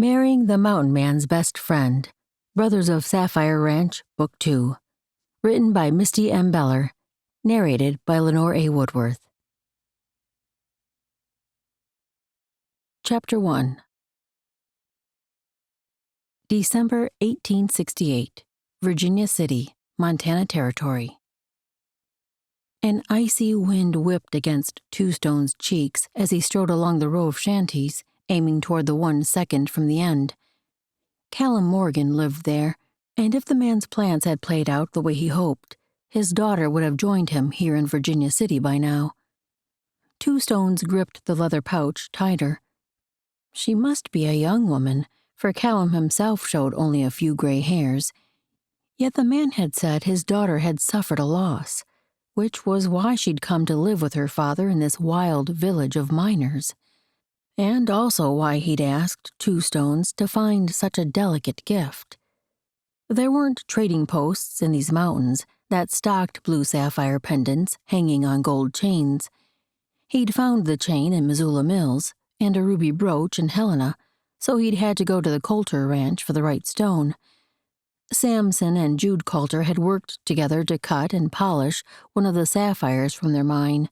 Marrying the Mountain Man's Best Friend, Brothers of Sapphire Ranch, Book 2. Written by Misty M. Narrated by Leonor Woodworth. Chapter 1. December 1868, Virginia City, Montana Territory. An icy wind whipped against Two Stone's cheeks as he strode along the row of shanties, aiming toward the one second from the end. Callum Morgan lived there, and if the man's plans had played out the way he hoped, his daughter would have joined him here in Virginia City by now. Two Stones gripped the leather pouch tighter. She must be a young woman, for Callum himself showed only a few gray hairs. Yet the man had said his daughter had suffered a loss, which was why she'd come to live with her father in this wild village of miners, and also why he'd asked Two Stones to find such a delicate gift. There weren't trading posts in these mountains that stocked blue sapphire pendants hanging on gold chains. He'd found the chain in Missoula Mills and a ruby brooch in Helena, so he'd had to go to the Coulter ranch for the right stone. Samson and Jude Coulter had worked together to cut and polish one of the sapphires from their mine,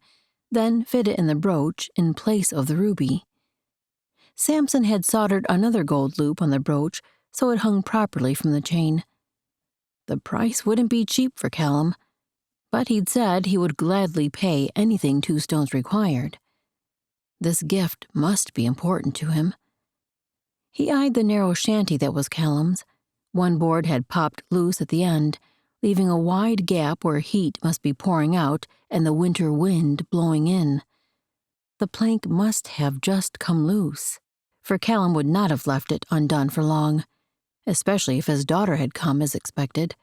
then fit it in the brooch in place of the ruby. Samson had soldered another gold loop on the brooch so it hung properly from the chain. The price wouldn't be cheap for Callum, but he'd said he would gladly pay anything Two Stones required. This gift must be important to him. He eyed the narrow shanty that was Callum's. One board had popped loose at the end, leaving a wide gap where heat must be pouring out and the winter wind blowing in. The plank must have just come loose, for Callum would not have left it undone for long, especially if his daughter had come as expected.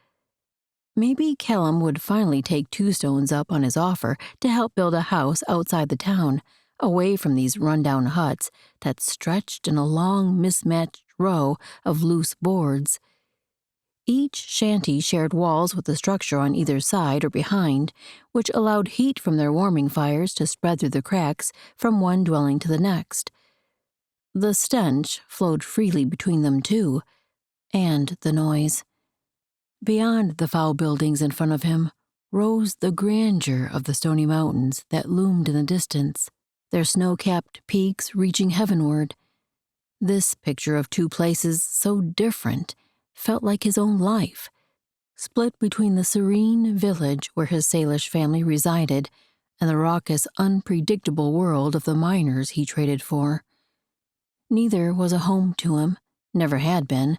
Maybe Callum would finally take Two Stones up on his offer to help build a house outside the town, away from these rundown huts that stretched in a long, mismatched row of loose boards. Each shanty shared walls with the structure on either side or behind, which allowed heat from their warming fires to spread through the cracks from one dwelling to the next. The stench flowed freely between them, too, and the noise. Beyond the foul buildings in front of him rose the grandeur of the stony mountains that loomed in the distance, their snow-capped peaks reaching heavenward. This picture of two places so different felt like his own life, split between the serene village where his Salish family resided and the raucous, unpredictable world of the miners he traded for. Neither was a home to him, never had been.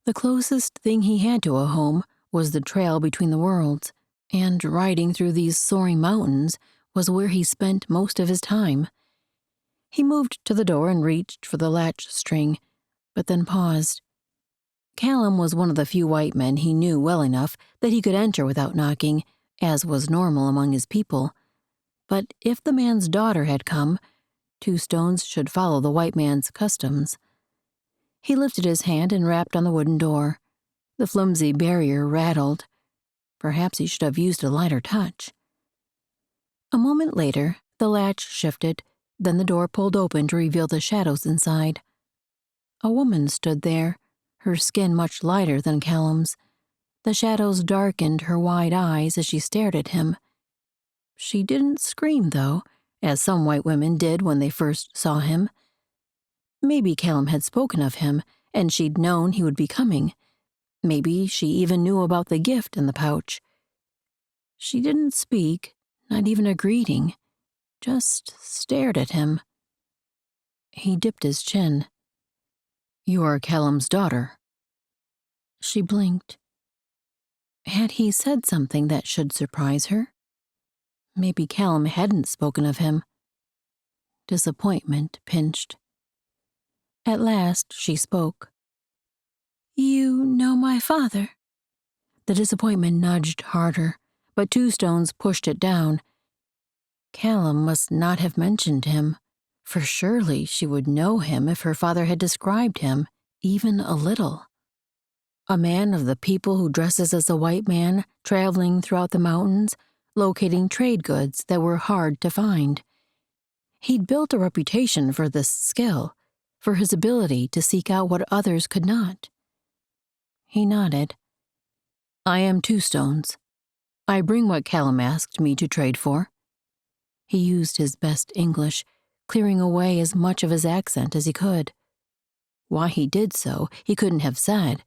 The closest thing he had to a home was the trail between the worlds, and riding through these soaring mountains was where he spent most of his time. He moved to the door and reached for the latch string, but then paused. Callum was one of the few white men he knew well enough that he could enter without knocking, as was normal among his people. But if the man's daughter had come, Two Stones should follow the white man's customs. He lifted his hand and rapped on the wooden door. The flimsy barrier rattled. Perhaps he should have used a lighter touch. A moment later, the latch shifted, then the door pulled open to reveal the shadows inside. A woman stood there, her skin much lighter than Callum's. The shadows darkened her wide eyes as she stared at him. She didn't scream, though, as some white women did when they first saw him. Maybe Callum had spoken of him, and she'd known he would be coming. Maybe she even knew about the gift in the pouch. She didn't speak, not even a greeting, just stared at him. He dipped his chin. "You're Callum's daughter." She blinked. Had he said something that should surprise her? Maybe Callum hadn't spoken of him. Disappointment pinched. At last she spoke. "You know my father?" The disappointment nudged harder, but Two Stones pushed it down. Callum must not have mentioned him, for surely she would know him if her father had described him, even a little. A man of the people who dresses as a white man, traveling throughout the mountains, locating trade goods that were hard to find. He'd built a reputation for this skill, for his ability to seek out what others could not. He nodded. "I am Two Stones. I bring what Callum asked me to trade for." He used his best English, clearing away as much of his accent as he could. Why he did so, he couldn't have said.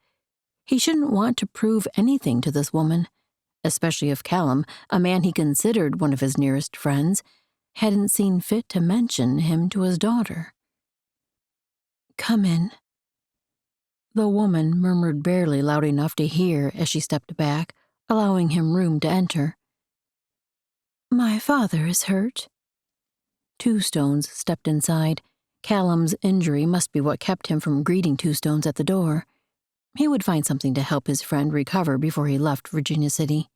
He shouldn't want to prove anything to this woman, especially if Callum, a man he considered one of his nearest friends, hadn't seen fit to mention him to his daughter. "Come in." The woman murmured barely loud enough to hear as she stepped back, allowing him room to enter. "My father is hurt." Two Stones stepped inside. Callum's injury must be what kept him from greeting Two Stones at the door. He would find something to help his friend recover before he left Virginia City.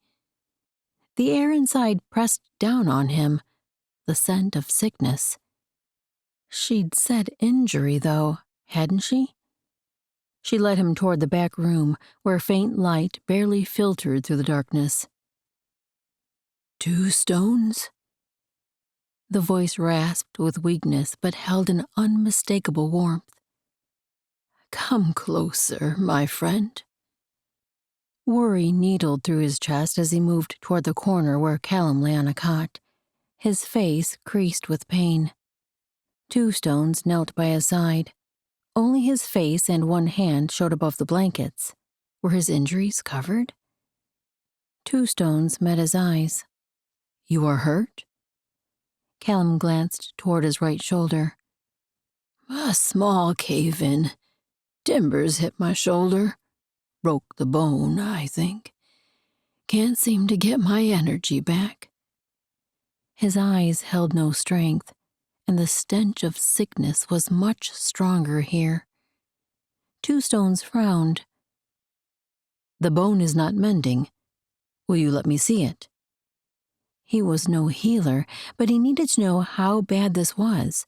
The air inside pressed down on him, the scent of sickness. She'd said injury, though, hadn't she? She led him toward the back room, where faint light barely filtered through the darkness. "Two Stones?" The voice rasped with weakness but held an unmistakable warmth. "Come closer, my friend." Worry needled through his chest as he moved toward the corner where Callum lay on a cot, his face creased with pain. Two Stones knelt by his side. Only his face and one hand showed above the blankets. Were his injuries covered? Two Stones met his eyes. "You are hurt?" Callum glanced toward his right shoulder. "A small cave-in. Timbers hit my shoulder. Broke the bone, I think. Can't seem to get my energy back." His eyes held no strength, and the stench of sickness was much stronger here. Two Stones frowned. "The bone is not mending. Will you let me see it?" He was no healer, but he needed to know how bad this was.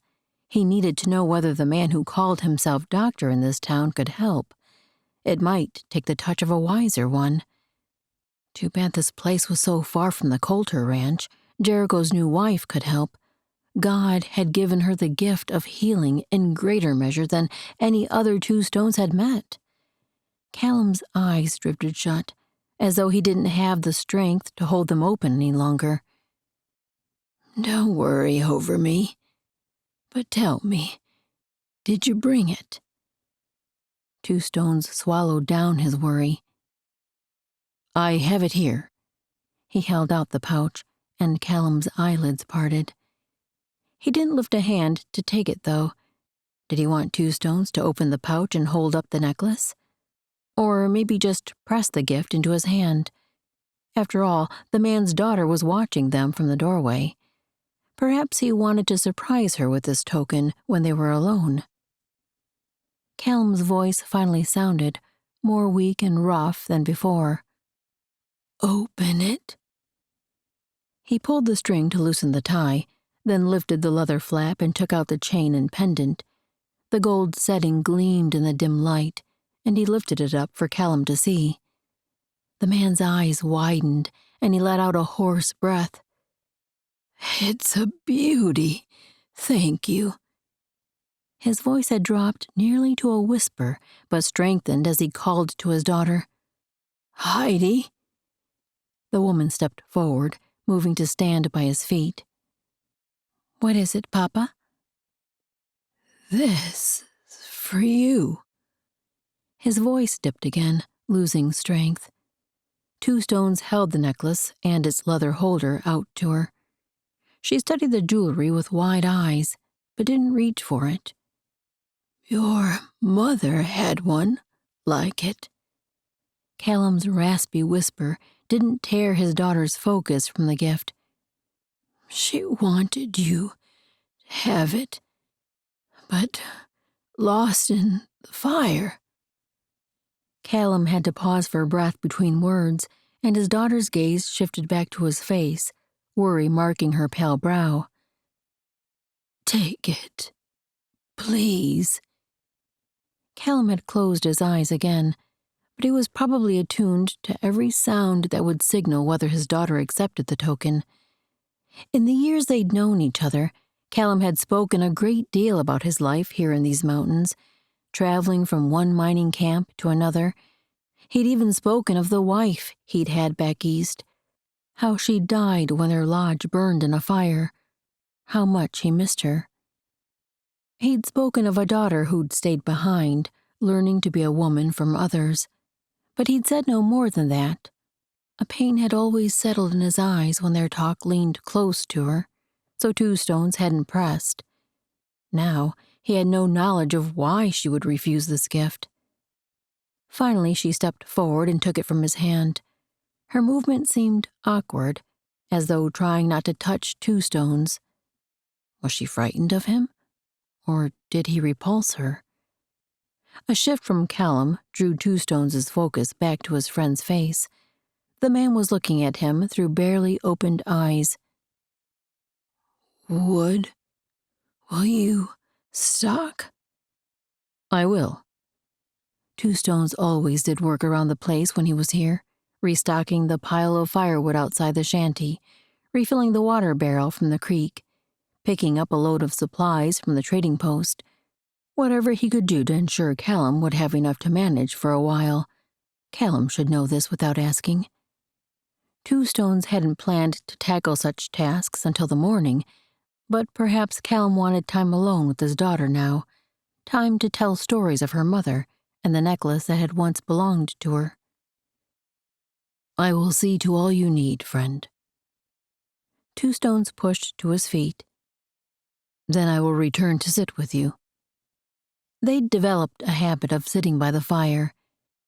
He needed to know whether the man who called himself doctor in this town could help. It might take the touch of a wiser one. Too bad this place was so far from the Coulter ranch. Jericho's new wife could help. God had given her the gift of healing in greater measure than any other Two Stones had met. Callum's eyes drifted shut, as though he didn't have the strength to hold them open any longer. "Don't worry over me. But tell me, did you bring it?" Two Stones swallowed down his worry. "I have it here." He held out the pouch, and Callum's eyelids parted. He didn't lift a hand to take it, though. Did he want Two Stones to open the pouch and hold up the necklace? Or maybe just press the gift into his hand? After all, the man's daughter was watching them from the doorway. Perhaps he wanted to surprise her with this token when they were alone. Callum's voice finally sounded, more weak and rough than before. "Open it." He pulled the string to loosen the tie, then lifted the leather flap and took out the chain and pendant. The gold setting gleamed in the dim light, and he lifted it up for Callum to see. The man's eyes widened, and he let out a hoarse breath. "It's a beauty. Thank you." His voice had dropped nearly to a whisper, but strengthened as he called to his daughter. "Heidi." The woman stepped forward, moving to stand by his feet. "What is it, Papa?" "This for you." His voice dipped again, losing strength. Two Stones held the necklace and its leather holder out to her. She studied the jewelry with wide eyes, but didn't reach for it. "Your mother had one like it." Callum's raspy whisper didn't tear his daughter's focus from the gift. "She wanted you to have it, but lost in the fire." Callum had to pause for breath between words, and his daughter's gaze shifted back to his face, worry marking her pale brow. "Take it, please." Callum had closed his eyes again, but he was probably attuned to every sound that would signal whether his daughter accepted the token. In the years they'd known each other, Callum had spoken a great deal about his life here in these mountains, traveling from one mining camp to another. He'd even spoken of the wife he'd had back east, how she died when their lodge burned in a fire, how much he missed her. He'd spoken of a daughter who'd stayed behind, learning to be a woman from others. But he'd said no more than that. A pain had always settled in his eyes when their talk leaned close to her, so Two Stones hadn't pressed. Now he had no knowledge of why she would refuse this gift. Finally, she stepped forward and took it from his hand. Her movement seemed awkward, as though trying not to touch Two Stones. Was she frightened of him? Or did he repulse her? A shift from Callum drew Two Stones' focus back to his friend's face. The man was looking at him through barely opened eyes. "Will you stock?" "I will." Two Stones always did work around the place when he was here, restocking the pile of firewood outside the shanty, refilling the water barrel from the creek, picking up a load of supplies from the trading post. Whatever he could do to ensure Callum would have enough to manage for a while. Callum should know this without asking. Two Stones hadn't planned to tackle such tasks until the morning, but perhaps Callum wanted time alone with his daughter now, time to tell stories of her mother and the necklace that had once belonged to her. "I will see to all you need, friend." Two Stones pushed to his feet. "Then I will return to sit with you." They'd developed a habit of sitting by the fire,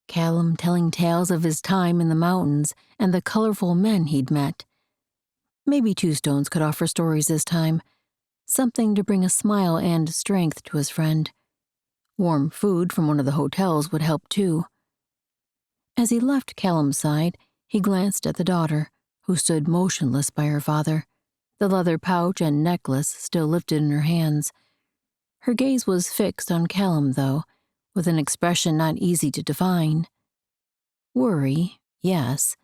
Callum telling tales of his time in the mountains and the colorful men he'd met. Maybe Two Stones could offer stories this time, something to bring a smile and strength to his friend. Warm food from one of the hotels would help too. As he left Callum's side, he glanced at the daughter, who stood motionless by her father, the leather pouch and necklace still lifted in her hands. Her gaze was fixed on Callum, though, with an expression not easy to define. Worry, yes,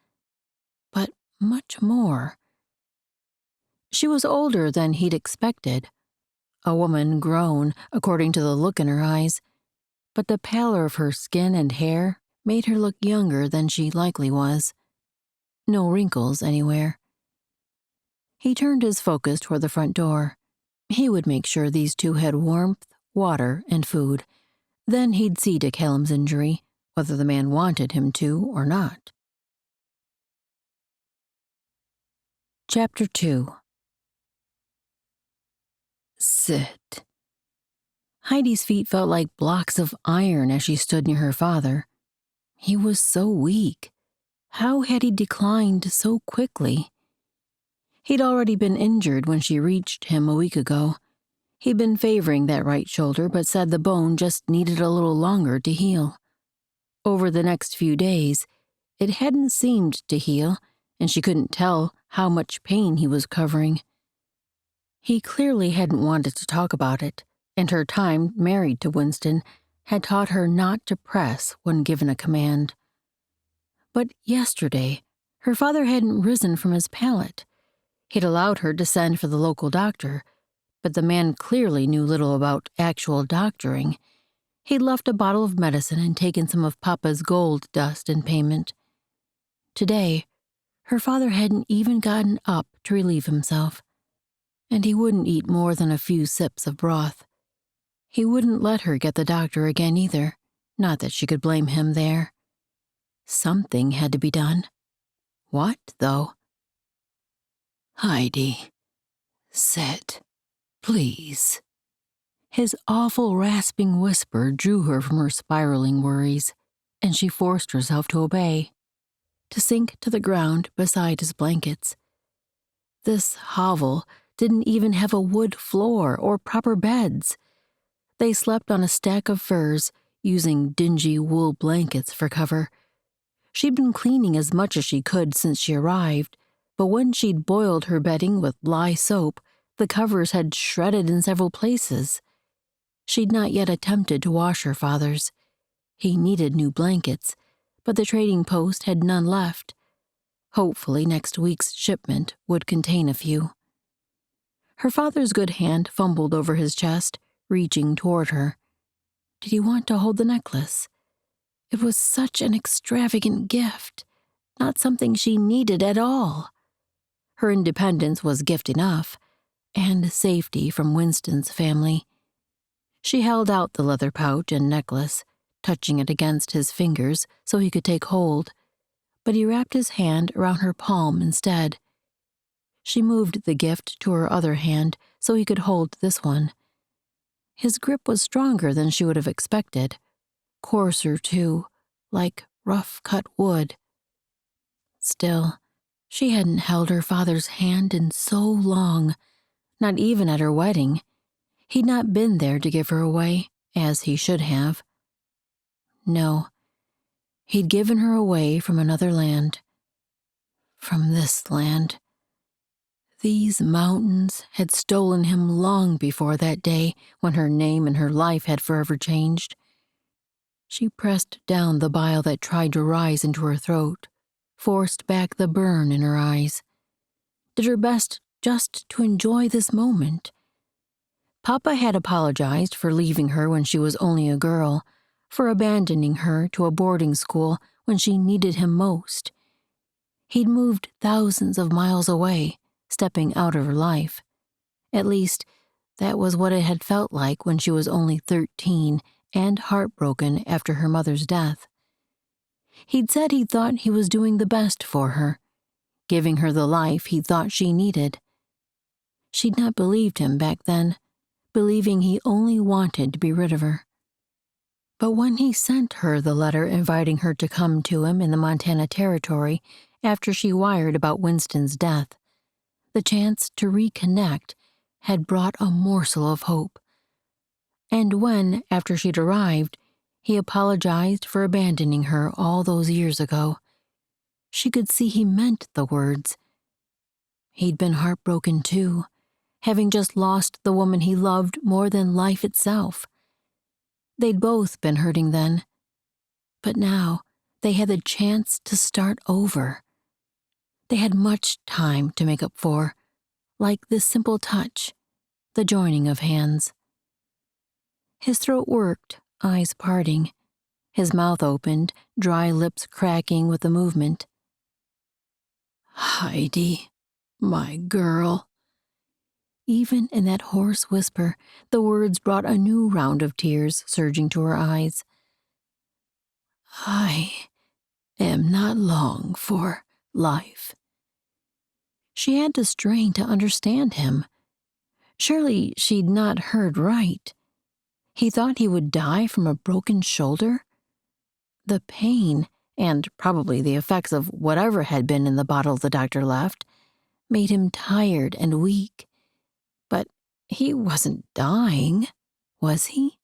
but much more. She was older than he'd expected, a woman grown according to the look in her eyes, but the pallor of her skin and hair made her look younger than she likely was. No wrinkles anywhere. He turned his focus toward the front door. He would make sure these two had warmth, water, and food. Then he'd see to Callum's injury, whether the man wanted him to or not. Chapter 2. Sit. Heidi's feet felt like blocks of iron as she stood near her father. He was so weak. How had he declined so quickly? He'd already been injured when she reached him a week ago. He'd been favoring that right shoulder, but said the bone just needed a little longer to heal. Over the next few days, it hadn't seemed to heal, and she couldn't tell how much pain he was covering. He clearly hadn't wanted to talk about it, and her time married to Winston had taught her not to press when given a command. But yesterday, her father hadn't risen from his pallet. He'd allowed her to send for the local doctor, but the man clearly knew little about actual doctoring. He'd left a bottle of medicine and taken some of Papa's gold dust in payment. Today, her father hadn't even gotten up to relieve himself, and he wouldn't eat more than a few sips of broth. He wouldn't let her get the doctor again either, not that she could blame him there. Something had to be done. What, though? "Heidi, sit, please." His awful rasping whisper drew her from her spiraling worries, and she forced herself to obey, to sink to the ground beside his blankets. This hovel didn't even have a wood floor or proper beds. They slept on a stack of furs, using dingy wool blankets for cover. She'd been cleaning as much as she could since she arrived, but when she'd boiled her bedding with lye soap, the covers had shredded in several places. She'd not yet attempted to wash her father's. He needed new blankets, but the trading post had none left. Hopefully next week's shipment would contain a few. Her father's good hand fumbled over his chest, reaching toward her. Did he want to hold the necklace? It was such an extravagant gift, not something she needed at all. Her independence was gift enough, and safety from Winston's family. She held out the leather pouch and necklace, touching it against his fingers so he could take hold, but he wrapped his hand around her palm instead. She moved the gift to her other hand so he could hold this one. His grip was stronger than she would have expected, coarser too, like rough-cut wood. Still, she hadn't held her father's hand in so long, not even at her wedding. He'd not been there to give her away, as he should have. No, he'd given her away from another land. From this land. These mountains had stolen him long before that day when her name and her life had forever changed. She pressed down the bile that tried to rise into her throat, forced back the burn in her eyes, did her best just to enjoy this moment. Papa had apologized for leaving her when she was only a girl, for abandoning her to a boarding school when she needed him most. He'd moved thousands of miles away, stepping out of her life. At least, that was what it had felt like when she was only 13 and heartbroken after her mother's death. He'd said he thought he was doing the best for her, giving her the life he thought she needed. She'd not believed him back then, believing he only wanted to be rid of her. But when he sent her the letter inviting her to come to him in the Montana Territory after she wired about Winston's death, the chance to reconnect had brought a morsel of hope. And when, after she'd arrived, he apologized for abandoning her all those years ago, she could see he meant the words. He'd been heartbroken too, having just lost the woman he loved more than life itself. They'd both been hurting then, but now they had the chance to start over. They had much time to make up for, like this simple touch, the joining of hands. His throat worked, eyes parting, his mouth opened, dry lips cracking with the movement. Heidi, my girl. Even in that hoarse whisper, the words brought a new round of tears surging to her eyes. I am not long for life. She had to strain to understand him. Surely she'd not heard right. He thought he would die from a broken shoulder? The pain, and probably the effects of whatever had been in the bottle the doctor left, made him tired and weak. But he wasn't dying, was he?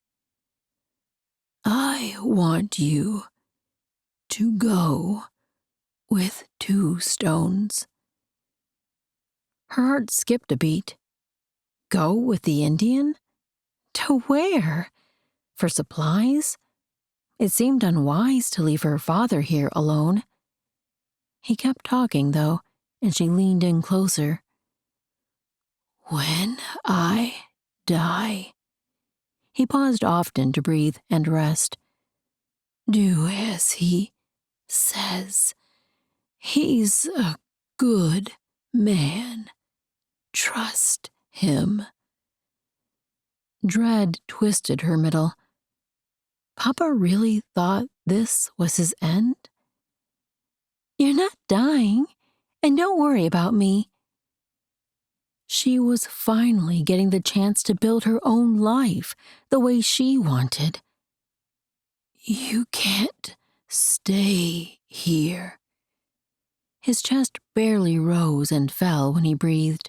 I want you to go with 2 stones. Her heart skipped a beat. Go with the Indian? To where? For supplies? It seemed unwise to leave her father here alone. He kept talking, though, and she leaned in closer. When I die. He paused often to breathe and rest. Do as he says. He's a good man. Trust him. Dread twisted her middle. Papa really thought this was his end? You're not dying, and don't worry about me. She was finally getting the chance to build her own life the way she wanted. You can't stay here. His chest barely rose and fell when he breathed.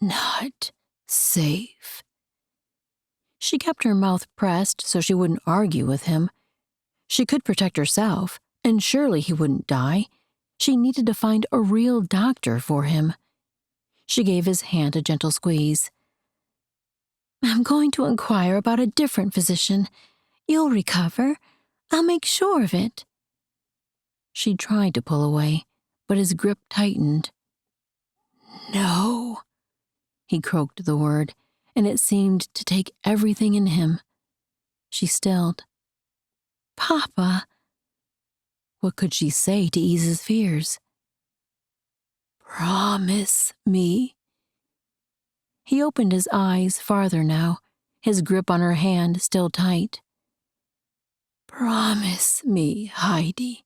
Not safe. She kept her mouth pressed so she wouldn't argue with him. She could protect herself, and surely he wouldn't die. She needed to find a real doctor for him. She gave his hand a gentle squeeze. I'm going to inquire about a different physician. You'll recover. I'll make sure of it. She tried to pull away, but his grip tightened. No. He croaked the word, and it seemed to take everything in him. She stilled. Papa! What could she say to ease his fears? Promise me. He opened his eyes farther now, his grip on her hand still tight. Promise me, Heidi,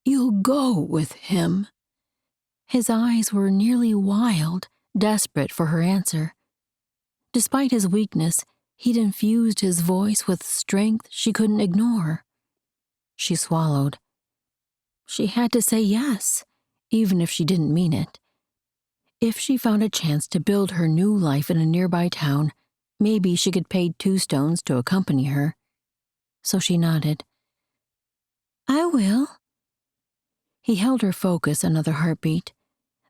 you'll go with him. His eyes were nearly wild, desperate for her answer. Despite his weakness, he'd infused his voice with strength she couldn't ignore. She swallowed. She had to say yes, even if she didn't mean it. If she found a chance to build her new life in a nearby town, maybe she could pay 2 stones to accompany her. So she nodded. I will. He held her focus another heartbeat,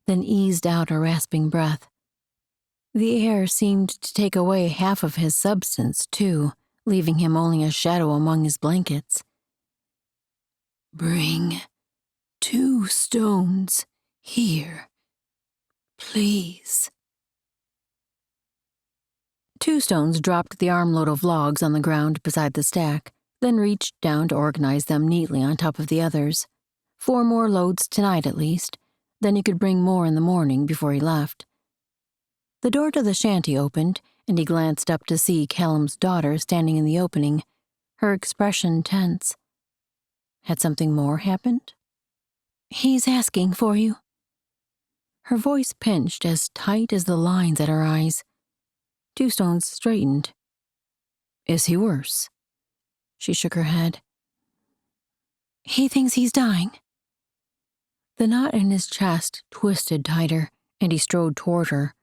then eased out a rasping breath. The air seemed to take away half of his substance, too, leaving him only a shadow among his blankets. Bring 2 stones here, please. 2 stones dropped the armload of logs on the ground beside the stack, then reached down to organize them neatly on top of the others. 4 more loads tonight at least, then he could bring more in the morning before he left. The door to the shanty opened, and he glanced up to see Callum's daughter standing in the opening, her expression tense. Had something more happened? He's asking for you. Her voice pinched as tight as the lines at her eyes. 2 stones straightened. Is he worse? She shook her head. He thinks he's dying. The knot in his chest twisted tighter, and he strode toward her.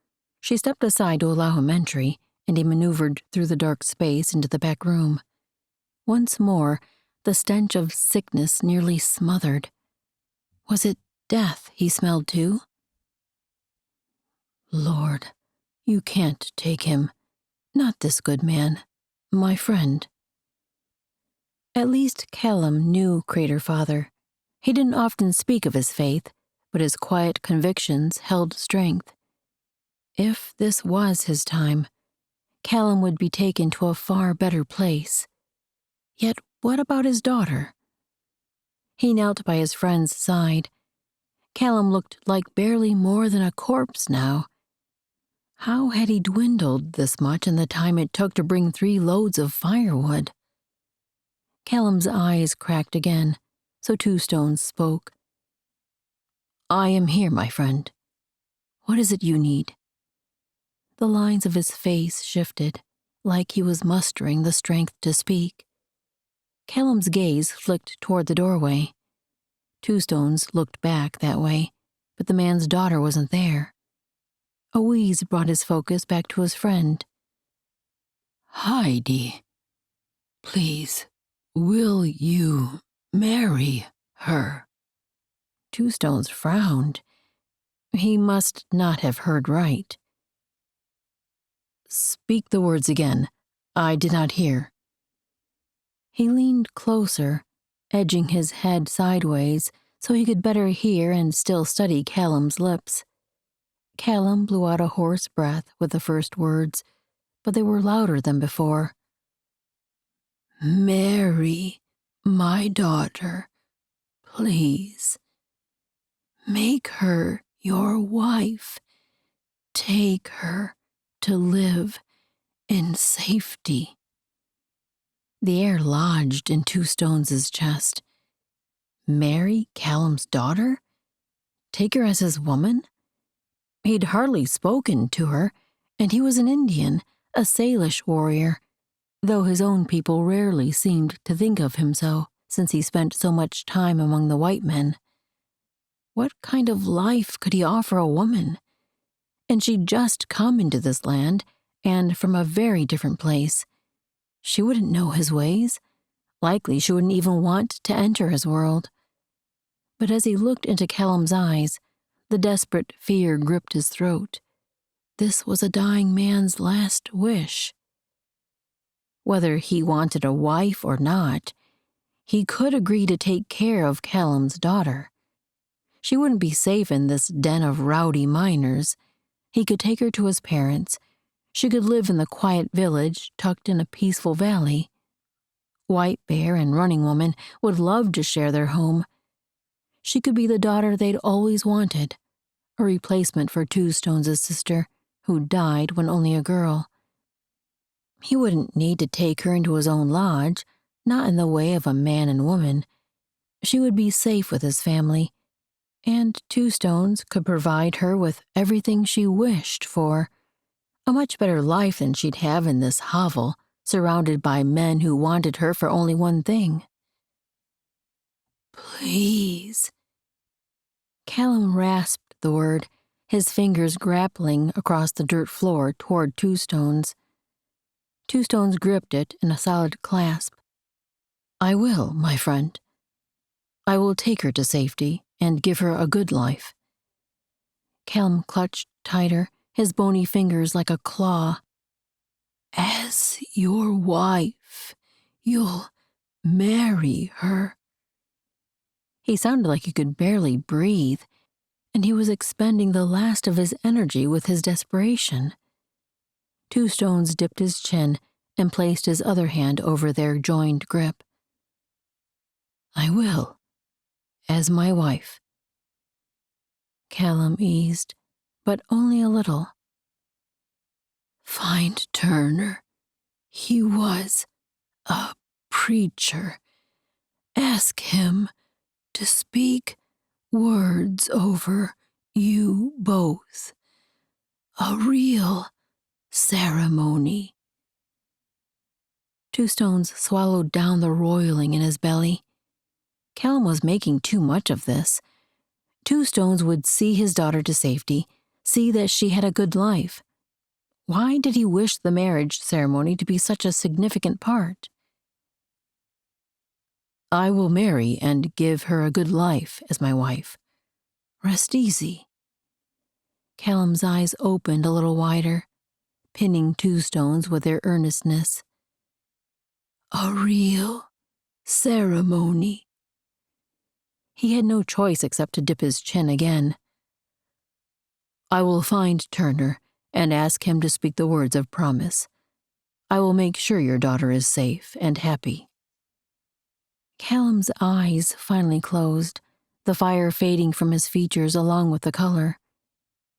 She stepped aside to allow him entry, and he maneuvered through the dark space into the back room. Once more, the stench of sickness nearly smothered. Was it death he smelled too? Lord, you can't take him. Not this good man. My friend. At least Callum knew Crater Father. He didn't often speak of his faith, but his quiet convictions held strength. If this was his time, Callum would be taken to a far better place. Yet what about his daughter? He knelt by his friend's side. Callum looked like barely more than a corpse now. How had he dwindled this much in the time it took to bring 3 loads of firewood? Callum's eyes cracked again, so 2 stones spoke. I am here, my friend. What is it you need? The lines of his face shifted, like he was mustering the strength to speak. Callum's gaze flicked toward the doorway. 2 stones looked back that way, but the man's daughter wasn't there. A wheeze brought his focus back to his friend. Heidi, please, will you marry her? 2 stones frowned. He must not have heard right. Speak the words again. I did not hear. He leaned closer, edging his head sideways so he could better hear and still study Callum's lips. Callum blew out a hoarse breath with the first words, but they were louder than before. Marry my daughter, please. Make her your wife. Take her to live in safety. The air lodged in 2 stones' chest. Marry Callum's daughter? Take her as his woman? He'd hardly spoken to her, and he was an Indian, a Salish warrior, though his own people rarely seemed to think of him so, since he spent so much time among the white men. What kind of life could he offer a woman? And she'd just come into this land, and from a very different place. She wouldn't know his ways. Likely she wouldn't even want to enter his world. But as he looked into Callum's eyes, the desperate fear gripped his throat. This was a dying man's last wish. Whether he wanted a wife or not, he could agree to take care of Callum's daughter. She wouldn't be safe in this den of rowdy miners. He could take her to his parents. She could live in the quiet village tucked in a peaceful valley. White Bear and Running Woman would love to share their home. She could be the daughter they'd always wanted, a replacement for Two Stones' sister, who died when only a girl. He wouldn't need to take her into his own lodge, not in the way of a man and woman. She would be safe with his family, and Two Stones could provide her with everything she wished for, a much better life than she'd have in this hovel, surrounded by men who wanted her for only one thing. Please. Callum rasped the word, his fingers grappling across the dirt floor toward Two Stones. Two Stones gripped it in a solid clasp. I will, my friend. I will take her to safety and give her a good life. Callum clutched tighter, his bony fingers like a claw. As your wife, you'll marry her. He sounded like he could barely breathe, and he was expending the last of his energy with his desperation. Two Stones dipped his chin and placed his other hand over their joined grip. I will, as my wife. Callum eased, but only a little. Find Turner. He was a preacher. Ask him to speak words over you both. A real ceremony. Two Stones swallowed down the roiling in his belly. Callum was making too much of this. Two Stones would see his daughter to safety, see that she had a good life. Why did he wish the marriage ceremony to be such a significant part? I will marry and give her a good life as my wife. Rest easy. Callum's eyes opened a little wider, pinning Two Stones with their earnestness. A real ceremony. He had no choice except to dip his chin again. I will find Turner and ask him to speak the words of promise. I will make sure your daughter is safe and happy. Callum's eyes finally closed, the fire fading from his features along with the color.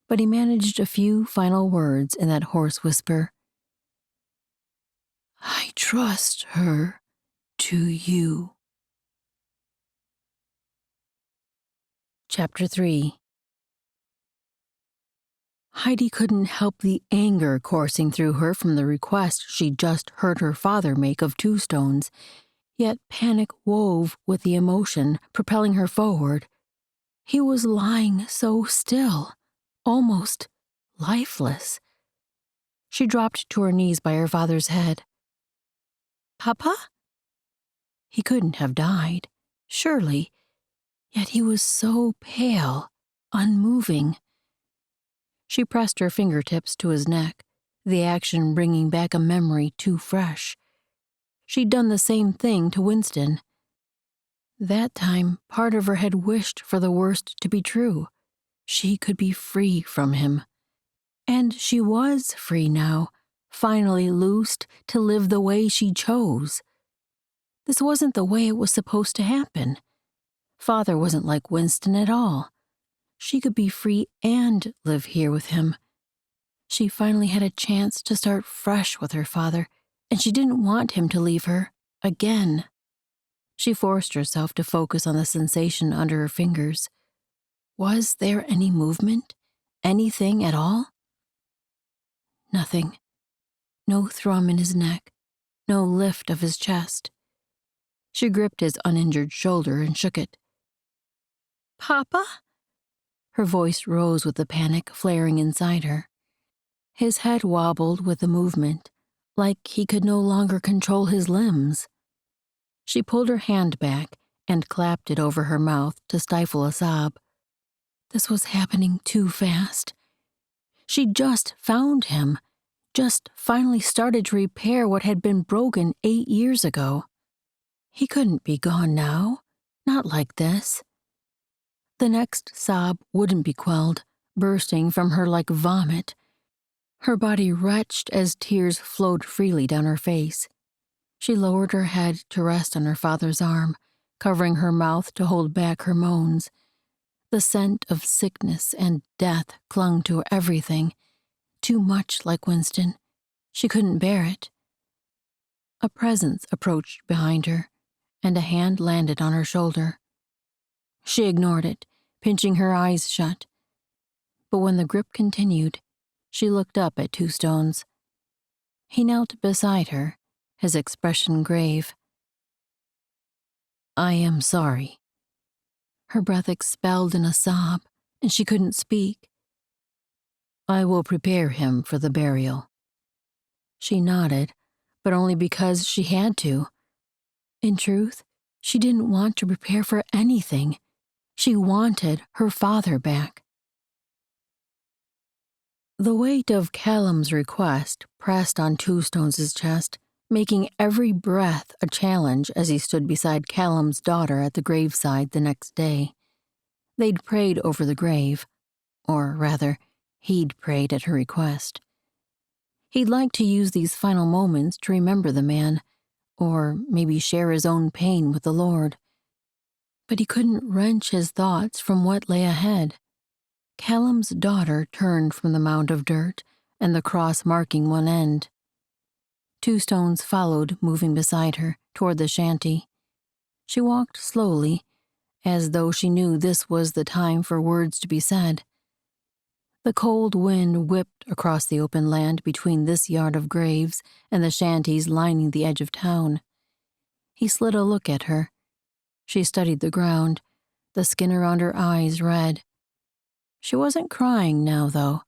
But he managed a few final words in that hoarse whisper. I trust her to you. Chapter 3. Heidi couldn't help the anger coursing through her from the request she'd just heard her father make of Two Stones, yet panic wove with the emotion, propelling her forward. He was lying so still, almost lifeless. She dropped to her knees by her father's head. Papa? He couldn't have died, surely, yet he was so pale, unmoving. She pressed her fingertips to his neck, the action bringing back a memory too fresh. She'd done the same thing to Winston. That time, part of her had wished for the worst to be true. She could be free from him. And she was free now, finally loosed to live the way she chose. This wasn't the way it was supposed to happen. Father wasn't like Winston at all. She could be free and live here with him. She finally had a chance to start fresh with her father, and she didn't want him to leave her again. She forced herself to focus on the sensation under her fingers. Was there any movement? Anything at all? Nothing. No thrum in his neck. No lift of his chest. She gripped his uninjured shoulder and shook it. Papa? Her voice rose with the panic flaring inside her. His head wobbled with the movement, like he could no longer control his limbs. She pulled her hand back and clapped it over her mouth to stifle a sob. This was happening too fast. She'd just found him, just finally started to repair what had been broken 8 years ago. He couldn't be gone now, not like this. The next sob wouldn't be quelled, bursting from her like vomit. Her body retched as tears flowed freely down her face. She lowered her head to rest on her father's arm, covering her mouth to hold back her moans. The scent of sickness and death clung to everything, too much like Winston. She couldn't bear it. A presence approached behind her, and a hand landed on her shoulder. She ignored it, pinching her eyes shut. But when the grip continued, she looked up at Two Stones. He knelt beside her, his expression grave. "I am sorry." Her breath expelled in a sob, and she couldn't speak. "I will prepare him for the burial." She nodded, but only because she had to. In truth, she didn't want to prepare for anything. She wanted her father back. The weight of Callum's request pressed on Two Stones' chest, making every breath a challenge as he stood beside Callum's daughter at the graveside the next day. They'd prayed over the grave, or rather, he'd prayed at her request. He'd like to use these final moments to remember the man, or maybe share his own pain with the Lord. But he couldn't wrench his thoughts from what lay ahead. Callum's daughter turned from the mound of dirt and the cross marking one end. Two Stones followed, moving beside her, toward the shanty. She walked slowly, as though she knew this was the time for words to be said. The cold wind whipped across the open land between this yard of graves and the shanties lining the edge of town. He slid a look at her. She studied the ground, the skin around her eyes red. She wasn't crying now, though.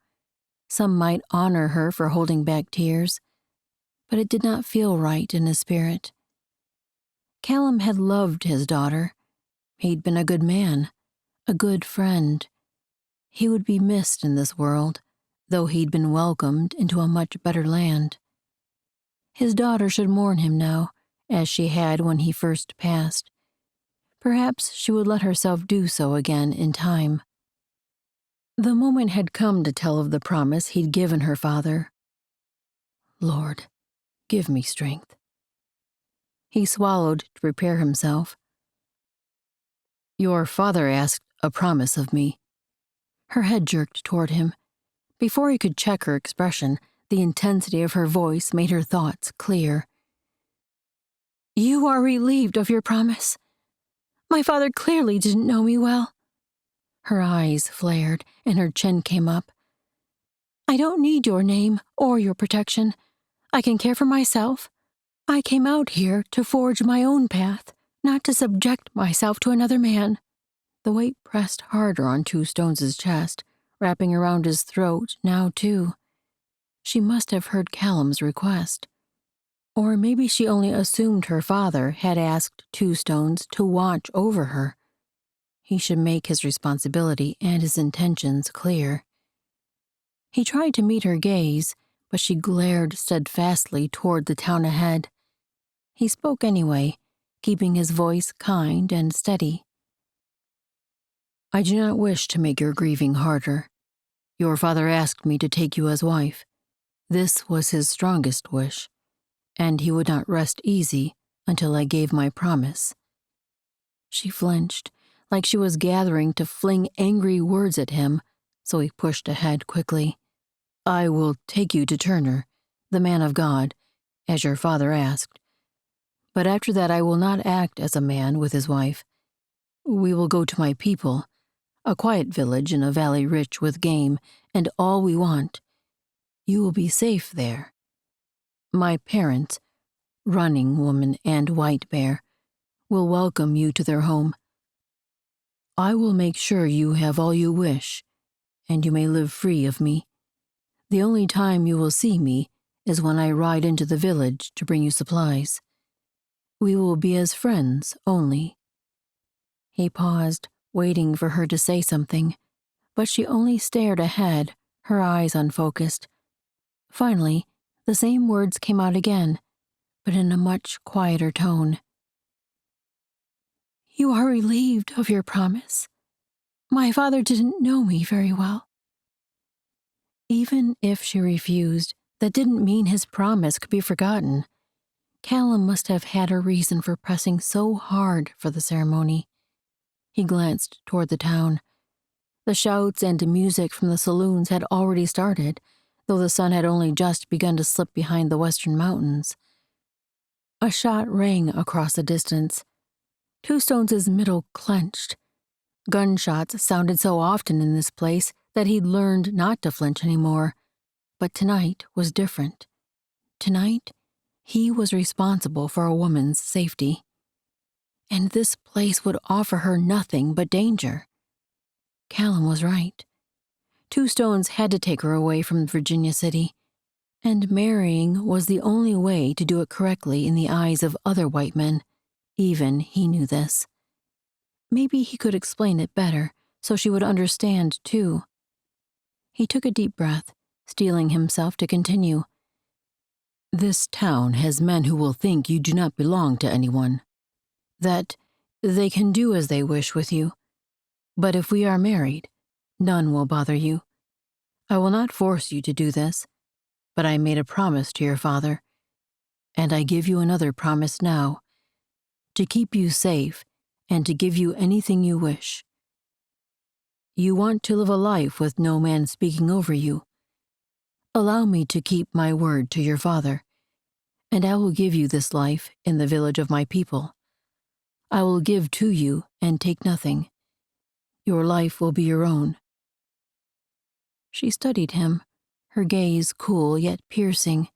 Some might honor her for holding back tears, but it did not feel right in his spirit. Callum had loved his daughter. He'd been a good man, a good friend. He would be missed in this world, though he'd been welcomed into a much better land. His daughter should mourn him now, as she had when he first passed. Perhaps she would let herself do so again in time. The moment had come to tell of the promise he'd given her father. "Lord, give me strength." He swallowed to prepare himself. "Your father asked a promise of me." Her head jerked toward him. Before he could check her expression, the intensity of her voice made her thoughts clear. "You are relieved of your promise? My father clearly didn't know me well." Her eyes flared, and her chin came up. "I don't need your name or your protection. I can care for myself. I came out here to forge my own path, not to subject myself to another man." The weight pressed harder on Two Stones' chest, wrapping around his throat now, too. She must have heard Callum's request. Or maybe she only assumed her father had asked Two Stones to watch over her. He should make his responsibility and his intentions clear. He tried to meet her gaze, but she glared steadfastly toward the town ahead. He spoke anyway, keeping his voice kind and steady. "I do not wish to make your grieving harder. Your father asked me to take you as wife. This was his strongest wish, and he would not rest easy until I gave my promise." She flinched, like she was gathering to fling angry words at him, so he pushed ahead quickly. "I will take you to Turner, the man of God, as your father asked. But after that I will not act as a man with his wife. We will go to my people, a quiet village in a valley rich with game and all we want. You will be safe there. My parents, Running Woman and White Bear, will welcome you to their home. I will make sure you have all you wish, and you may live free of me. The only time you will see me is when I ride into the village to bring you supplies. We will be as friends only." He paused, waiting for her to say something, but she only stared ahead, her eyes unfocused. Finally, the same words came out again, but in a much quieter tone. "You are relieved of your promise. My father didn't know me very well." Even if she refused, that didn't mean his promise could be forgotten. Callum must have had a reason for pressing so hard for the ceremony. He glanced toward the town. The shouts and music from the saloons had already started, though the sun had only just begun to slip behind the western mountains. A shot rang across the distance. Two Stones' middle clenched. Gunshots sounded so often in this place that he'd learned not to flinch anymore. But tonight was different. Tonight, he was responsible for a woman's safety. And this place would offer her nothing but danger. Callum was right. Two Stones had to take her away from Virginia City, and marrying was the only way to do it correctly in the eyes of other white men. Even he knew this. Maybe he could explain it better, so she would understand, too. He took a deep breath, steeling himself to continue. This town has men who will think you do not belong to anyone, that they can do as they wish with you. But if we are married, none will bother you. I will not force you to do this, but I made a promise to your father, and I give you another promise now, to keep you safe and to give you anything you wish. You want to live a life with no man speaking over you. Allow me to keep my word to your father, and I will give you this life in the village of my people. I will give to you and take nothing. Your life will be your own. She studied him, her gaze cool yet piercing.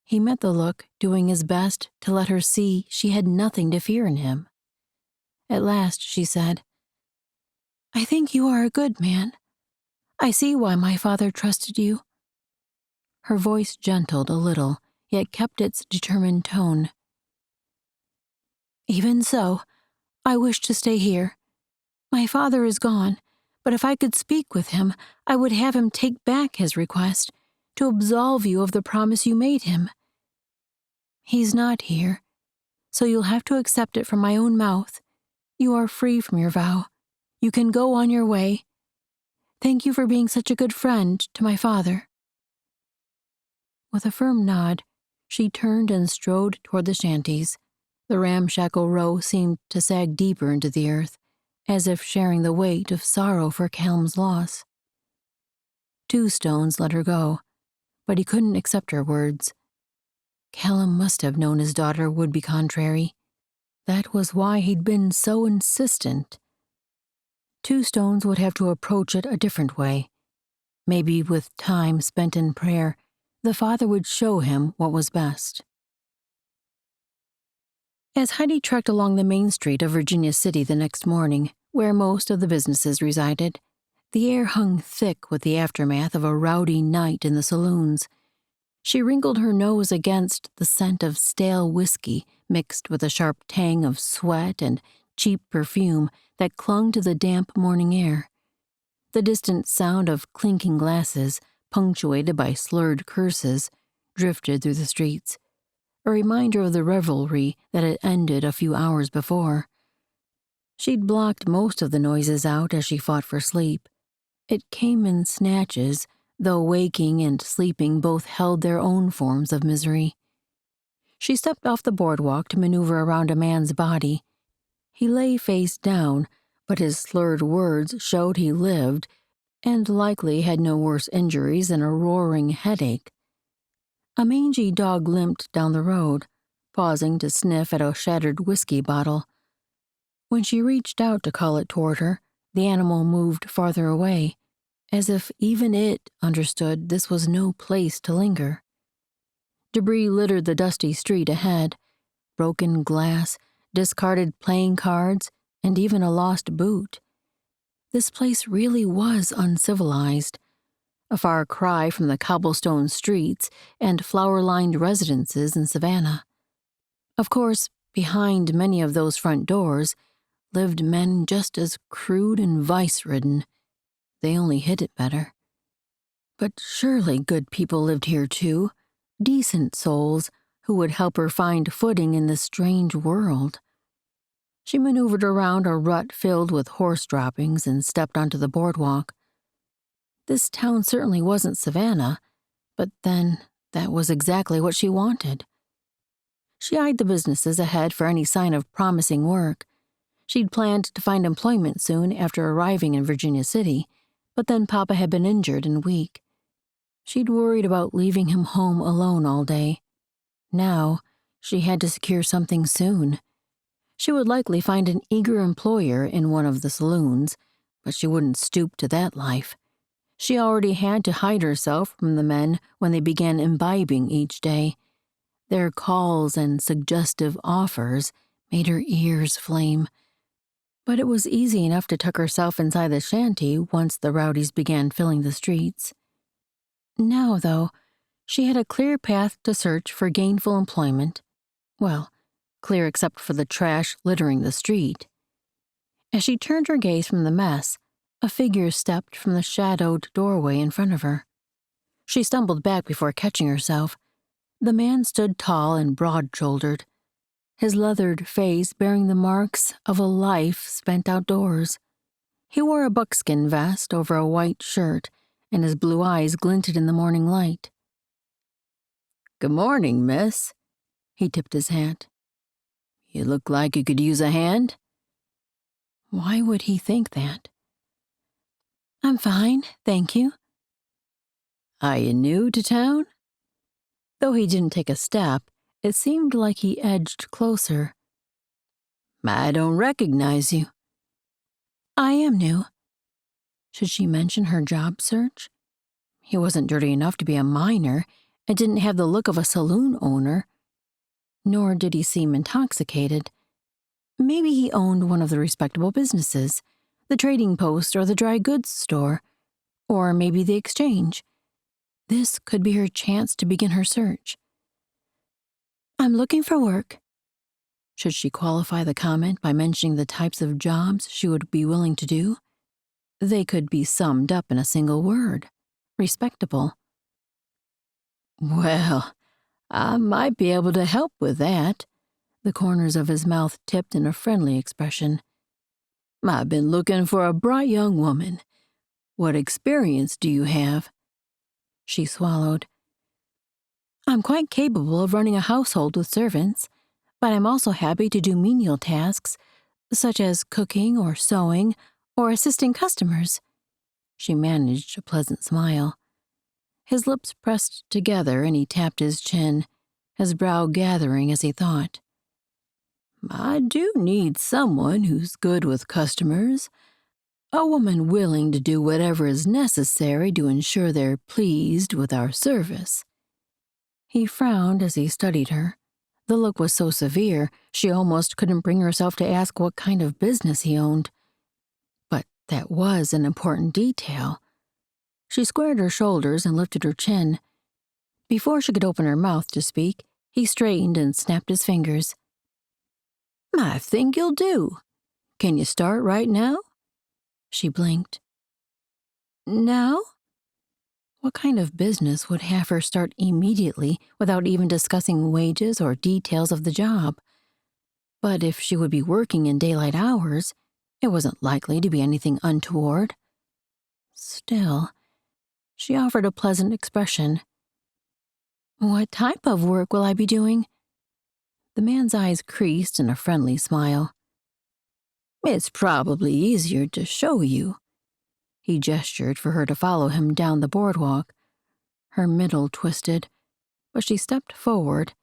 He met the look, doing his best to let her see she had nothing to fear in him. At last she said, I think you are a good man. I see why my father trusted you. Her voice gentled a little, yet kept its determined tone. Even so, I wish to stay here. My father is gone, but if I could speak with him, I would have him take back his request, to absolve you of the promise you made him. He's not here, so you'll have to accept it from my own mouth. You are free from your vow. You can go on your way. Thank you for being such a good friend to my father. With a firm nod, she turned and strode toward the shanties. The ramshackle row seemed to sag deeper into the earth, as if sharing the weight of sorrow for Callum's loss. Two Stones let her go, but he couldn't accept her words. Callum must have known his daughter would be contrary. That was why he'd been so insistent. Two Stones would have to approach it a different way. Maybe with time spent in prayer, the father would show him what was best. As Heidi trekked along the main street of Virginia City the next morning, where most of the businesses resided, the air hung thick with the aftermath of a rowdy night in the saloons. She wrinkled her nose against the scent of stale whiskey mixed with a sharp tang of sweat and cheap perfume that clung to the damp morning air. The distant sound of clinking glasses, punctuated by slurred curses, drifted through the streets, a reminder of the revelry that had ended a few hours before. She'd blocked most of the noises out as she fought for sleep. It came in snatches, though waking and sleeping both held their own forms of misery. She stepped off the boardwalk to maneuver around a man's body. He lay face down, but his slurred words showed he lived and likely had no worse injuries than a roaring headache. A mangy dog limped down the road, pausing to sniff at a shattered whiskey bottle. When she reached out to call it toward her, the animal moved farther away, as if even it understood this was no place to linger. Debris littered the dusty street ahead, broken glass, discarded playing cards, and even a lost boot. This place really was uncivilized, a far cry from the cobblestone streets and flower-lined residences in Savannah. Of course, behind many of those front doors lived men just as crude and vice-ridden. They only hid it better. But surely good people lived here too, decent souls who would help her find footing in this strange world. She maneuvered around a rut filled with horse droppings and stepped onto the boardwalk. This town certainly wasn't Savannah, but then that was exactly what she wanted. She eyed the businesses ahead for any sign of promising work. She'd planned to find employment soon after arriving in Virginia City, but then Papa had been injured and weak. She'd worried about leaving him home alone all day. Now, she had to secure something soon. She would likely find an eager employer in one of the saloons, but she wouldn't stoop to that life. She already had to hide herself from the men when they began imbibing each day. Their calls and suggestive offers made her ears flame. But it was easy enough to tuck herself inside the shanty once the rowdies began filling the streets. Now, though, she had a clear path to search for gainful employment. Well, clear except for the trash littering the street. As she turned her gaze from the mess, a figure stepped from the shadowed doorway in front of her. She stumbled back before catching herself. The man stood tall and broad-shouldered, his leathered face bearing the marks of a life spent outdoors. He wore a buckskin vest over a white shirt, and his blue eyes glinted in the morning light. "Good morning, miss." He tipped his hat. "You look like you could use a hand." Why would he think that? "I'm fine, thank you." "Are you new to town?" Though he didn't take a step, it seemed like he edged closer. "I don't recognize you." "I am new." Should she mention her job search? He wasn't dirty enough to be a miner and didn't have the look of a saloon owner. Nor did he seem intoxicated. Maybe he owned one of the respectable businesses, the trading post or the dry goods store, or maybe the exchange. This could be her chance to begin her search. "I'm looking for work." Should she qualify the comment by mentioning the types of jobs she would be willing to do? They could be summed up in a single word: respectable. "Well, I might be able to help with that." The corners of his mouth tipped in a friendly expression. "I've been looking for a bright young woman. What experience do you have?" She swallowed. "I'm quite capable of running a household with servants, but I'm also happy to do menial tasks, such as cooking or sewing or assisting customers." She managed a pleasant smile. His lips pressed together and he tapped his chin, his brow gathering as he thought. "I do need someone who's good with customers, a woman willing to do whatever is necessary to ensure they're pleased with our service." He frowned as he studied her. The look was so severe, she almost couldn't bring herself to ask what kind of business he owned. But that was an important detail. She squared her shoulders and lifted her chin. Before she could open her mouth to speak, he straightened and snapped his fingers. "I think you'll do. Can you start right now?" She blinked. "Now?" What kind of business would have her start immediately without even discussing wages or details of the job? But if she would be working in daylight hours, it wasn't likely to be anything untoward. Still, she offered a pleasant expression. "What type of work will I be doing?" The man's eyes creased in a friendly smile. "It's probably easier to show you." He gestured for her to follow him down the boardwalk. Her middle twisted, but she stepped forward.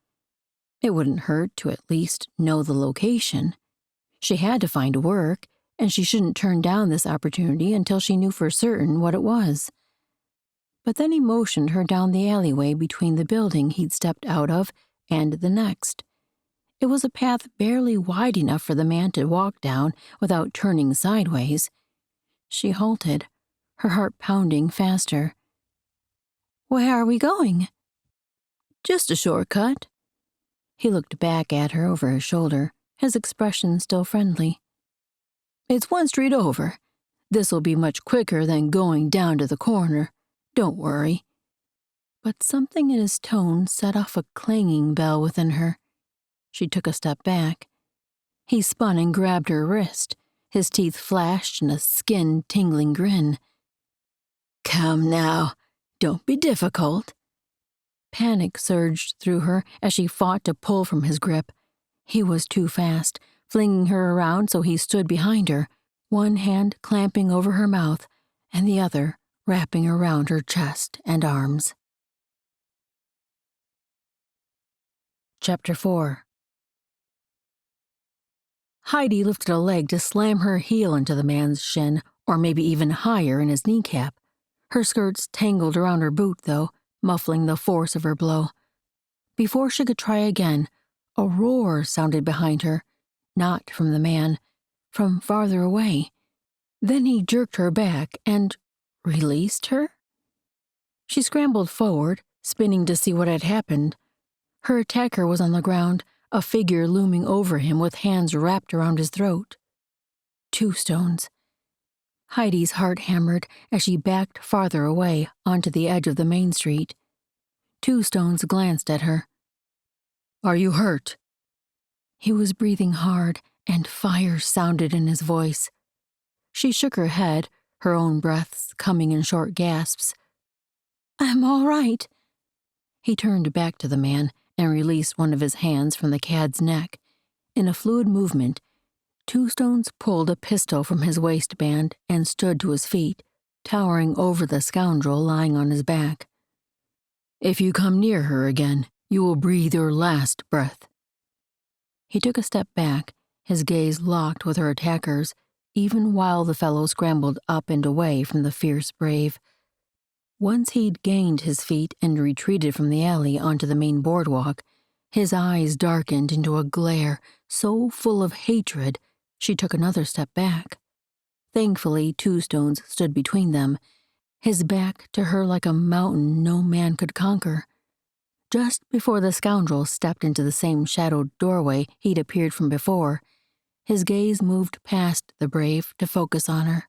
It wouldn't hurt to at least know the location. She had to find work, and she shouldn't turn down this opportunity until she knew for certain what it was. But then he motioned her down the alleyway between the building he'd stepped out of and the next. It was a path barely wide enough for the man to walk down without turning sideways. She halted, her heart pounding faster. "Where are we going?" "Just a shortcut." He looked back at her over his shoulder, his expression still friendly. "It's one street over. This'll be much quicker than going down to the corner. Don't worry." But something in his tone set off a clanging bell within her. She took a step back. He spun and grabbed her wrist. His teeth flashed in a skin-tingling grin. Come now, don't be difficult. Panic surged through her as she fought to pull from his grip. He was too fast, flinging her around so he stood behind her, one hand clamping over her mouth and the other wrapping around her chest and arms. Chapter 4. Heidi lifted a leg to slam her heel into the man's shin, or maybe even higher in his kneecap. Her skirts tangled around her boot, though, muffling the force of her blow. Before she could try again, a roar sounded behind her, not from the man, from farther away. Then he jerked her back and released her? She scrambled forward, spinning to see what had happened. Her attacker was on the ground, a figure looming over him with hands wrapped around his throat. 2 stones. Heidi's heart hammered as she backed farther away onto the edge of the main street. 2 stones glanced at her. Are you hurt? He was breathing hard, and fire sounded in his voice. She shook her head, her own breaths coming in short gasps. I'm all right. He turned back to the man and released one of his hands from the cad's neck. In a fluid movement, 2 stones pulled a pistol from his waistband and stood to his feet, towering over the scoundrel lying on his back. If you come near her again, you will breathe your last breath. He took a step back, his gaze locked with her attackers, even while the fellow scrambled up and away from the fierce brave. Once he'd gained his feet and retreated from the alley onto the main boardwalk, his eyes darkened into a glare so full of hatred she took another step back. Thankfully, 2 stones stood between them, his back to her like a mountain no man could conquer. Just before the scoundrel stepped into the same shadowed doorway he'd appeared from before, his gaze moved past the brave to focus on her.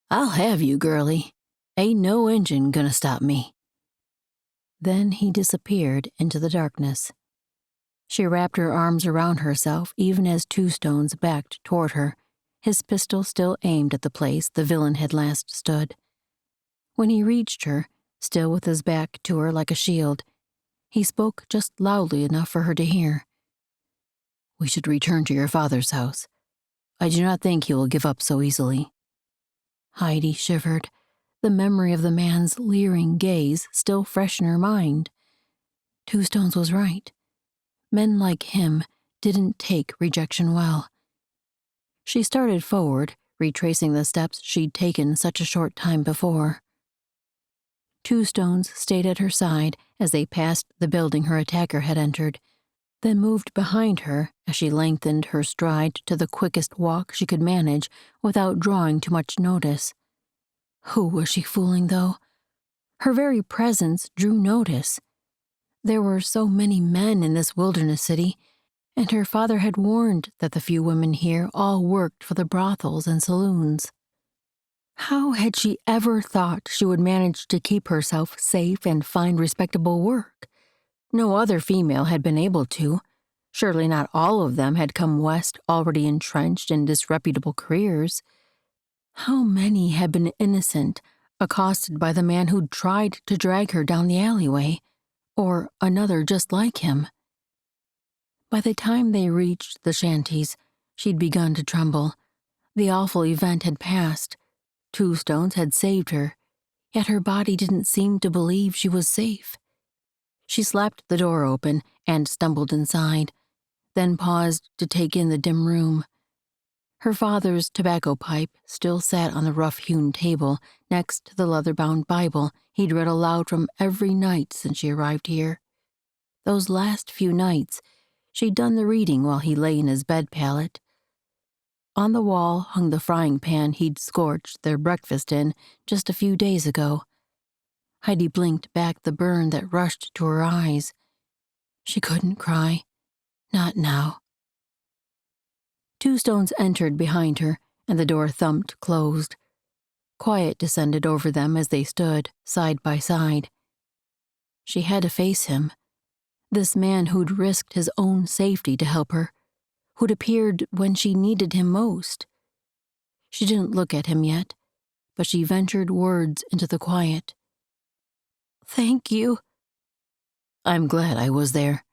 I'll have you, girlie. Ain't no engine gonna stop me. Then he disappeared into the darkness. She wrapped her arms around herself even as 2 stones backed toward her, his pistol still aimed at the place the villain had last stood. When he reached her, still with his back to her like a shield, he spoke just loudly enough for her to hear. We should return to your father's house. I do not think he will give up so easily. Heidi shivered, the memory of the man's leering gaze still fresh in her mind. 2 stones was right. Men like him didn't take rejection well. She started forward, retracing the steps she'd taken such a short time before. 2 stones stayed at her side as they passed the building her attacker had entered, then moved behind her as she lengthened her stride to the quickest walk she could manage without drawing too much notice. Who was she fooling, though? Her very presence drew notice. There were so many men in this wilderness city, and her father had warned that the few women here all worked for the brothels and saloons. How had she ever thought she would manage to keep herself safe and find respectable work? No other female had been able to. Surely not all of them had come west already entrenched in disreputable careers. How many had been innocent, accosted by the man who'd tried to drag her down the alleyway, or another just like him? By the time they reached the shanties, she'd begun to tremble. The awful event had passed. 2 stones had saved her, yet her body didn't seem to believe she was safe. She slapped the door open and stumbled inside, then paused to take in the dim room. Her father's tobacco pipe still sat on the rough-hewn table next to the leather-bound Bible he'd read aloud from every night since she arrived here. Those last few nights, she'd done the reading while he lay in his bed pallet. On the wall hung the frying pan he'd scorched their breakfast in just a few days ago. Heidi blinked back the burn that rushed to her eyes. She couldn't cry. Not now. 2 stones entered behind her, and the door thumped closed. Quiet descended over them as they stood, side by side. She had to face him. This man who'd risked his own safety to help her, who'd appeared when she needed him most. She didn't look at him yet, but she ventured words into the quiet. "Thank you." "I'm glad I was there."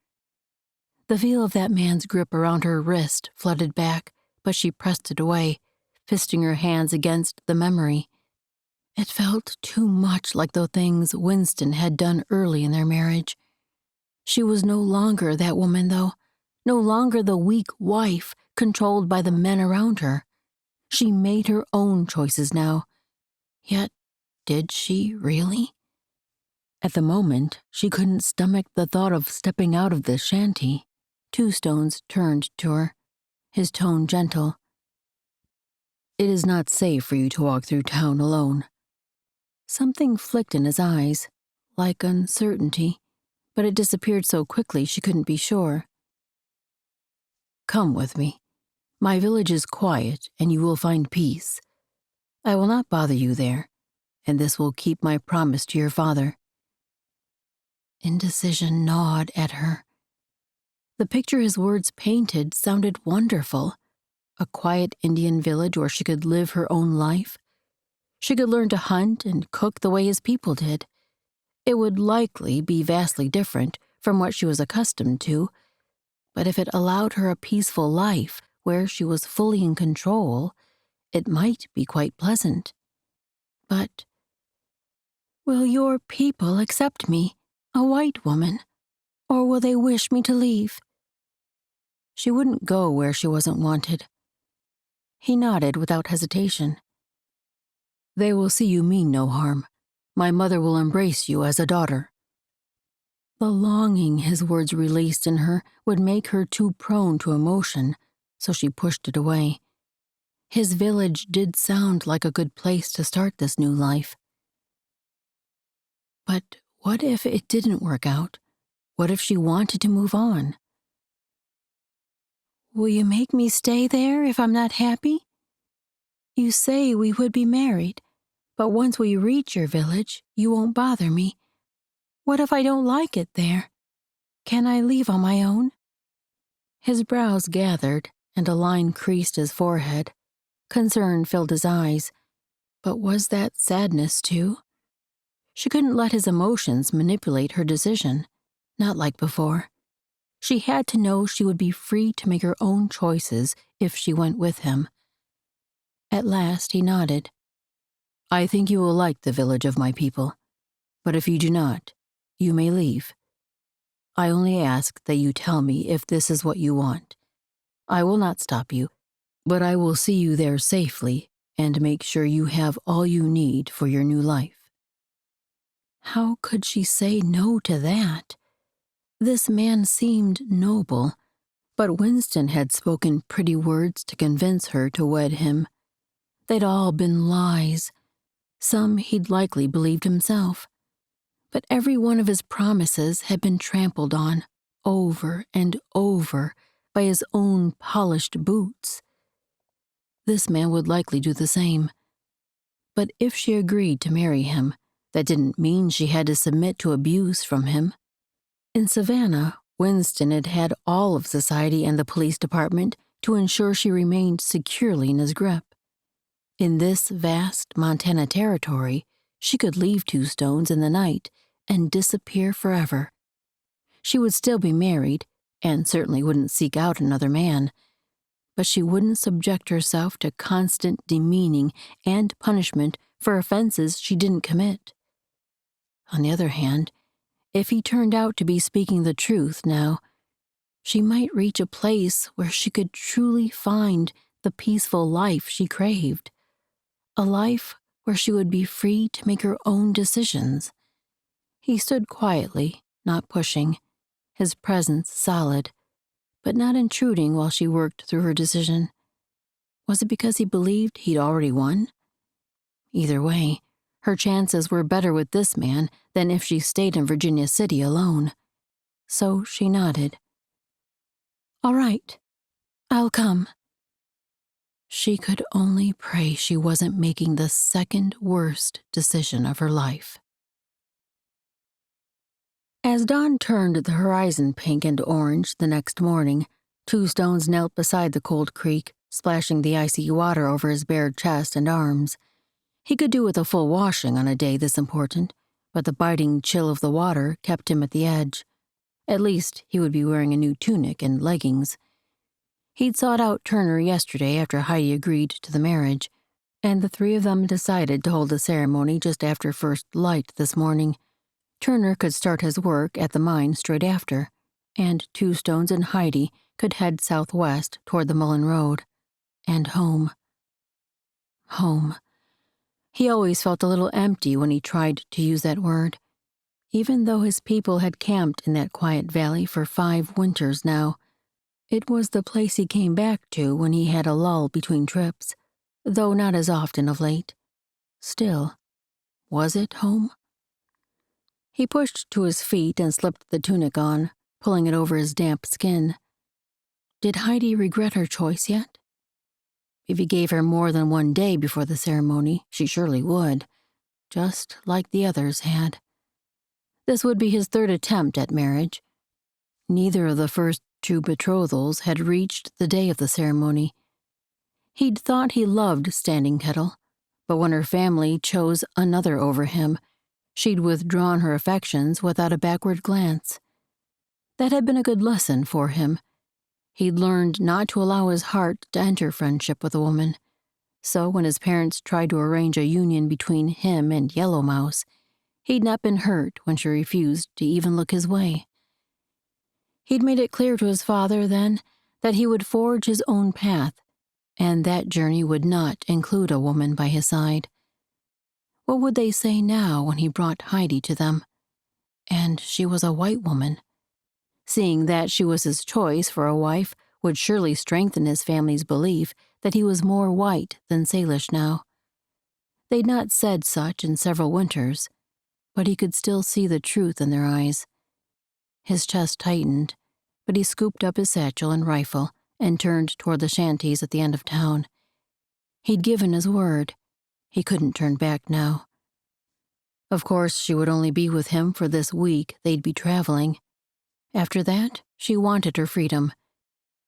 The feel of that man's grip around her wrist flooded back, but she pressed it away, fisting her hands against the memory. It felt too much like the things Winston had done early in their marriage. She was no longer that woman, though, no longer the weak wife controlled by the men around her. She made her own choices now. Yet, did she really? At the moment, she couldn't stomach the thought of stepping out of this shanty. Two Stones turned to her, his tone gentle. "It is not safe for you to walk through town alone." Something flicked in his eyes, like uncertainty, but it disappeared so quickly she couldn't be sure. "Come with me. My village is quiet, and you will find peace. I will not bother you there, and this will keep my promise to your father." Indecision gnawed at her. The picture his words painted sounded wonderful. A quiet Indian village where she could live her own life. She could learn to hunt and cook the way his people did. It would likely be vastly different from what she was accustomed to, but if it allowed her a peaceful life where she was fully in control, it might be quite pleasant. But, will your people accept me, a white woman, or will they wish me to leave? She wouldn't go where she wasn't wanted. He nodded without hesitation. "They will see you mean no harm. My mother will embrace you as a daughter." The longing his words released in her would make her too prone to emotion, so she pushed it away. His village did sound like a good place to start this new life. But what if it didn't work out? What if she wanted to move on? "Will you make me stay there if I'm not happy? You say we would be married, but once we reach your village, you won't bother me. What if I don't like it there? Can I leave on my own?" His brows gathered, and a line creased his forehead. Concern filled his eyes. But was that sadness, too? She couldn't let his emotions manipulate her decision, not like before. She had to know she would be free to make her own choices if she went with him. At last he nodded. "I think you will like the village of my people, but if you do not, you may leave. I only ask that you tell me if this is what you want. I will not stop you, but I will see you there safely and make sure you have all you need for your new life." How could she say no to that? This man seemed noble, but Winston had spoken pretty words to convince her to wed him. They'd all been lies. Some he'd likely believed himself. But every one of his promises had been trampled on, over and over, by his own polished boots. This man would likely do the same. But if she agreed to marry him, that didn't mean she had to submit to abuse from him. In Savannah, Winston had had all of society and the police department to ensure she remained securely in his grip. In this vast Montana territory, she could leave Two Stones in the night and disappear forever. She would still be married, and certainly wouldn't seek out another man, but she wouldn't subject herself to constant demeaning and punishment for offenses she didn't commit. On the other hand, if he turned out to be speaking the truth now, she might reach a place where she could truly find the peaceful life she craved. A life where she would be free to make her own decisions. He stood quietly, not pushing, his presence solid, but not intruding while she worked through her decision. Was it because he believed he'd already won? Either way, her chances were better with this man than if she stayed in Virginia City alone. So she nodded. "All right, I'll come." She could only pray she wasn't making the second worst decision of her life. As dawn turned the horizon pink and orange the next morning, Two Stones knelt beside the cold creek, splashing the icy water over his bared chest and arms. He could do with a full washing on a day this important, but the biting chill of the water kept him at the edge. At least he would be wearing a new tunic and leggings. He'd sought out Turner yesterday after Heidi agreed to the marriage, and the three of them decided to hold the ceremony just after first light this morning. Turner could start his work at the mine straight after, and Two Stones and Heidi could head southwest toward the Mullen Road. And home. Home. He always felt a little empty when he tried to use that word, even though his people had camped in that quiet valley for 5 winters now. It was the place he came back to when he had a lull between trips, though not as often of late. Still, was it home? He pushed to his feet and slipped the tunic on, pulling it over his damp skin. Did Heidi regret her choice yet? If he gave her more than 1 day before the ceremony, she surely would, just like the others had. This would be his 3rd attempt at marriage. Neither of the first 2 betrothals had reached the day of the ceremony. He'd thought he loved Standing Kettle, but when her family chose another over him, she'd withdrawn her affections without a backward glance. That had been a good lesson for him. He'd learned not to allow his heart to enter friendship with a woman. So when his parents tried to arrange a union between him and Yellow Mouse, he'd not been hurt when she refused to even look his way. He'd made it clear to his father then that he would forge his own path, and that journey would not include a woman by his side. What would they say now when he brought Heidi to them? And she was a white woman. Seeing that she was his choice for a wife would surely strengthen his family's belief that he was more white than Salish now. They'd not said such in several winters, but he could still see the truth in their eyes. His chest tightened, but he scooped up his satchel and rifle and turned toward the shanties at the end of town. He'd given his word. He couldn't turn back now. Of course, she would only be with him for this week they'd be traveling. After that, she wanted her freedom,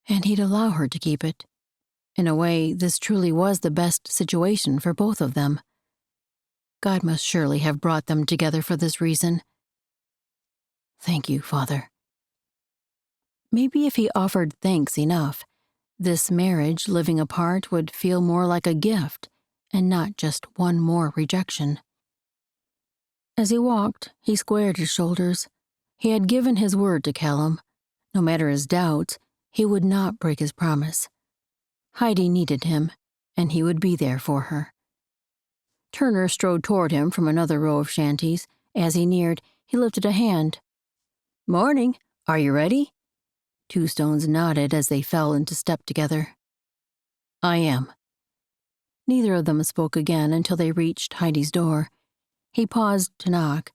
and he'd allow her to keep it. In a way, this truly was the best situation for both of them. God must surely have brought them together for this reason. Thank you, Father. Maybe if he offered thanks enough, this marriage living apart would feel more like a gift and not just one more rejection. As he walked, he squared his shoulders. He had given his word to Callum. No matter his doubts, he would not break his promise. Heidi needed him, and he would be there for her. Turner strode toward him from another row of shanties. As he neared, he lifted a hand. "Morning. Are you ready?" Two Stones nodded as they fell into step together. "I am." Neither of them spoke again until they reached Heidi's door. He paused to knock.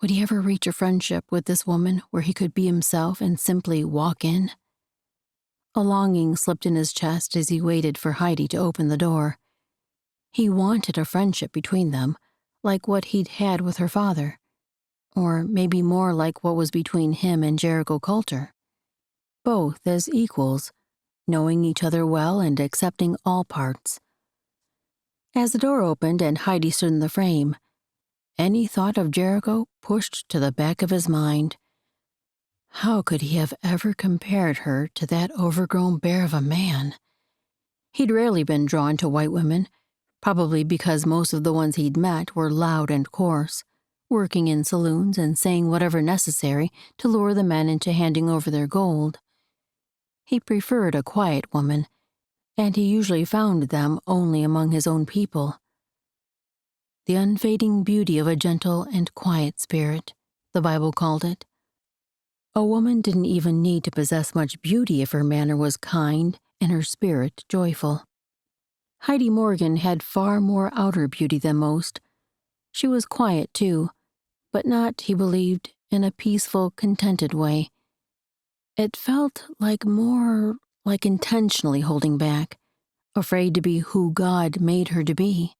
Would he ever reach a friendship with this woman where he could be himself and simply walk in? A longing slipped in his chest as he waited for Heidi to open the door. He wanted a friendship between them, like what he'd had with her father. Or maybe more like what was between him and Jericho Coulter. Both as equals, knowing each other well and accepting all parts. As the door opened and Heidi stood in the frame, any thought of Jericho pushed to the back of his mind. How could he have ever compared her to that overgrown bear of a man? He'd rarely been drawn to white women, probably because most of the ones he'd met were loud and coarse, working in saloons and saying whatever necessary to lure the men into handing over their gold. He preferred a quiet woman, and he usually found them only among his own people. The unfading beauty of a gentle and quiet spirit, the Bible called it. A woman didn't even need to possess much beauty if her manner was kind and her spirit joyful. Heidi Morgan had far more outer beauty than most. She was quiet, too, but not, he believed, in a peaceful, contented way. It felt more like intentionally holding back, afraid to be who God made her to be.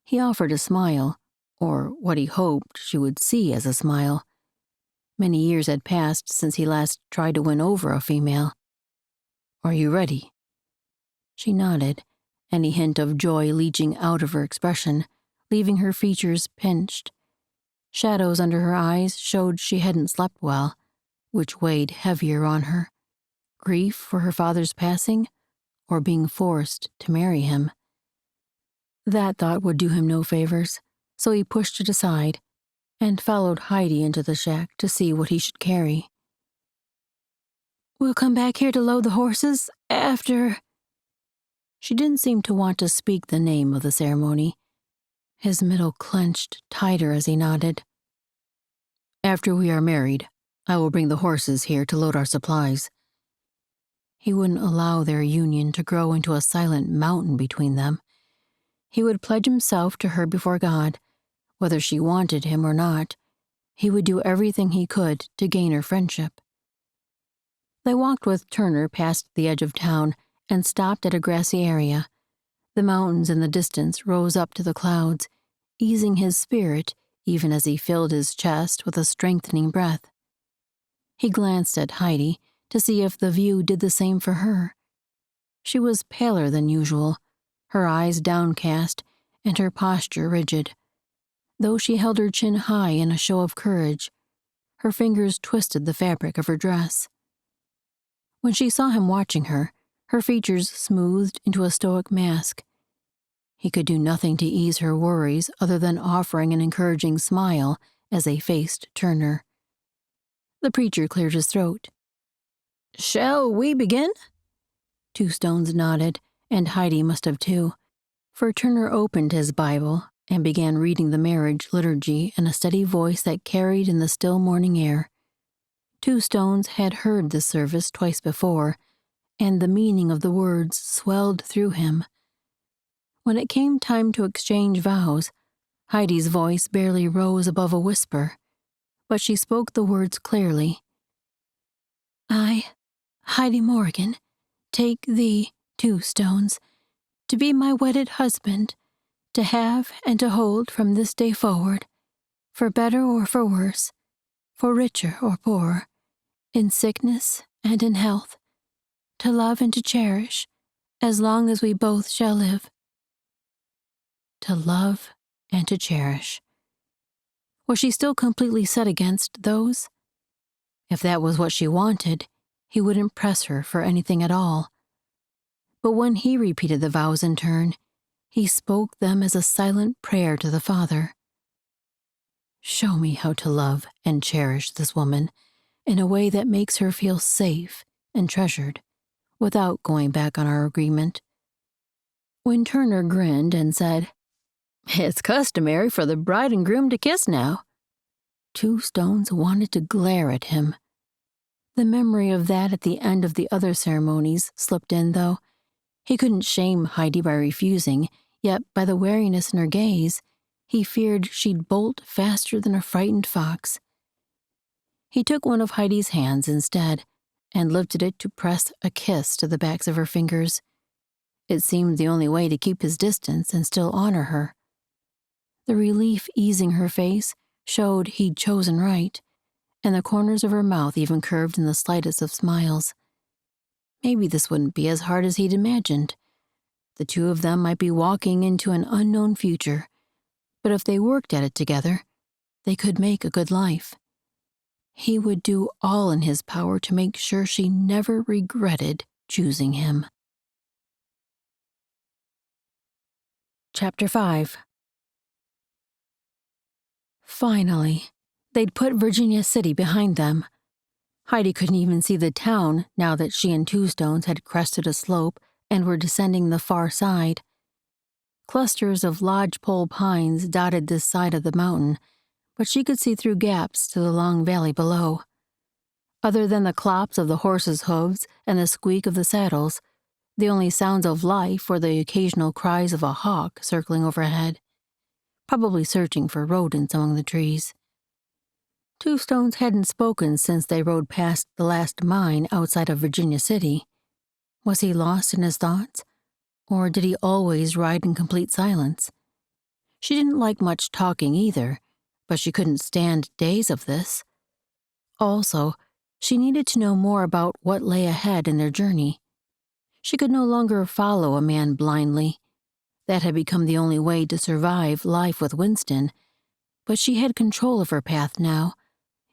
He offered a smile, or what he hoped she would see as a smile. Many years had passed since he last tried to win over a female. "Are you ready?" She nodded, any hint of joy leaching out of her expression, leaving her features pinched. Shadows under her eyes showed she hadn't slept well, which weighed heavier on her. Grief for her father's passing, or being forced to marry him. That thought would do him no favors, so he pushed it aside and followed Heidi into the shack to see what he should carry. "We'll come back here to load the horses after—" She didn't seem to want to speak the name of the ceremony. His middle clenched tighter as he nodded. "After we are married, I will bring the horses here to load our supplies." He wouldn't allow their union to grow into a silent mountain between them. He would pledge himself to her before God. Whether she wanted him or not, he would do everything he could to gain her friendship. They walked with Turner past the edge of town and stopped at a grassy area. The mountains in the distance rose up to the clouds, easing his spirit even as he filled his chest with a strengthening breath. He glanced at Heidi to see if the view did the same for her. She was paler than usual, her eyes downcast and her posture rigid. Though she held her chin high in a show of courage, her fingers twisted the fabric of her dress. When she saw him watching her, her features smoothed into a stoic mask. He could do nothing to ease her worries other than offering an encouraging smile as they faced Turner. The preacher cleared his throat. "Shall we begin?" Two Stones nodded, and Heidi must have too, for Turner opened his Bible and began reading the marriage liturgy in a steady voice that carried in the still morning air. Two Stones had heard the service twice before, and the meaning of the words swelled through him. When it came time to exchange vows, Heidi's voice barely rose above a whisper, but she spoke the words clearly. "I, Heidi Morgan, take thee, Two Stones, to be my wedded husband, to have and to hold from this day forward, for better or for worse, for richer or poorer, in sickness and in health, to love and to cherish, as long as we both shall live." To love and to cherish. Was she still completely set against those? If that was what she wanted, he wouldn't press her for anything at all. But when he repeated the vows in turn, he spoke them as a silent prayer to the Father. "Show me how to love and cherish this woman in a way that makes her feel safe and treasured, without going back on our agreement." When Turner grinned and said, "It's customary for the bride and groom to kiss now," Two Stones wanted to glare at him. The memory of that at the end of the other ceremonies slipped in, though. He couldn't shame Heidi by refusing, yet by the wariness in her gaze, he feared she'd bolt faster than a frightened fox. He took one of Heidi's hands instead and lifted it to press a kiss to the backs of her fingers. It seemed the only way to keep his distance and still honor her. The relief easing her face showed he'd chosen right, and the corners of her mouth even curved in the slightest of smiles. Maybe this wouldn't be as hard as he'd imagined. The two of them might be walking into an unknown future, but if they worked at it together, they could make a good life. He would do all in his power to make sure she never regretted choosing him. Chapter 5. Finally, they'd put Virginia City behind them. Heidi couldn't even see the town now that she and Two Stones had crested a slope and were descending the far side. Clusters of lodgepole pines dotted this side of the mountain, but she could see through gaps to the long valley below. Other than the clops of the horses' hooves and the squeak of the saddles, the only sounds of life were the occasional cries of a hawk circling overhead, probably searching for rodents among the trees. Two Stones hadn't spoken since they rode past the last mine outside of Virginia City. Was he lost in his thoughts, or did he always ride in complete silence? She didn't like much talking either, but she couldn't stand days of this. Also, she needed to know more about what lay ahead in their journey. She could no longer follow a man blindly. That had become the only way to survive life with Winston, but she had control of her path now.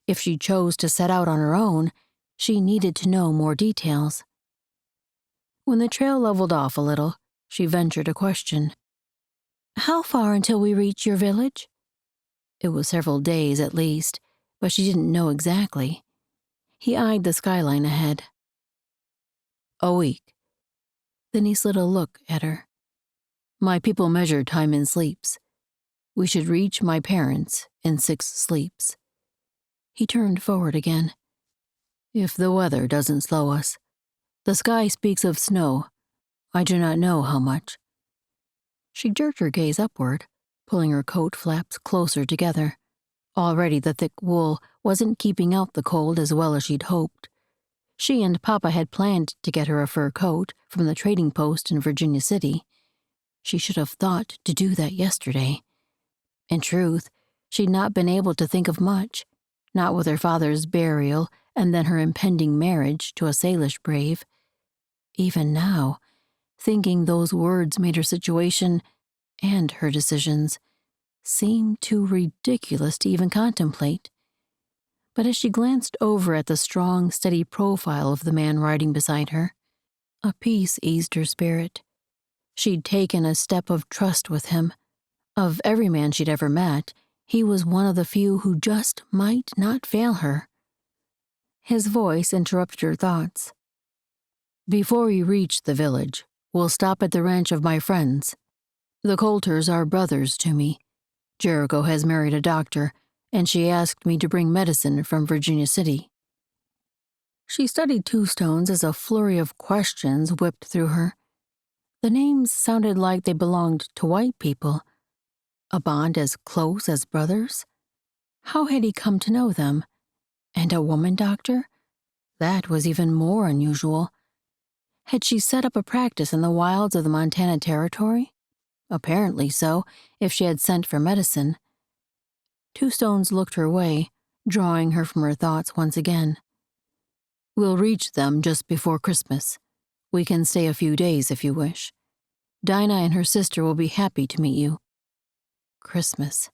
If she chose to set out on her own, she needed to know more details. When the trail leveled off a little, she ventured a question. "How far until we reach your village?" It was several days at least, but she didn't know exactly. He eyed the skyline ahead. "A week." Then he slid a look at her. "My people measure time in sleeps. We should reach my parents in 6 sleeps." He turned forward again. "If the weather doesn't slow us. The sky speaks of snow. I do not know how much." She jerked her gaze upward, pulling her coat flaps closer together. Already the thick wool wasn't keeping out the cold as well as she'd hoped. She and Papa had planned to get her a fur coat from the trading post in Virginia City. She should have thought to do that yesterday. In truth, she'd not been able to think of much, not with her father's burial and then her impending marriage to a Salish brave. Even now, thinking those words made her situation and her decisions seem too ridiculous to even contemplate. But as she glanced over at the strong, steady profile of the man riding beside her, a peace eased her spirit. She'd taken a step of trust with him. Of every man she'd ever met, he was one of the few who just might not fail her. His voice interrupted her thoughts. "Before we reach the village, we'll stop at the ranch of my friends. The Coulters are brothers to me. Jericho has married a doctor, and she asked me to bring medicine from Virginia City." She studied Two Stones as a flurry of questions whipped through her. The names sounded like they belonged to white people. A bond as close as brothers? How had he come to know them? And a woman doctor? That was even more unusual. Had she set up a practice in the wilds of the Montana Territory? Apparently so, if she had sent for medicine. Two Stones looked her way, drawing her from her thoughts once again. "We'll reach them just before Christmas. We can stay a few days if you wish. Dinah and her sister will be happy to meet you." Christmas.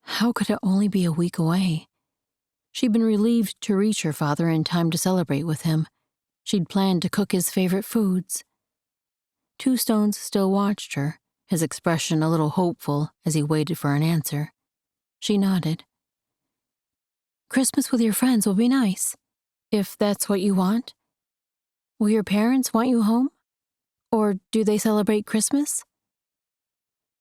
How could it only be a week away? She'd been relieved to reach her father in time to celebrate with him. She'd planned to cook his favorite foods. Two Stones still watched her, his expression a little hopeful as he waited for an answer. She nodded. "Christmas with your friends will be nice, if that's what you want. Will your parents want you home? Or do they celebrate Christmas?"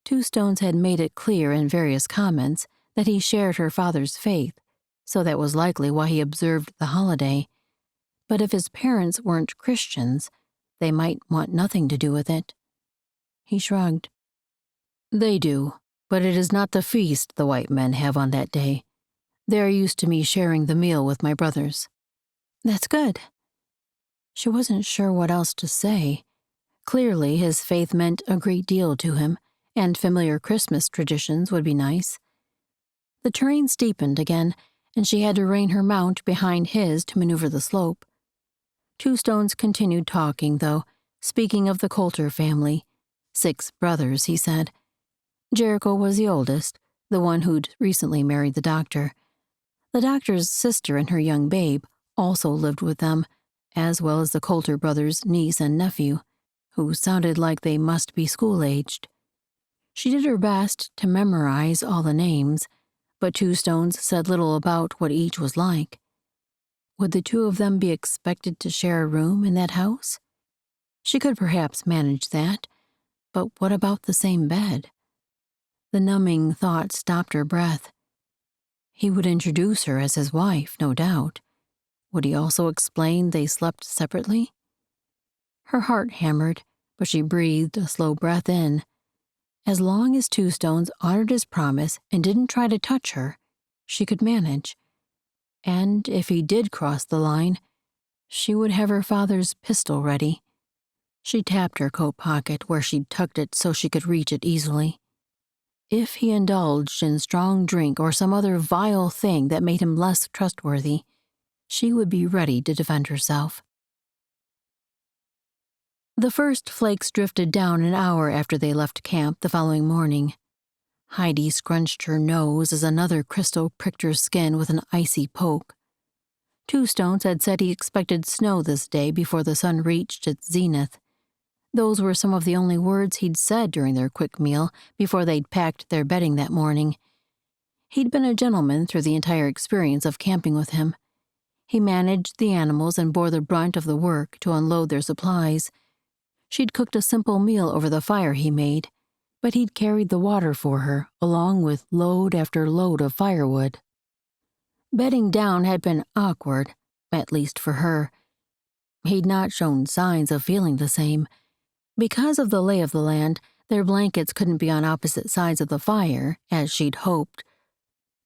Two Stones had made it clear in various comments that he shared her father's faith, so that was likely why he observed the holiday. But if his parents weren't Christians, they might want nothing to do with it. He shrugged. "They do, but it is not the feast the white men have on that day. They are used to me sharing the meal with my brothers." "That's good." She wasn't sure what else to say. Clearly, his faith meant a great deal to him, and familiar Christmas traditions would be nice. The terrain steepened again, and she had to rein her mount behind his to maneuver the slope. Two Stones continued talking, though, speaking of the Coulter family. 6 brothers, he said. Jericho was the oldest, the one who'd recently married the doctor. The doctor's sister and her young babe also lived with them, as well as the Coulter brothers' niece and nephew, who sounded like they must be school-aged. She did her best to memorize all the names, but Two Stones said little about what each was like. Would the two of them be expected to share a room in that house? She could perhaps manage that, but what about the same bed? The numbing thought stopped her breath. He would introduce her as his wife, no doubt. Would he also explain they slept separately? Her heart hammered, but she breathed a slow breath in. As long as Two Stones honored his promise and didn't try to touch her, she could manage. And if he did cross the line, she would have her father's pistol ready. She tapped her coat pocket where she'd tucked it so she could reach it easily. If he indulged in strong drink or some other vile thing that made him less trustworthy, she would be ready to defend herself. The first flakes drifted down an hour after they left camp the following morning. Heidi scrunched her nose as another crystal pricked her skin with an icy poke. Two Stones had said he expected snow this day before the sun reached its zenith. Those were some of the only words he'd said during their quick meal before they'd packed their bedding that morning. He'd been a gentleman through the entire experience of camping with him. He managed the animals and bore the brunt of the work to unload their supplies. She'd cooked a simple meal over the fire he made, but he'd carried the water for her, along with load after load of firewood. Bedding down had been awkward, at least for her. He'd not shown signs of feeling the same. Because of the lay of the land, their blankets couldn't be on opposite sides of the fire, as she'd hoped,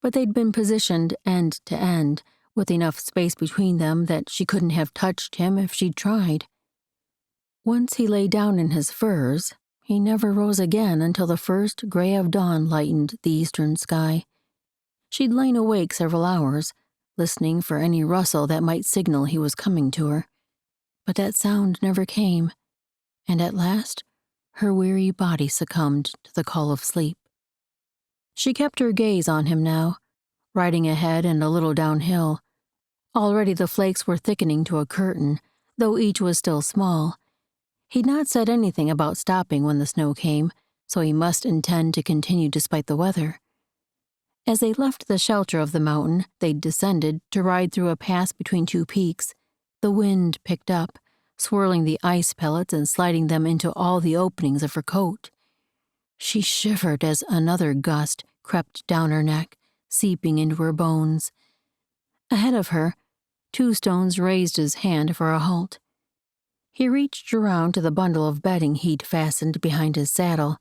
but they'd been positioned end to end, with enough space between them that she couldn't have touched him if she'd tried. Once he lay down in his furs, he never rose again until the first gray of dawn lightened the eastern sky. She'd lain awake several hours, listening for any rustle that might signal he was coming to her. But that sound never came, and at last, her weary body succumbed to the call of sleep. She kept her gaze on him now, riding ahead and a little downhill. Already the flakes were thickening to a curtain, though each was still small. He'd not said anything about stopping when the snow came, so he must intend to continue despite the weather. As they left the shelter of the mountain they'd descended to ride through a pass between two peaks, the wind picked up, swirling the ice pellets and sliding them into all the openings of her coat. She shivered as another gust crept down her neck, seeping into her bones. Ahead of her, Two Stones raised his hand for a halt. He reached around to the bundle of bedding he'd fastened behind his saddle.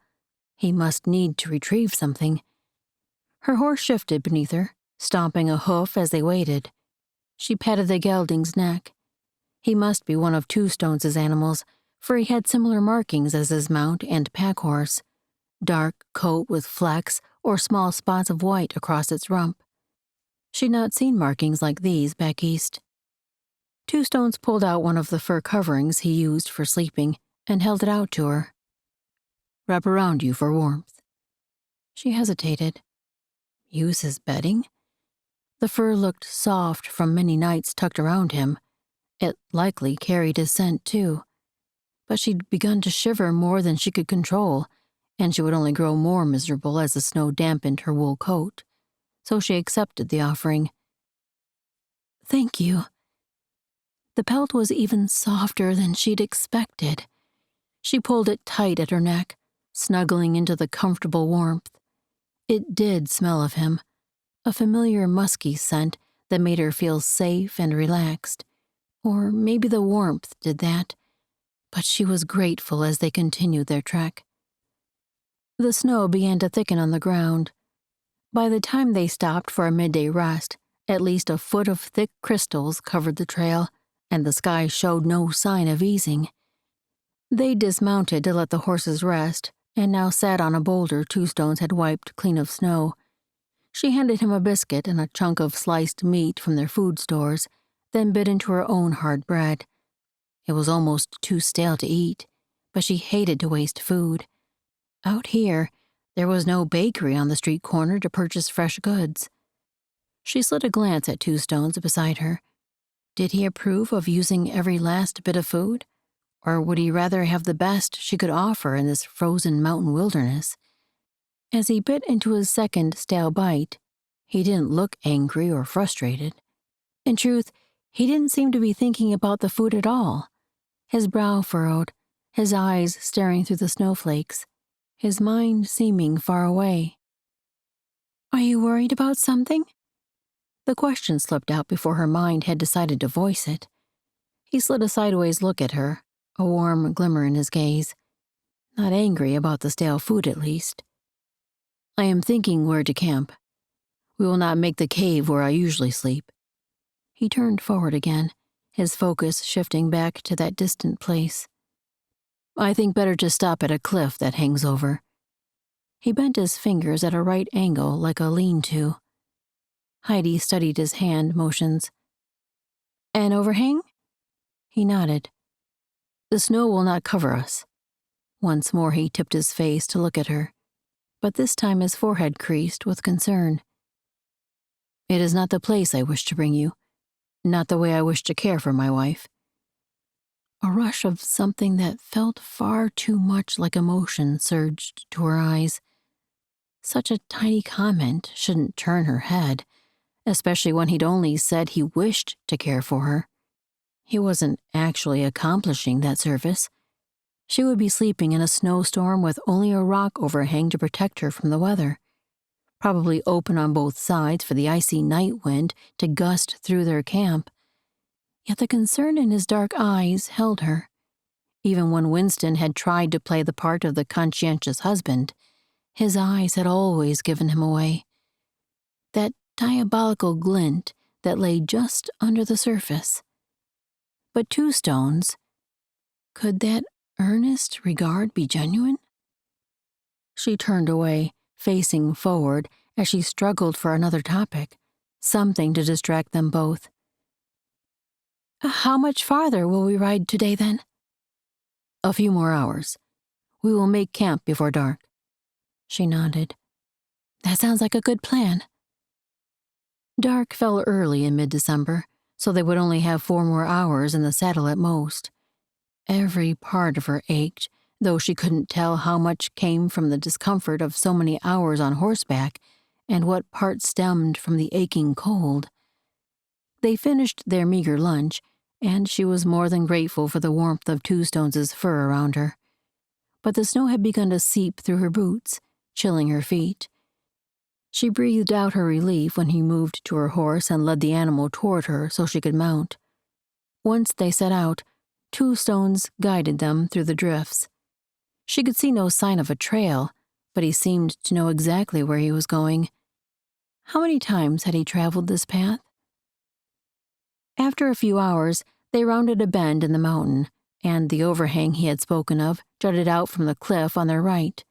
He must need to retrieve something. Her horse shifted beneath her, stomping a hoof as they waited. She patted the gelding's neck. He must be one of Two Stones' animals, for he had similar markings as his mount and pack horse. Dark coat with flecks or small spots of white across its rump. She'd not seen markings like these back east. Two Stones pulled out one of the fur coverings he used for sleeping and held it out to her. "Wrap around you for warmth." She hesitated. Use his bedding? The fur looked soft from many nights tucked around him. It likely carried his scent, too. But she'd begun to shiver more than she could control, and she would only grow more miserable as the snow dampened her wool coat. So she accepted the offering. "Thank you." The pelt was even softer than she'd expected. She pulled it tight at her neck, snuggling into the comfortable warmth. It did smell of him, a familiar musky scent that made her feel safe and relaxed. Or maybe the warmth did that, but she was grateful as they continued their trek. The snow began to thicken on the ground. By the time they stopped for a midday rest, at least a foot of thick crystals covered the trail, and the sky showed no sign of easing. They dismounted to let the horses rest, and now sat on a boulder Two Stones had wiped clean of snow. She handed him a biscuit and a chunk of sliced meat from their food stores, then bit into her own hard bread. It was almost too stale to eat, but she hated to waste food. Out here, there was no bakery on the street corner to purchase fresh goods. She slid a glance at Two Stones beside her. Did he approve of using every last bit of food? Or would he rather have the best she could offer in this frozen mountain wilderness? As he bit into his second stale bite, he didn't look angry or frustrated. In truth, he didn't seem to be thinking about the food at all. His brow furrowed, his eyes staring through the snowflakes, his mind seeming far away. "Are you worried about something?" The question slipped out before her mind had decided to voice it. He slid a sideways look at her, a warm glimmer in his gaze. Not angry about the stale food, at least. "I am thinking where to camp. We will not make the cave where I usually sleep." He turned forward again, his focus shifting back to that distant place. "I think better to stop at a cliff that hangs over." He bent his fingers at a right angle like a lean-to. Heidi studied his hand motions. "An overhang?" He nodded. The snow will not cover us." Once more he tipped his face to look at her, but this time his forehead creased with concern. "It is not the place I wish to bring you, not the way I wish to care for my wife." A rush of something that felt far too much like emotion surged to her eyes. Such a tiny comment shouldn't turn her head, especially when he'd only said he wished to care for her. He wasn't actually accomplishing that service. She would be sleeping in a snowstorm with only a rock overhang to protect her from the weather, probably open on both sides for the icy night wind to gust through their camp. Yet the concern in his dark eyes held her. Even when Winston had tried to play the part of the conscientious husband, his eyes had always given him away. That diabolical glint that lay just under the surface. But two stones, could that earnest regard be genuine? She turned away, facing forward as she struggled for another topic, something to distract them both. "How much farther will we ride today, then?" "A few more hours. We will make camp before dark." She nodded. "That sounds like a good plan." Dark fell early in mid-December, so they would only have 4 more hours in the saddle at most. Every part of her ached, though she couldn't tell how much came from the discomfort of so many hours on horseback and what part stemmed from the aching cold. They finished their meager lunch, and she was more than grateful for the warmth of Two Stones' fur around her. But the snow had begun to seep through her boots, chilling her feet. She breathed out her relief when he moved to her horse and led the animal toward her so she could mount. Once they set out, Two Stones guided them through the drifts. She could see no sign of a trail, but he seemed to know exactly where he was going. How many times had he traveled this path? After a few hours, they rounded a bend in the mountain, and the overhang he had spoken of jutted out from the cliff on their right.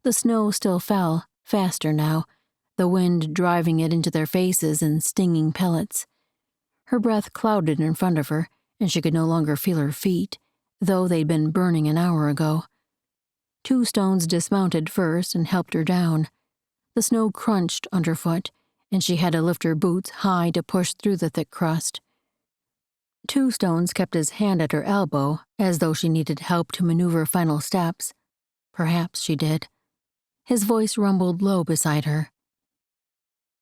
The snow still fell, faster now, the wind driving it into their faces in stinging pellets. Her breath clouded in front of her, and she could no longer feel her feet, though they'd been burning an hour ago. Two Stones dismounted first and helped her down. The snow crunched underfoot, and she had to lift her boots high to push through the thick crust. Two Stones kept his hand at her elbow, as though she needed help to maneuver final steps. Perhaps she did. His voice rumbled low beside her.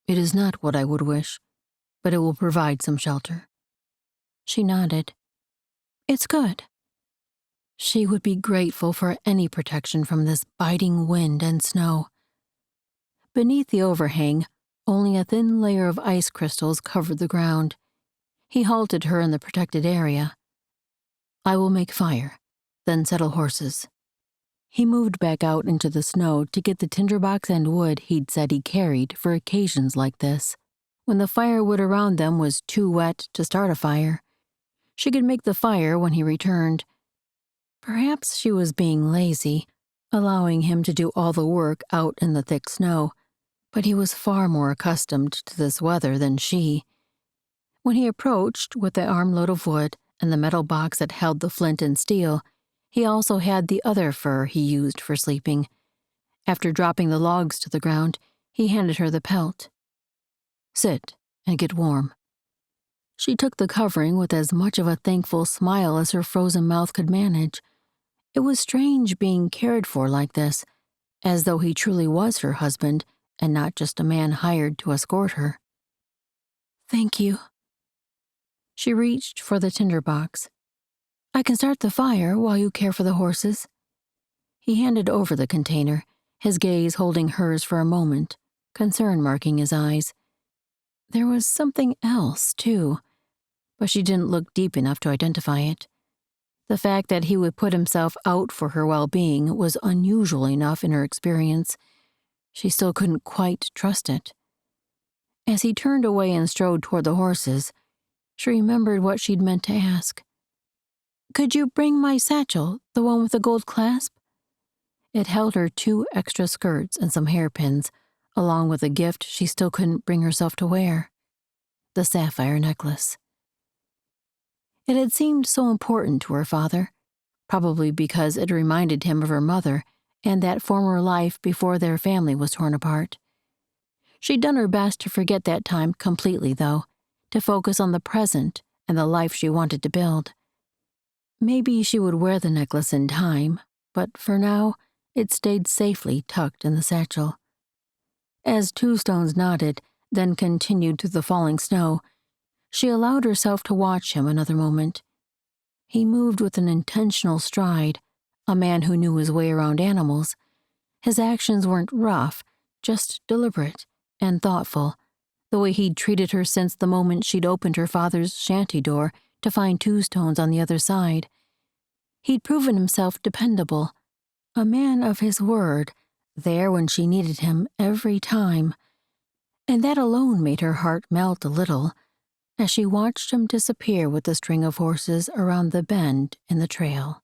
"It is not what I would wish, but it will provide some shelter." She nodded. "It's good." She would be grateful for any protection from this biting wind and snow. Beneath the overhang, only a thin layer of ice crystals covered the ground. He halted her in the protected area. "I will make fire, then settle horses." He moved back out into the snow to get the tinderbox and wood he'd said he carried for occasions like this, when the firewood around them was too wet to start a fire. She could make the fire when he returned. Perhaps she was being lazy, allowing him to do all the work out in the thick snow, but he was far more accustomed to this weather than she. When he approached with the armload of wood and the metal box that held the flint and steel, he also had the other fur he used for sleeping. After dropping the logs to the ground, he handed her the pelt. "Sit and get warm." She took the covering with as much of a thankful smile as her frozen mouth could manage. It was strange being cared for like this, as though he truly was her husband and not just a man hired to escort her. "Thank you." She reached for the tinderbox. "I can start the fire while you care for the horses." He handed over the container, his gaze holding hers for a moment, concern marking his eyes. There was something else, too, but she didn't look deep enough to identify it. The fact that he would put himself out for her well-being was unusual enough in her experience. She still couldn't quite trust it. As he turned away and strode toward the horses, she remembered what she'd meant to ask. "Could you bring my satchel, the one with the gold clasp?" It held her 2 extra skirts and some hairpins, along with a gift she still couldn't bring herself to wear: the sapphire necklace. It had seemed so important to her father, probably because it reminded him of her mother and that former life before their family was torn apart. She'd done her best to forget that time completely, though, to focus on the present and the life she wanted to build. Maybe she would wear the necklace in time, but for now, it stayed safely tucked in the satchel. As Two Stones nodded, then continued through the falling snow, she allowed herself to watch him another moment. He moved with an intentional stride, a man who knew his way around animals. His actions weren't rough, just deliberate and thoughtful, the way he'd treated her since the moment she'd opened her father's shanty door to find Two Stones on the other side. He'd proven himself dependable, a man of his word, there when she needed him every time. And that alone made her heart melt a little as she watched him disappear with the string of horses around the bend in the trail.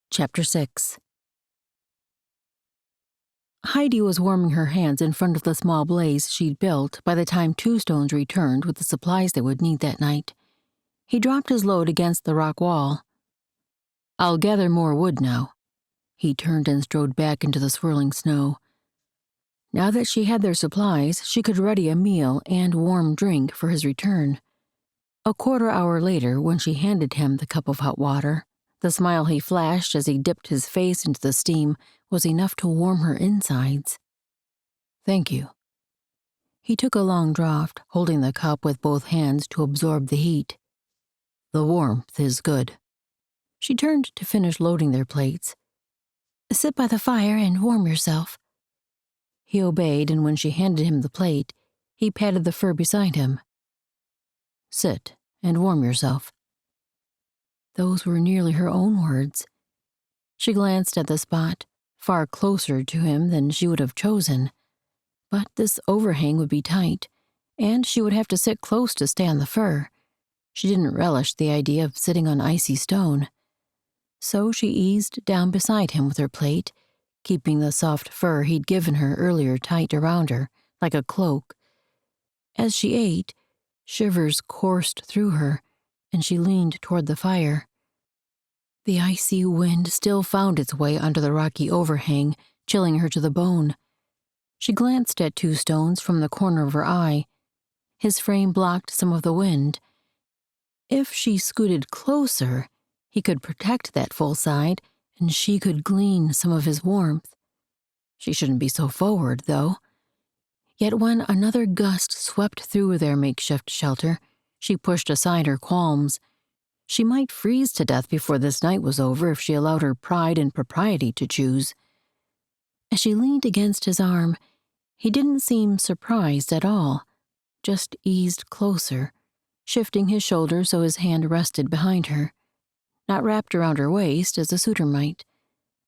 Chapter 6. Heidi was warming her hands in front of the small blaze she'd built by the time Two Stones returned with the supplies they would need that night. He dropped his load against the rock wall. "I'll gather more wood now." He turned and strode back into the swirling snow. Now that she had their supplies, she could ready a meal and warm drink for his return. A quarter hour later, when she handed him the cup of hot water, the smile he flashed as he dipped his face into the steam was enough to warm her insides. "Thank you." He took a long draught, holding the cup with both hands to absorb the heat. "The warmth is good." She turned to finish loading their plates. "Sit by the fire and warm yourself." He obeyed, and when she handed him the plate, he patted the fur beside him. "Sit and warm yourself." Those were nearly her own words. She glanced at the spot, far closer to him than she would have chosen. But this overhang would be tight, and she would have to sit close to stay on the fur. She didn't relish the idea of sitting on icy stone. So she eased down beside him with her plate, keeping the soft fur he'd given her earlier tight around her, like a cloak. As she ate, shivers coursed through her, and she leaned toward the fire. The icy wind still found its way under the rocky overhang, chilling her to the bone. She glanced at Two Stones from the corner of her eye. His frame blocked some of the wind. If she scooted closer, he could protect that full side, and she could glean some of his warmth. She shouldn't be so forward, though. Yet when another gust swept through their makeshift shelter, she pushed aside her qualms. She might freeze to death before this night was over if she allowed her pride and propriety to choose. As she leaned against his arm, he didn't seem surprised at all, just eased closer, shifting his shoulder so his hand rested behind her, not wrapped around her waist as a suitor might,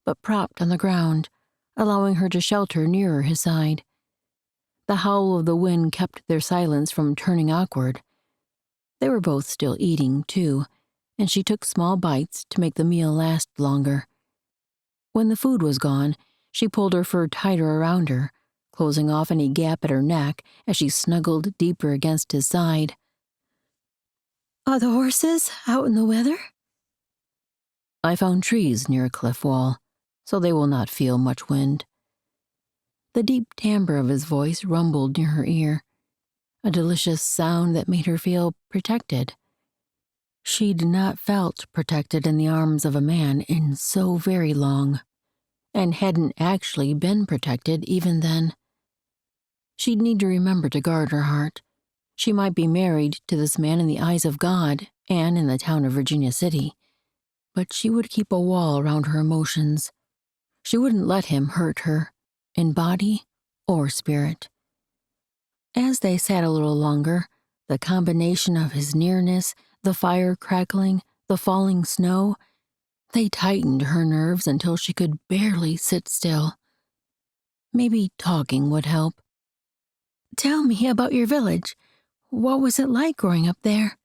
but propped on the ground, allowing her to shelter nearer his side. The howl of the wind kept their silence from turning awkward. They were both still eating, too, and she took small bites to make the meal last longer. When the food was gone, she pulled her fur tighter around her, closing off any gap at her neck as she snuggled deeper against his side. "Are the horses out in the weather?" "I found trees near a cliff wall, so they will not feel much wind." The deep timbre of his voice rumbled near her ear, a delicious sound that made her feel protected. She'd not felt protected in the arms of a man in so very long, and hadn't actually been protected even then. She'd need to remember to guard her heart. She might be married to this man in the eyes of God and in the town of Virginia City, but she would keep a wall around her emotions. She wouldn't let him hurt her, in body or spirit. As they sat a little longer, the combination of his nearness, the fire crackling, the falling snow, they tightened her nerves until she could barely sit still. Maybe talking would help. "Tell me about your village. What was it like growing up there?"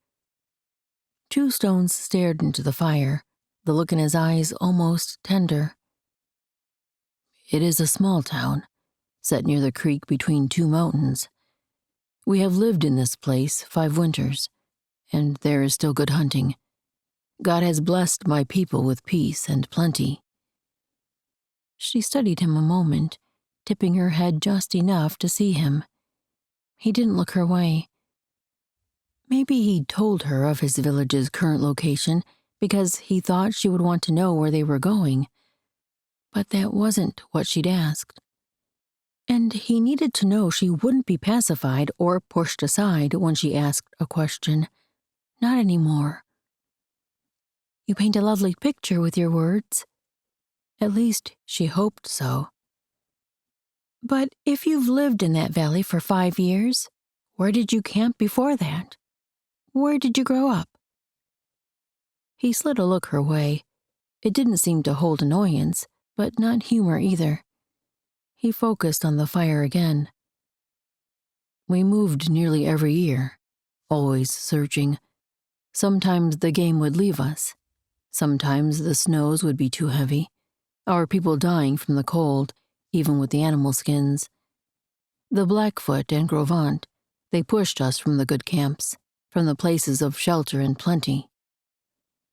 Two Stones stared into the fire, the look in his eyes almost tender. "It is a small town, set near the creek between two mountains. We have lived in this place 5 winters, and there is still good hunting. God has blessed my people with peace and plenty." She studied him a moment, tipping her head just enough to see him. He didn't look her way. Maybe he'd told her of his village's current location because he thought she would want to know where they were going. But that wasn't what she'd asked. And he needed to know she wouldn't be pacified or pushed aside when she asked a question. Not anymore. "You paint a lovely picture with your words." At least she hoped so. "But if you've lived in that valley for 5 years, where did you camp before that? Where did you grow up?" He slid a look her way. It didn't seem to hold annoyance, but not humor either. He focused on the fire again. "We moved nearly every year, always searching. Sometimes the game would leave us. Sometimes the snows would be too heavy. Our people dying from the cold, even with the animal skins. The Blackfoot and Grovant, they pushed us from the good camps, from the places of shelter and plenty."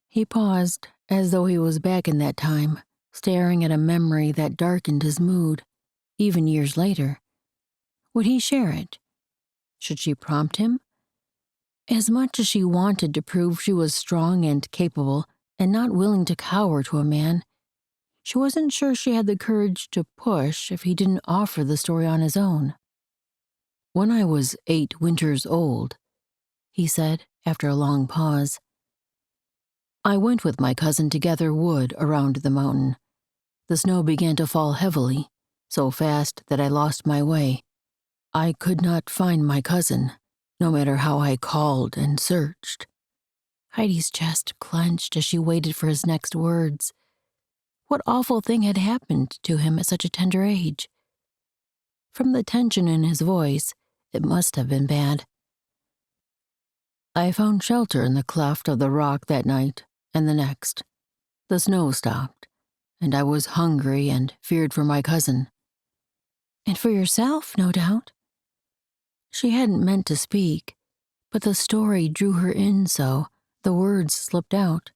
He paused, as though he was back in that time, staring at a memory that darkened his mood, even years later. Would he share it? Should she prompt him? As much as she wanted to prove she was strong and capable and not willing to cower to a man, she wasn't sure she had the courage to push if he didn't offer the story on his own. "When I was 8 winters old," he said after a long pause, "I went with my cousin to gather wood around the mountain. The snow began to fall heavily, so fast that I lost my way. I could not find my cousin, no matter how I called and searched." Heidi's chest clenched as she waited for his next words. What awful thing had happened to him at such a tender age? From the tension in his voice, it must have been bad. "I found shelter in the cleft of the rock that night and the next. The snow stopped, and I was hungry and feared for my cousin." "And for yourself, no doubt." She hadn't meant to speak, but the story drew her in so the words slipped out.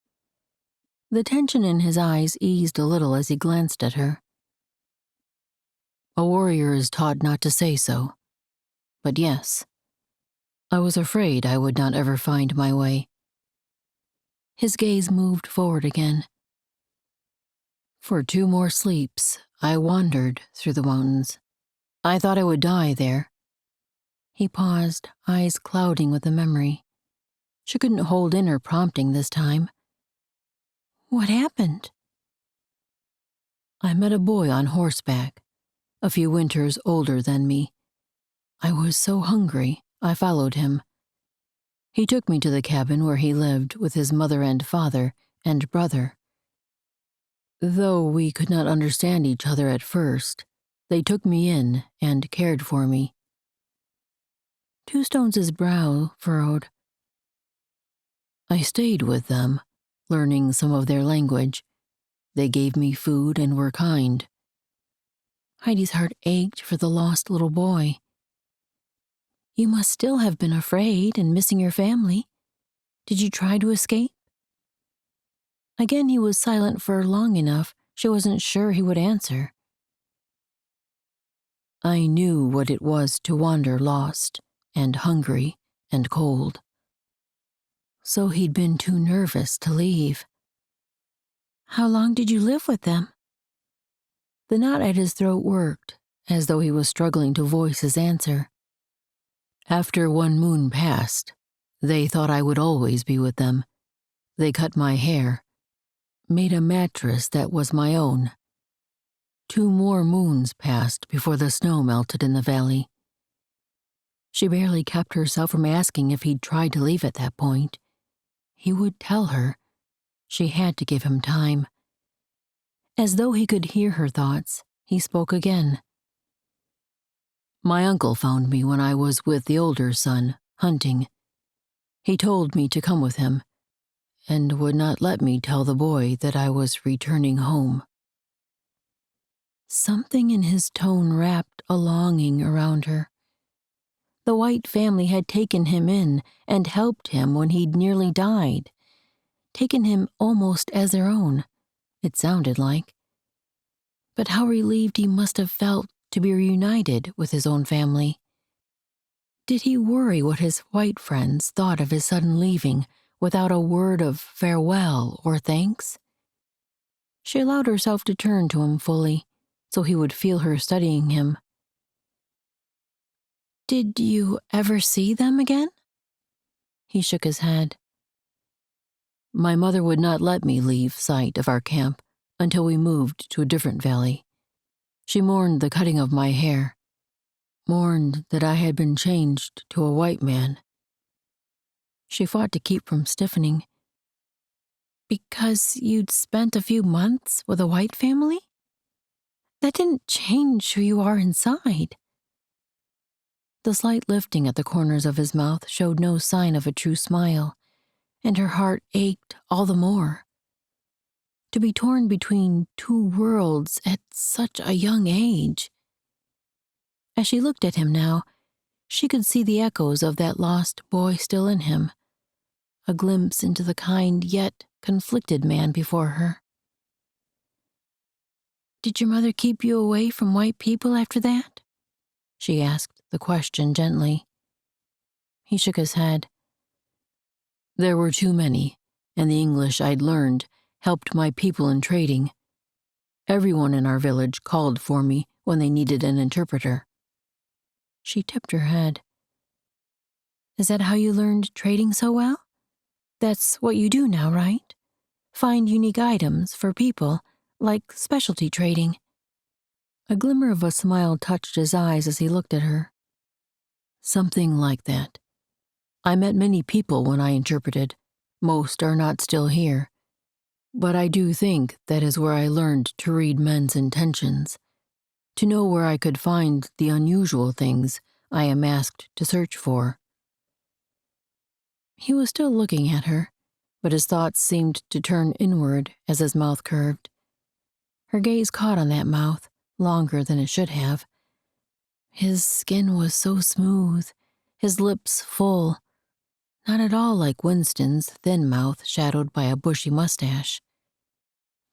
The tension in his eyes eased a little as he glanced at her. "A warrior is taught not to say so. But yes, I was afraid I would not ever find my way." His gaze moved forward again. "For 2 more sleeps, I wandered through the mountains. I thought I would die there." He paused, eyes clouding with the memory. She couldn't hold in her prompting this time. "What happened?" "I met a boy on horseback, a few winters older than me. I was so hungry, I followed him. He took me to the cabin where he lived with his mother and father and brother. Though we could not understand each other at first, they took me in and cared for me." Two Stones' brow furrowed. "I stayed with them, learning some of their language. They gave me food and were kind." Heidi's heart ached for the lost little boy. "You must still have been afraid and missing your family. Did you try to escape?" Again he was silent for long enough she wasn't sure he would answer. "I knew what it was to wander lost and hungry and cold. So he'd been too nervous to leave." "How long did you live with them?" The knot at his throat worked, as though he was struggling to voice his answer. "After 1 moon passed, they thought I would always be with them. They cut my hair, made a mattress that was my own. 2 more moons passed before the snow melted in the valley." She barely kept herself from asking if he'd tried to leave at that point. He would tell her. She had to give him time. As though he could hear her thoughts, he spoke again. "My uncle found me when I was with the older son, hunting. He told me to come with him, and would not let me tell the boy that I was returning home." Something in his tone wrapped a longing around her. The White family had taken him in and helped him when he'd nearly died. taken him almost as their own, it sounded like. But how relieved he must have felt to be reunited with his own family. Did he worry what his white friends thought of his sudden leaving without a word of farewell or thanks? She allowed herself to turn to him fully, so he would feel her studying him. "Did you ever see them again?" He shook his head. "My mother would not let me leave sight of our camp until we moved to a different valley. She mourned the cutting of my hair, mourned that I had been changed to a white man." She fought to keep from stiffening. "Because you'd spent a few months with a white family? That didn't change who you are inside." The slight lifting at the corners of his mouth showed no sign of a true smile, and her heart ached all the more. To be torn between two worlds at such a young age. As she looked at him now, she could see the echoes of that lost boy still in him, a glimpse into the kind yet conflicted man before her. "Did your mother keep you away from white people after that?" She asked the question gently. He shook his head. "There were too many, and the English I'd learned helped my people in trading. Everyone in our village called for me when they needed an interpreter." She tipped her head. "Is that how you learned trading so well? That's what you do now, right? Find unique items for people, like specialty trading." A glimmer of a smile touched his eyes as he looked at her. "Something like that. I met many people when I interpreted. Most are not still here. But I do think that is where I learned to read men's intentions, to know where I could find the unusual things I am asked to search for." He was still looking at her, but his thoughts seemed to turn inward as his mouth curved. Her gaze caught on that mouth, longer than it should have. His skin was so smooth, his lips full, not at all like Winston's thin mouth shadowed by a bushy mustache.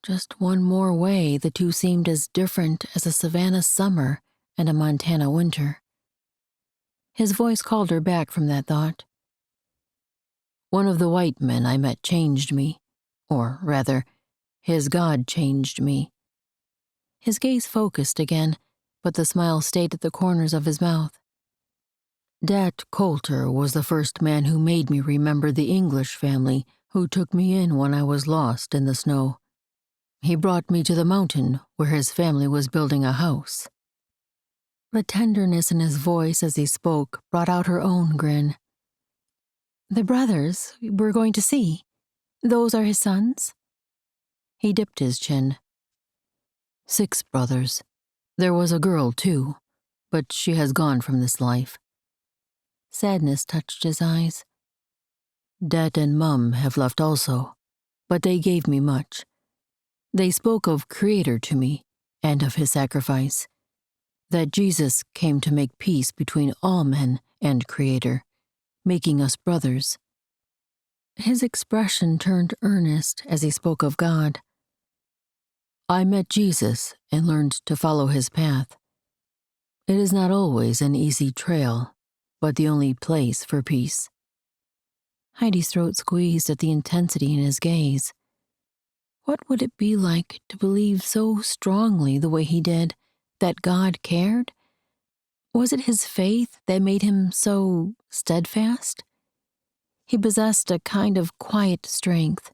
Just one more way the two seemed as different as a Savannah summer and a Montana winter. His voice called her back from that thought. "One of the white men I met changed me, or rather, his God changed me." His gaze focused again, but the smile stayed at the corners of his mouth. "Dat Coulter was the first man who made me remember the English family who took me in when I was lost in the snow. He brought me to the mountain where his family was building a house." The tenderness in his voice as he spoke brought out her own grin. "The brothers we're going to see, those are his sons?" He dipped his chin. 6 brothers. There was a girl, too, but she has gone from this life." Sadness touched his eyes. "Dad and Mum have left also, but they gave me much. They spoke of Creator to me, and of his sacrifice, that Jesus came to make peace between all men and Creator, making us brothers." His expression turned earnest as he spoke of God. "I met Jesus and learned to follow his path. It is not always an easy trail, but the only place for peace." Heidi's throat squeezed at the intensity in his gaze. What would it be like to believe so strongly the way he did that God cared? Was it his faith that made him so steadfast? He possessed a kind of quiet strength.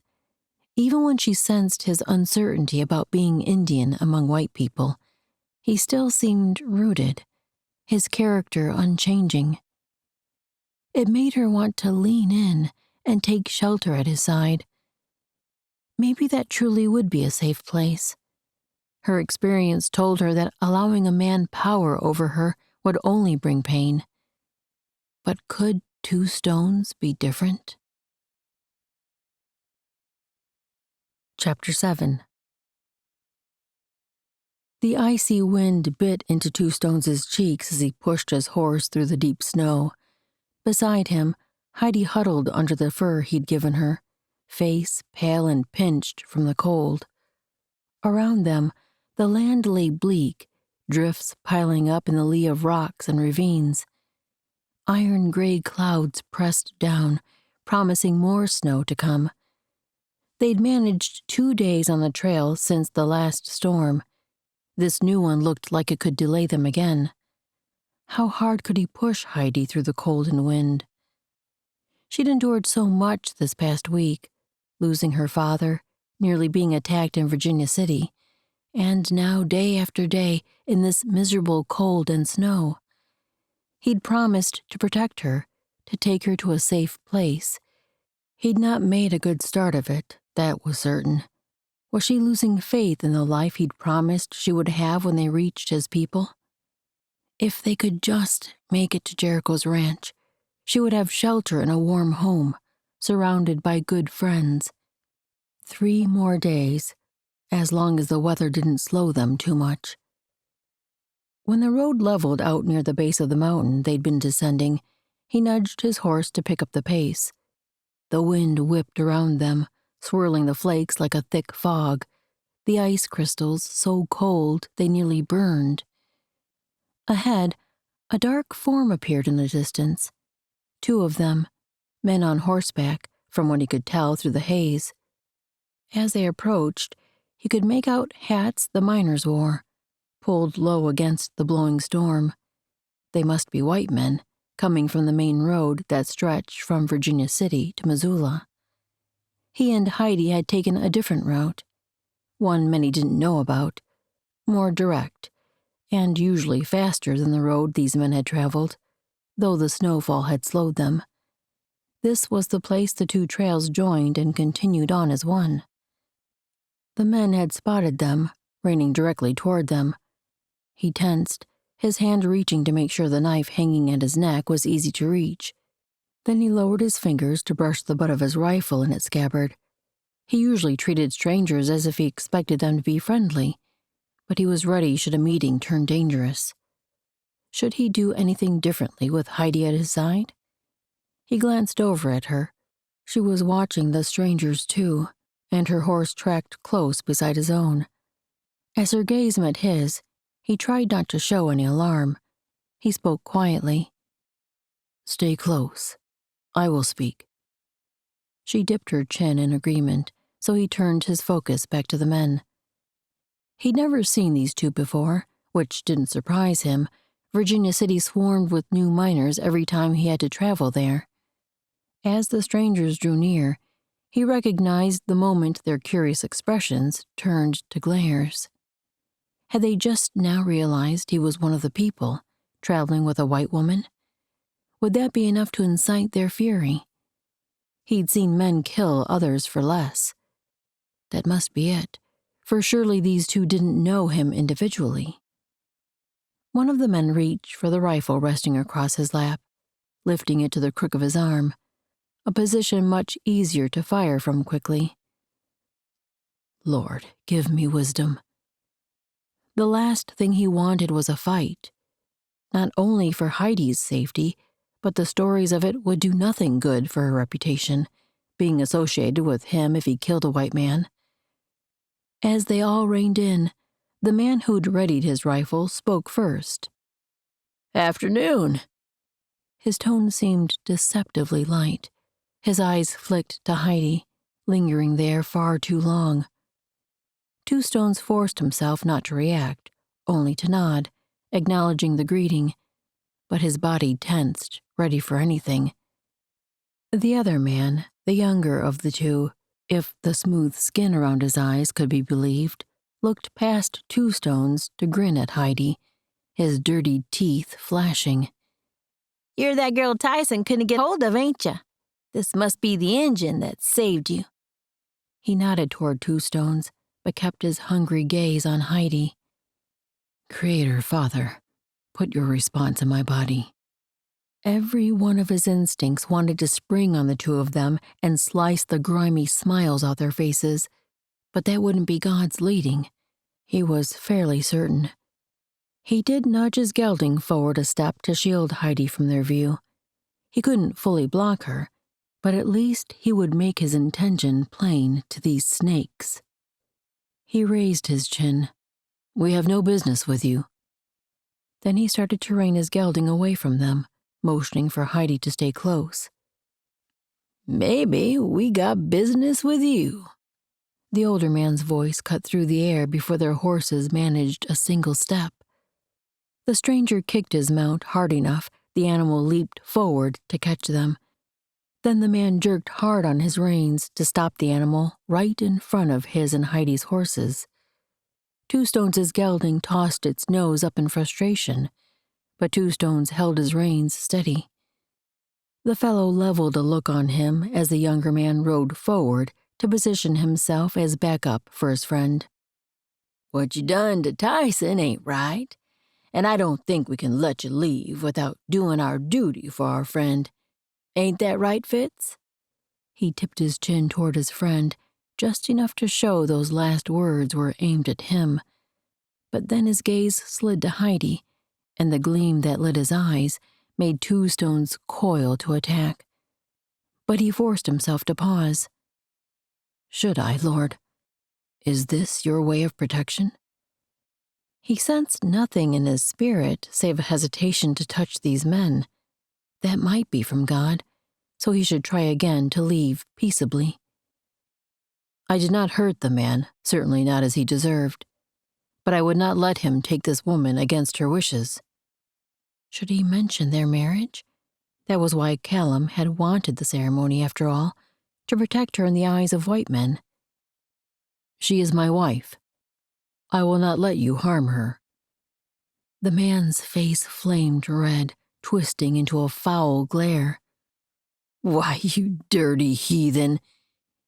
Even when she sensed his uncertainty about being Indian among white people, he still seemed rooted, his character unchanging. It made her want to lean in and take shelter at his side. Maybe that truly would be a safe place. Her experience told her that allowing a man power over her would only bring pain. But could 2 stones be different? Chapter 7. The icy wind bit into 2 Stones' cheeks as he pushed his horse through the deep snow. Beside him, Heidi huddled under the fur he'd given her, face pale and pinched from the cold. Around them, the land lay bleak, drifts piling up in the lee of rocks and ravines. Iron-gray clouds pressed down, promising more snow to come. They'd managed 2 days on the trail since the last storm. This new one looked like it could delay them again. How hard could he push Heidi through the cold and wind? She'd endured so much this past week, losing her father, nearly being attacked in Virginia City, and now day after day in this miserable cold and snow. He'd promised to protect her, to take her to a safe place. He'd not made a good start of it, that was certain. Was she losing faith in the life he'd promised she would have when they reached his people? If they could just make it to Jericho's ranch, she would have shelter and a warm home, surrounded by good friends. 3 more days, as long as the weather didn't slow them too much. When the road leveled out near the base of the mountain they'd been descending, he nudged his horse to pick up the pace. The wind whipped around them, swirling the flakes like a thick fog, the ice crystals so cold they nearly burned. Ahead, a dark form appeared in the distance. 2 of them, men on horseback, from what he could tell through the haze. As they approached, he could make out hats the miners wore, pulled low against the blowing storm. They must be white men, coming from the main road that stretched from Virginia City to Missoula. He and Heidi had taken a different route, one many didn't know about, more direct, and usually faster than the road these men had traveled, though the snowfall had slowed them. This was the place the 2 trails joined and continued on as one. The men had spotted them, raining directly toward them. He tensed, his hand reaching to make sure the knife hanging at his neck was easy to reach. Then he lowered his fingers to brush the butt of his rifle in its scabbard. He usually treated strangers as if he expected them to be friendly, but he was ready should a meeting turn dangerous. Should he do anything differently with Heidi at his side? He glanced over at her. She was watching the strangers too, and her horse tracked close beside his own. As her gaze met his, he tried not to show any alarm. He spoke quietly. "Stay close. I will speak." She dipped her chin in agreement, so he turned his focus back to the men. He'd never seen these 2 before, which didn't surprise him. Virginia City swarmed with new miners every time he had to travel there. As the strangers drew near, he recognized the moment their curious expressions turned to glares. Had they just now realized he was one of the people, traveling with a white woman? Would that be enough to incite their fury? He'd seen men kill others for less. That must be it, for surely these 2 didn't know him individually. One of the men reached for the rifle resting across his lap, lifting it to the crook of his arm, a position much easier to fire from quickly. "Lord, give me wisdom." The last thing he wanted was a fight. Not only for Heidi's safety, but the stories of it would do nothing good for her reputation, being associated with him if he killed a white man. As they all reined in, the man who'd readied his rifle spoke first. "Afternoon." His tone seemed deceptively light. His eyes flicked to Heidi, lingering there far too long. Two Stones forced himself not to react, only to nod, acknowledging the greeting, but his body tensed, ready for anything. The other man, the younger of the 2, if the smooth skin around his eyes could be believed, looked past Two Stones to grin at Heidi, his dirty teeth flashing. "You're that girl Tyson couldn't get hold of, ain't ya? This must be the engine that saved you." He nodded toward Two Stones, but kept his hungry gaze on Heidi. "Creator, Father, put your response in my body." Every one of his instincts wanted to spring on the 2 of them and slice the grimy smiles off their faces, but that wouldn't be God's leading. He was fairly certain. He did nudge his gelding forward a step to shield Heidi from their view. He couldn't fully block her, but at least he would make his intention plain to these snakes. He raised his chin. "We have no business with you." Then he started to rein his gelding away from them, motioning for Heidi to stay close. "Maybe we got business with you." The older man's voice cut through the air before their horses managed a single step. The stranger kicked his mount hard enough the animal leaped forward to catch them. Then the man jerked hard on his reins to stop the animal right in front of his and Heidi's horses. Two Stones' gelding tossed its nose up in frustration, but Two Stones held his reins steady. The fellow leveled a look on him as the younger man rode forward to position himself as backup for his friend. "What you done to Tyson ain't right, and I don't think we can let you leave without doing our duty for our friend. Ain't that right, Fitz?" He tipped his chin toward his friend, just enough to show those last words were aimed at him. But then his gaze slid to Heidi, and the gleam that lit his eyes made Two Stones coil to attack. But he forced himself to pause. "Should I, Lord? Is this your way of protection?" He sensed nothing in his spirit save a hesitation to touch these men. That might be from God, so he should try again to leave peaceably. "I did not hurt the man, certainly not as he deserved, but I would not let him take this woman against her wishes." Should he mention their marriage? That was why Callum had wanted the ceremony after all, to protect her in the eyes of white men. "She is my wife. I will not let you harm her." The man's face flamed red, twisting into a foul glare. "Why, you dirty heathen!"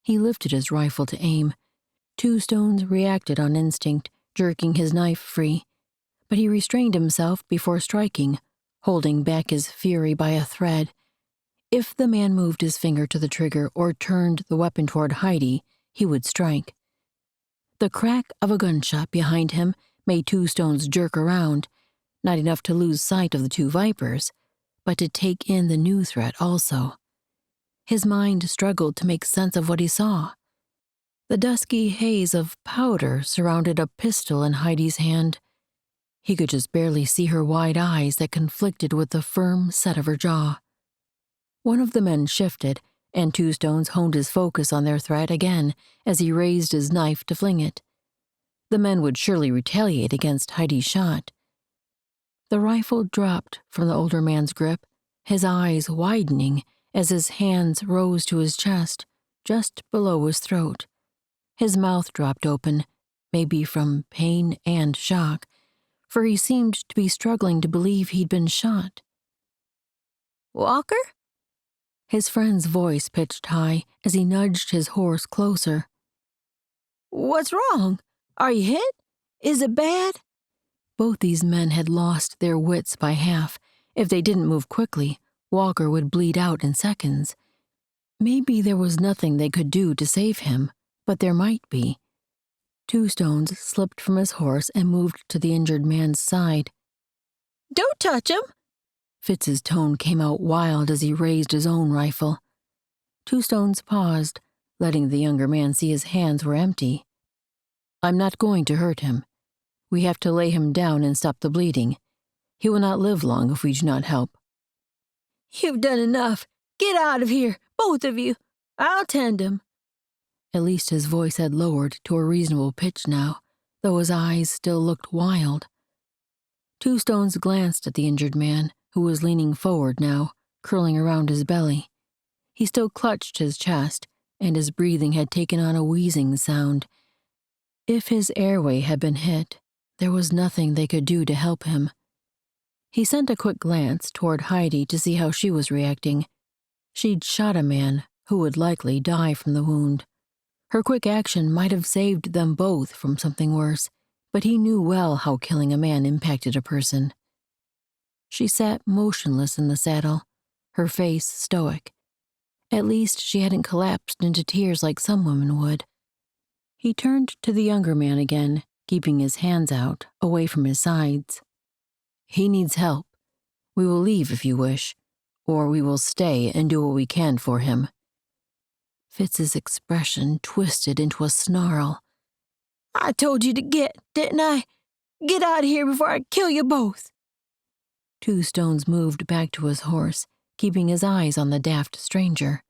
He lifted his rifle to aim. Two Stones reacted on instinct, jerking his knife free, but he restrained himself before striking, holding back his fury by a thread. If the man moved his finger to the trigger or turned the weapon toward Heidi, he would strike. The crack of a gunshot behind him made Two Stones jerk around, not enough to lose sight of the two vipers, but to take in the new threat also. His mind struggled to make sense of what he saw. The dusky haze of powder surrounded a pistol in Heidi's hand. He could just barely see her wide eyes that conflicted with the firm set of her jaw. One of the men shifted, and Two Stones honed his focus on their threat again as he raised his knife to fling it. The men would surely retaliate against Heidi's shot. The rifle dropped from the older man's grip, his eyes widening as his hands rose to his chest, just below his throat. His mouth dropped open, maybe from pain and shock, for he seemed to be struggling to believe he'd been shot. "Walker?" His friend's voice pitched high as he nudged his horse closer. "What's wrong? Are you hit? Is it bad?" Both these men had lost their wits by half. If they didn't move quickly, Walker would bleed out in seconds. Maybe there was nothing they could do to save him, but there might be. Two Stones slipped from his horse and moved to the injured man's side. "Don't touch him!" Fitz's tone came out wild as he raised his own rifle. Two Stones paused, letting the younger man see his hands were empty. "I'm not going to hurt him. We have to lay him down and stop the bleeding. He will not live long if we do not help." "You've done enough. Get out of here, both of you. I'll tend him." At least his voice had lowered to a reasonable pitch now, though his eyes still looked wild. Two Stones glanced at the injured man, who was leaning forward now, curling around his belly. He still clutched his chest, and his breathing had taken on a wheezing sound. If his airway had been hit, there was nothing they could do to help him. He sent a quick glance toward Heidi to see how she was reacting. She'd shot a man who would likely die from the wound. Her quick action might have saved them both from something worse, but he knew well how killing a man impacted a person. She sat motionless in the saddle, her face stoic. At least she hadn't collapsed into tears like some women would. He turned to the younger man again, keeping his hands out, away from his sides. "He needs help. We will leave if you wish, or we will stay and do what we can for him. Fitz's expression twisted into a snarl. "I told you to get, didn't I? Get out of here before I kill you both." Two Stones moved back to his horse, keeping his eyes on the daft stranger.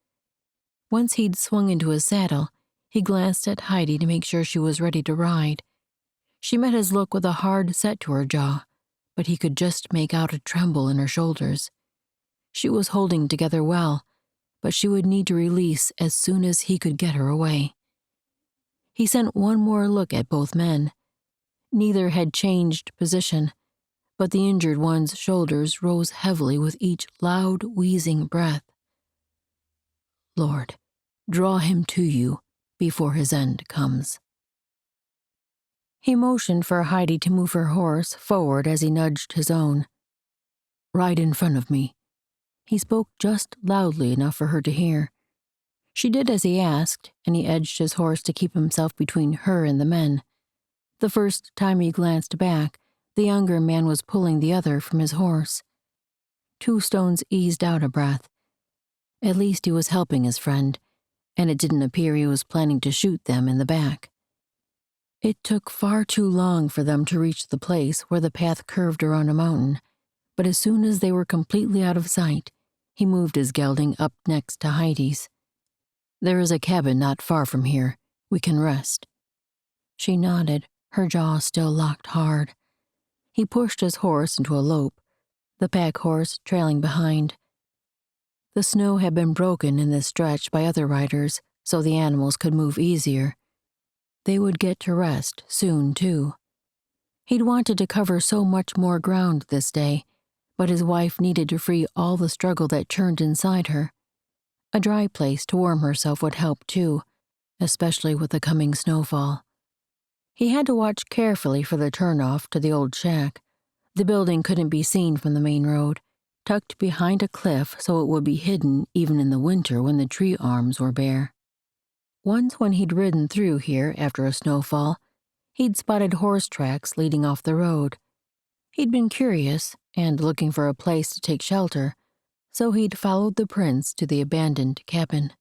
Once he'd swung into his saddle, he glanced at Heidi to make sure she was ready to ride. She met his look with a hard set to her jaw, but he could just make out a tremble in her shoulders. She was holding together well, but she would need to release as soon as he could get her away. He sent one more look at both men. Neither had changed position, but the injured one's shoulders rose heavily with each loud, wheezing breath. "Lord, draw him to you before his end comes." He motioned for Heidi to move her horse forward as he nudged his own. "Ride in front of me." He spoke just loudly enough for her to hear. She did as he asked, and he edged his horse to keep himself between her and the men. The first time he glanced back, the younger man was pulling the other from his horse. Two Stones eased out a breath. At least he was helping his friend, and it didn't appear he was planning to shoot them in the back. It took far too long for them to reach the place where the path curved around a mountain, but as soon as they were completely out of sight, he moved his gelding up next to Heidi's. "There is a cabin not far from here. We can rest." She nodded, her jaw still locked hard. He pushed his horse into a lope, the pack horse trailing behind. The snow had been broken in this stretch by other riders, so the animals could move easier. They would get to rest soon, too. He'd wanted to cover so much more ground this day, but his wife needed to free all the struggle that churned inside her. A dry place to warm herself would help, too, especially with the coming snowfall. He had to watch carefully for the turnoff to the old shack. The building couldn't be seen from the main road, tucked behind a cliff so it would be hidden even in the winter when the tree arms were bare. Once when he'd ridden through here after a snowfall, he'd spotted horse tracks leading off the road. He'd been curious and looking for a place to take shelter, so he'd followed the prints to the abandoned cabin.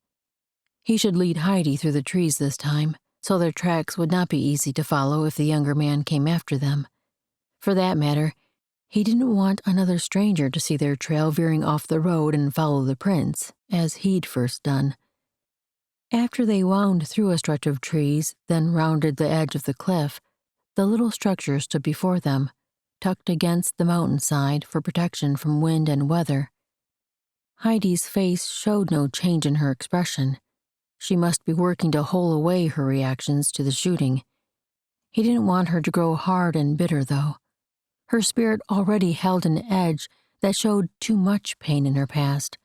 He should lead Heidi through the trees this time, so their tracks would not be easy to follow if the younger man came after them. For that matter, he didn't want another stranger to see their trail veering off the road and follow the prints, as he'd first done. After they wound through a stretch of trees, then rounded the edge of the cliff, the little structure stood before them, tucked against the mountainside for protection from wind and weather. Heidi's face showed no change in her expression. She must be working to hole away her reactions to the shooting. He didn't want her to grow hard and bitter, though. Her spirit already held an edge that showed too much pain in her past.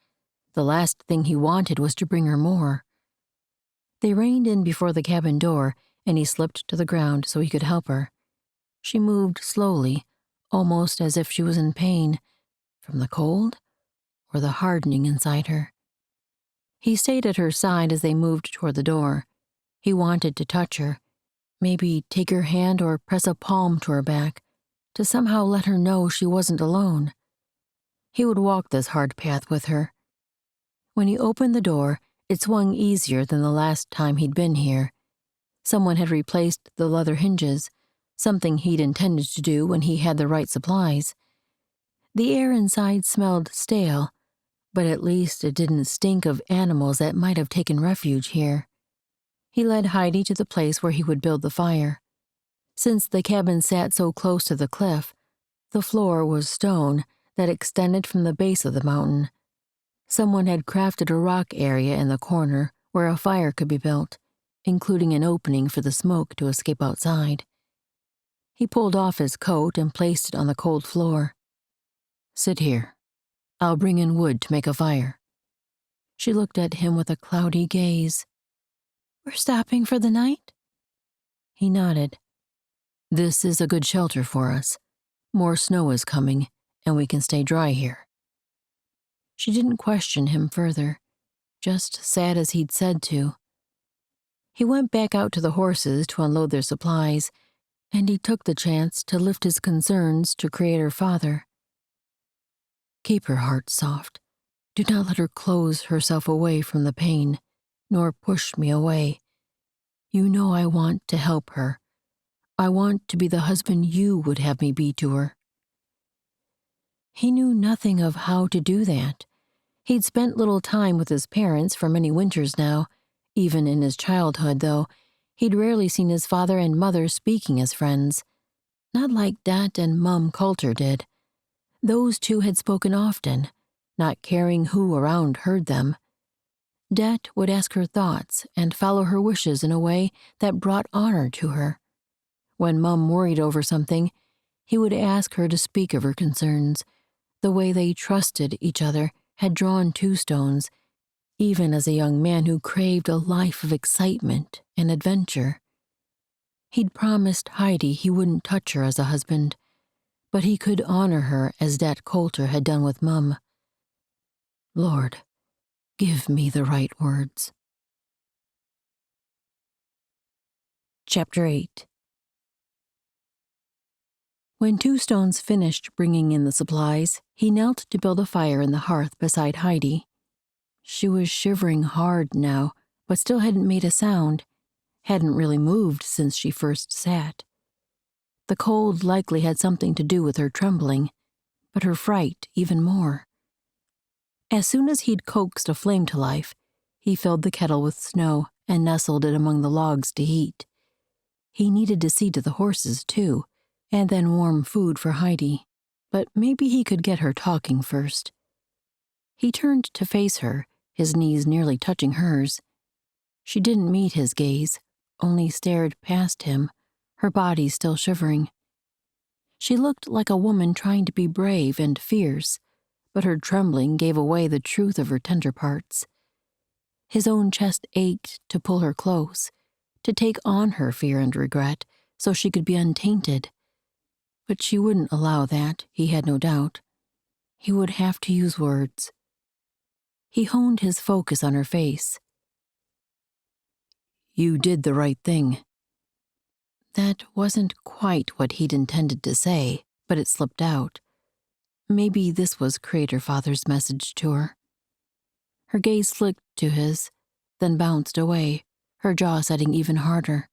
The last thing he wanted was to bring her more. They reined in before the cabin door, and he slipped to the ground so he could help her. She moved slowly, almost as if she was in pain, from the cold or the hardening inside her. He stayed at her side as they moved toward the door. He wanted to touch her, maybe take her hand or press a palm to her back, to somehow let her know she wasn't alone. He would walk this hard path with her. When he opened the door, it swung easier than the last time he'd been here. Someone had replaced the leather hinges, something he'd intended to do when he had the right supplies. The air inside smelled stale, but at least it didn't stink of animals that might have taken refuge here. He led Heidi to the place where he would build the fire. Since the cabin sat so close to the cliff, the floor was stone that extended from the base of the mountain. Someone had crafted a rock area in the corner where a fire could be built, including an opening for the smoke to escape outside. He pulled off his coat and placed it on the cold floor. "Sit here. I'll bring in wood to make a fire." She looked at him with a cloudy gaze. "We're stopping for the night?" He nodded. "This is a good shelter for us. More snow is coming, and we can stay dry here." She didn't question him further, just sat as he'd said to. He went back out to the horses to unload their supplies, and he took the chance to lift his concerns to Creator Father. "Keep her heart soft. Do not let her close herself away from the pain. nor push me away. You know I want to help her. I want to be the husband you would have me be to her." He knew nothing of how to do that. He'd spent little time with his parents for many winters now. Even in his childhood, though, he'd rarely seen his father and mother speaking as friends. Not like Dat and Mum Coulter did. Those two had spoken often, not caring who around heard them. Dat would ask her thoughts and follow her wishes in a way that brought honor to her. When Mum worried over something, he would ask her to speak of her concerns. The way they trusted each other had drawn two stones, even as a young man who craved a life of excitement and adventure. He'd promised Heidi he wouldn't touch her as a husband, but he could honor her as Dat Coulter had done with Mum. Lord, give me the right words. Chapter 8. When Two Stones finished bringing in the supplies, he knelt to build a fire in the hearth beside Heidi. She was shivering hard now, but still hadn't made a sound, hadn't really moved since she first sat. The cold likely had something to do with her trembling, but her fright even more. As soon as he'd coaxed a flame to life, he filled the kettle with snow and nestled it among the logs to heat. He needed to see to the horses, too, and then warm food for Heidi, but maybe he could get her talking first. He turned to face her, his knees nearly touching hers. She didn't meet his gaze, only stared past him, her body still shivering. She looked like a woman trying to be brave and fierce, but her trembling gave away the truth of her tender parts. His own chest ached to pull her close, to take on her fear and regret so she could be untainted. But she wouldn't allow that, he had no doubt. He would have to use words. He honed his focus on her face. "You did the right thing." That wasn't quite what he'd intended to say, but it slipped out. Maybe this was Creator Father's message to her. Her gaze flicked to his, then bounced away, her jaw setting even harder.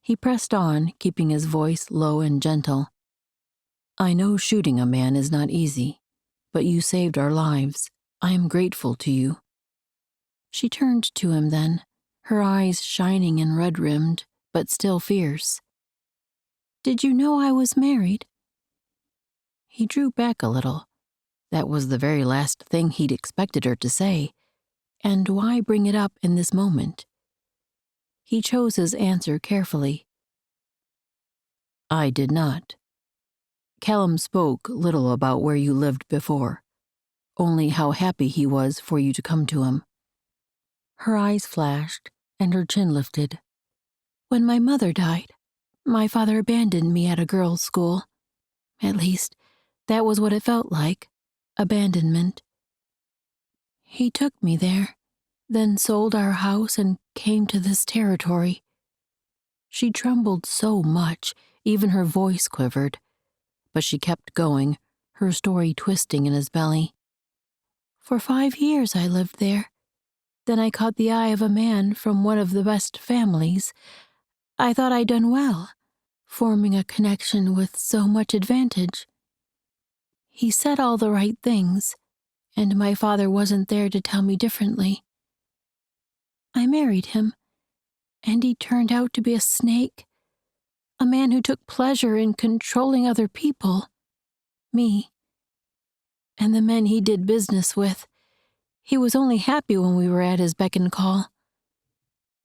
He pressed on, keeping his voice low and gentle. "I know shooting a man is not easy, but you saved our lives. I am grateful to you." She turned to him then, her eyes shining and red-rimmed, but still fierce. "Did you know I was married?" He drew back a little. That was the very last thing he'd expected her to say, and why bring it up in this moment? He chose his answer carefully. "I did not. Callum spoke little about where you lived before, only how happy he was for you to come to him." Her eyes flashed, and her chin lifted. "When my mother died, my father abandoned me at a girls' school. At least, that was what it felt like, abandonment. He took me there, then sold our house and came to this territory." She trembled so much, even her voice quivered, but she kept going, her story twisting in his belly. "For 5 years I lived there. Then I caught the eye of a man from one of the best families. I thought I'd done well, forming a connection with so much advantage. He said all the right things, and my father wasn't there to tell me differently. I married him, and he turned out to be a snake, a man who took pleasure in controlling other people, me, and the men he did business with. He was only happy when we were at his beck and call."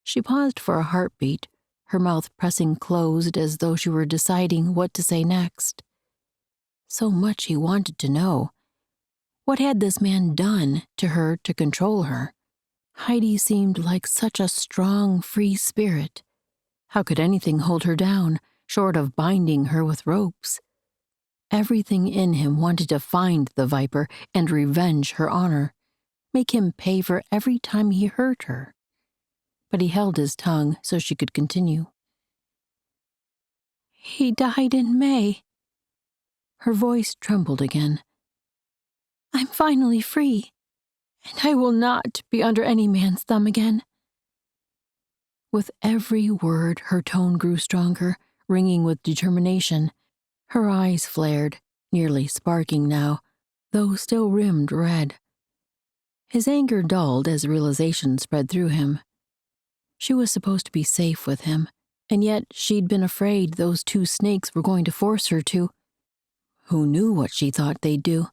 She paused for a heartbeat, her mouth pressing closed as though she were deciding what to say next. So much he wanted to know. What had this man done to her to control her? Heidi seemed like such a strong, free spirit. How could anything hold her down, short of binding her with ropes? Everything in him wanted to find the viper and revenge her honor, make him pay for every time he hurt her. But he held his tongue so she could continue. "He died in May." Her voice trembled again. "I'm finally free, and I will not be under any man's thumb again." With every word, her tone grew stronger, ringing with determination. Her eyes flared, nearly sparking now, though still rimmed red. His anger dulled as realization spread through him. She was supposed to be safe with him, and yet she'd been afraid those two snakes were going to force her to. Who knew what she thought they'd do?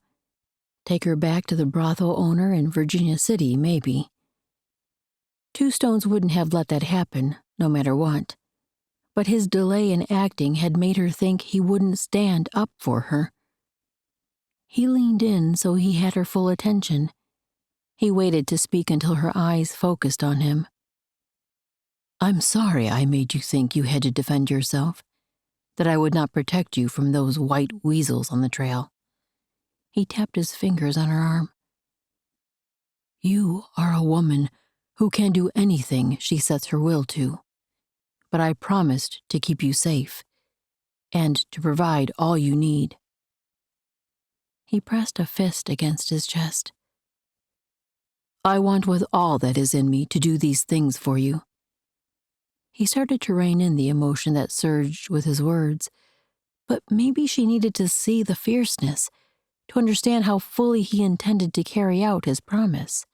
Take her back to the brothel owner in Virginia City, maybe. Two Stones wouldn't have let that happen, no matter what. But his delay in acting had made her think he wouldn't stand up for her. He leaned in so he had her full attention. He waited to speak until her eyes focused on him. "I'm sorry I made you think you had to defend yourself, that I would not protect you from those white weasels on the trail." He tapped his fingers on her arm. "You are a woman who can do anything she sets her will to, but I promised to keep you safe and to provide all you need." He pressed a fist against his chest. "I want with all that is in me to do these things for you." He started to rein in the emotion that surged with his words, but maybe she needed to see the fierceness, to understand how fully he intended to carry out his promise.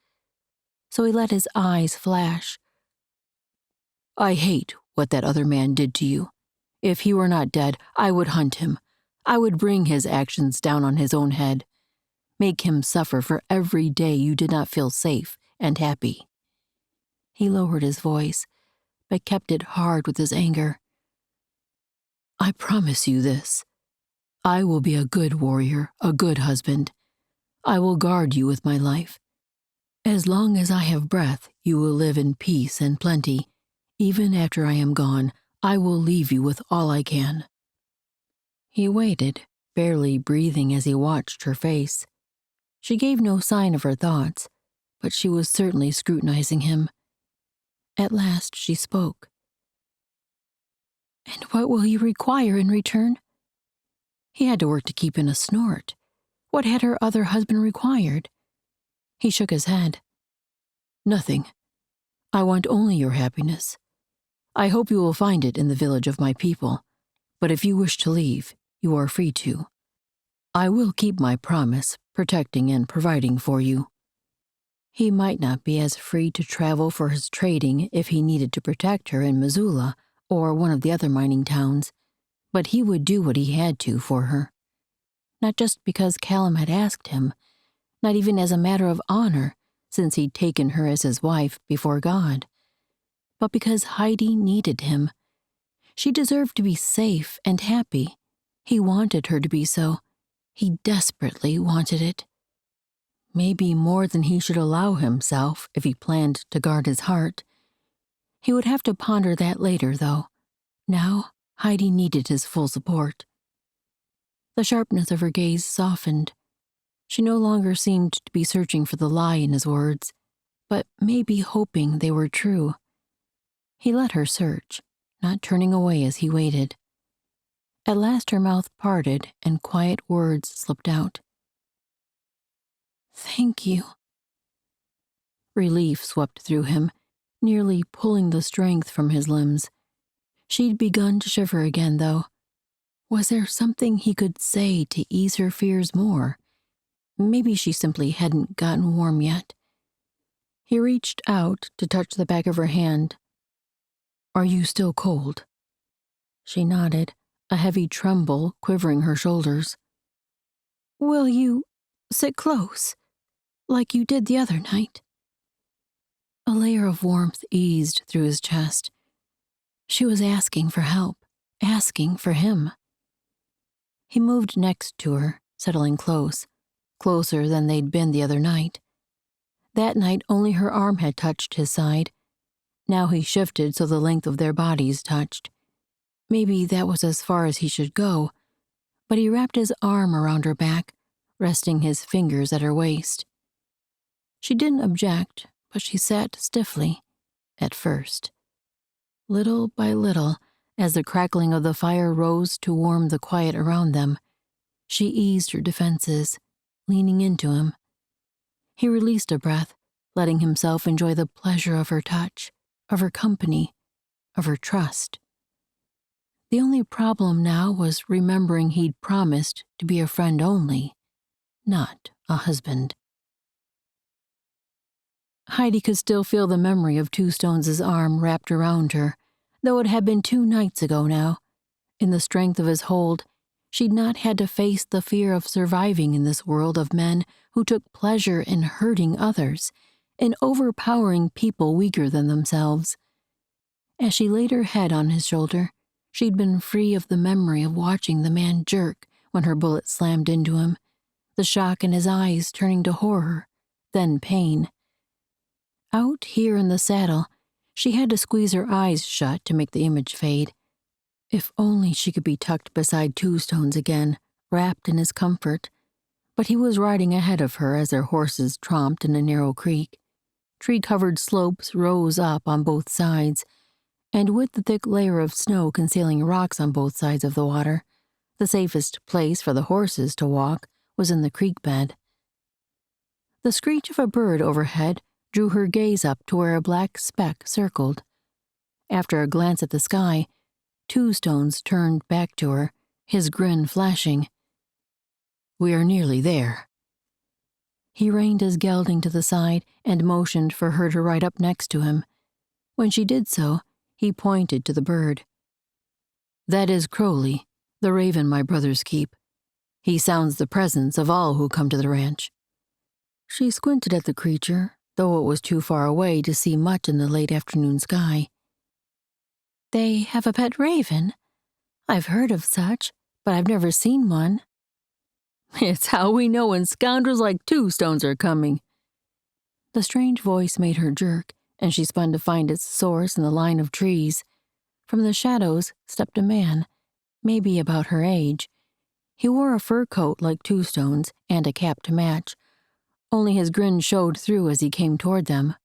So he let his eyes flash. "I hate what that other man did to you. If he were not dead, I would hunt him. I would bring his actions down on his own head. Make him suffer for every day you did not feel safe and happy." He lowered his voice, but kept it hard with his anger. "I promise you this. I will be a good warrior, a good husband. I will guard you with my life. As long as I have breath, you will live in peace and plenty. Even after I am gone, I will leave you with all I can." He waited, barely breathing as he watched her face. She gave no sign of her thoughts, but she was certainly scrutinizing him. At last she spoke. "And what will you require in return?" He had to work to keep in a snort. What had her other husband required? He shook his head. "Nothing. I want only your happiness. I hope you will find it in the village of my people, but if you wish to leave, you are free to. I will keep my promise, protecting and providing for you." He might not be as free to travel for his trading if he needed to protect her in Missoula or one of the other mining towns, but he would do what he had to for her. Not just because Callum had asked him, not even as a matter of honor, since he'd taken her as his wife before God, but because Heidi needed him. She deserved to be safe and happy. He wanted her to be so. He desperately wanted it. Maybe more than he should allow himself if he planned to guard his heart. He would have to ponder that later, though. Now, Heidi needed his full support. The sharpness of her gaze softened. She no longer seemed to be searching for the lie in his words, but maybe hoping they were true. He let her search, not turning away as he waited. At last her mouth parted and quiet words slipped out. "Thank you." Relief swept through him, nearly pulling the strength from his limbs. She'd begun to shiver again, though. Was there something he could say to ease her fears more? Maybe she simply hadn't gotten warm yet. He reached out to touch the back of her hand. "Are you still cold?" She nodded, a heavy tremble quivering her shoulders. "Will you sit close, like you did the other night?" A layer of warmth eased through his chest. She was asking for help, asking for him. He moved next to her, settling close, closer than they'd been the other night. That night only her arm had touched his side. Now he shifted so the length of their bodies touched. Maybe that was as far as he should go, but he wrapped his arm around her back, resting his fingers at her waist. She didn't object, but she sat stiffly, at first. Little by little, as the crackling of the fire rose to warm the quiet around them, she eased her defenses, leaning into him. He released a breath, letting himself enjoy the pleasure of her touch, of her company, of her trust. The only problem now was remembering he'd promised to be a friend only, not a husband. Heidi could still feel the memory of Two Stones' arm wrapped around her, though it had been 2 nights ago now. In the strength of his hold, she'd not had to face the fear of surviving in this world of men who took pleasure in hurting others, in overpowering people weaker than themselves. As she laid her head on his shoulder, she'd been free of the memory of watching the man jerk when her bullet slammed into him, the shock in his eyes turning to horror, then pain. Out here in the saddle, she had to squeeze her eyes shut to make the image fade. If only she could be tucked beside Two Stones again, wrapped in his comfort. But he was riding ahead of her as their horses tromped in a narrow creek. Tree-covered slopes rose up on both sides, and with the thick layer of snow concealing rocks on both sides of the water, the safest place for the horses to walk was in the creek bed. The screech of a bird overhead drew her gaze up to where a black speck circled. After a glance at the sky, Two Stones turned back to her, his grin flashing. "We are nearly there." He reined his gelding to the side and motioned for her to ride up next to him. When she did so, he pointed to the bird. "That is Crowley, the raven my brothers keep. He sounds the presence of all who come to the ranch." She squinted at the creature, though it was too far away to see much in the late afternoon sky. "They have a pet raven? I've heard of such, but I've never seen one." "It's how we know when scoundrels like Two Stones are coming." The strange voice made her jerk, and she spun to find its source in the line of trees. From the shadows stepped a man, maybe about her age. He wore a fur coat like Two Stones and a cap to match. Only his grin showed through as he came toward them.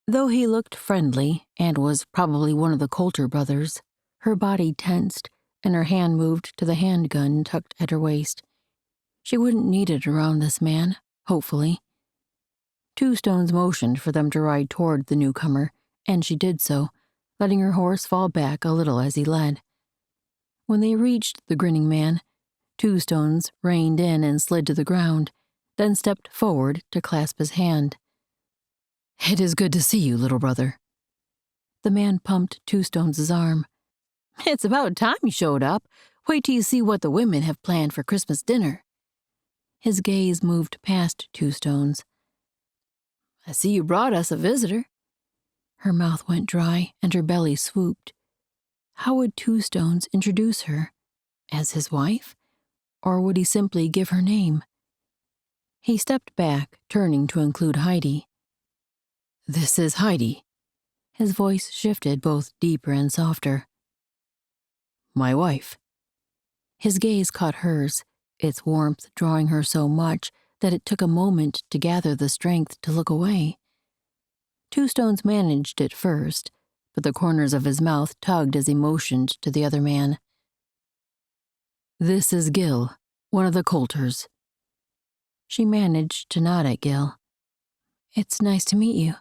Though he looked friendly and was probably one of the Coulter brothers, her body tensed and her hand moved to the handgun tucked at her waist. She wouldn't need it around this man, hopefully. Two Stones motioned for them to ride toward the newcomer, and she did so, letting her horse fall back a little as he led. When they reached the grinning man, Two Stones reined in and slid to the ground, then stepped forward to clasp his hand. "It is good to see you, little brother." The man pumped Two Stones' arm. "It's about time you showed up. Wait till you see what the women have planned for Christmas dinner." His gaze moved past Two Stones. "I see you brought us a visitor." Her mouth went dry and her belly swooped. How would Two Stones introduce her? As his wife? Or would he simply give her name? He stepped back, turning to include Heidi. "This is Heidi." His voice shifted both deeper and softer. "My wife." His gaze caught hers, its warmth drawing her so much that it took a moment to gather the strength to look away. Two Stones managed it first, but the corners of his mouth tugged as he motioned to the other man. "This is Gil, one of the Coulters." She managed to nod at Gil. "It's nice to meet you."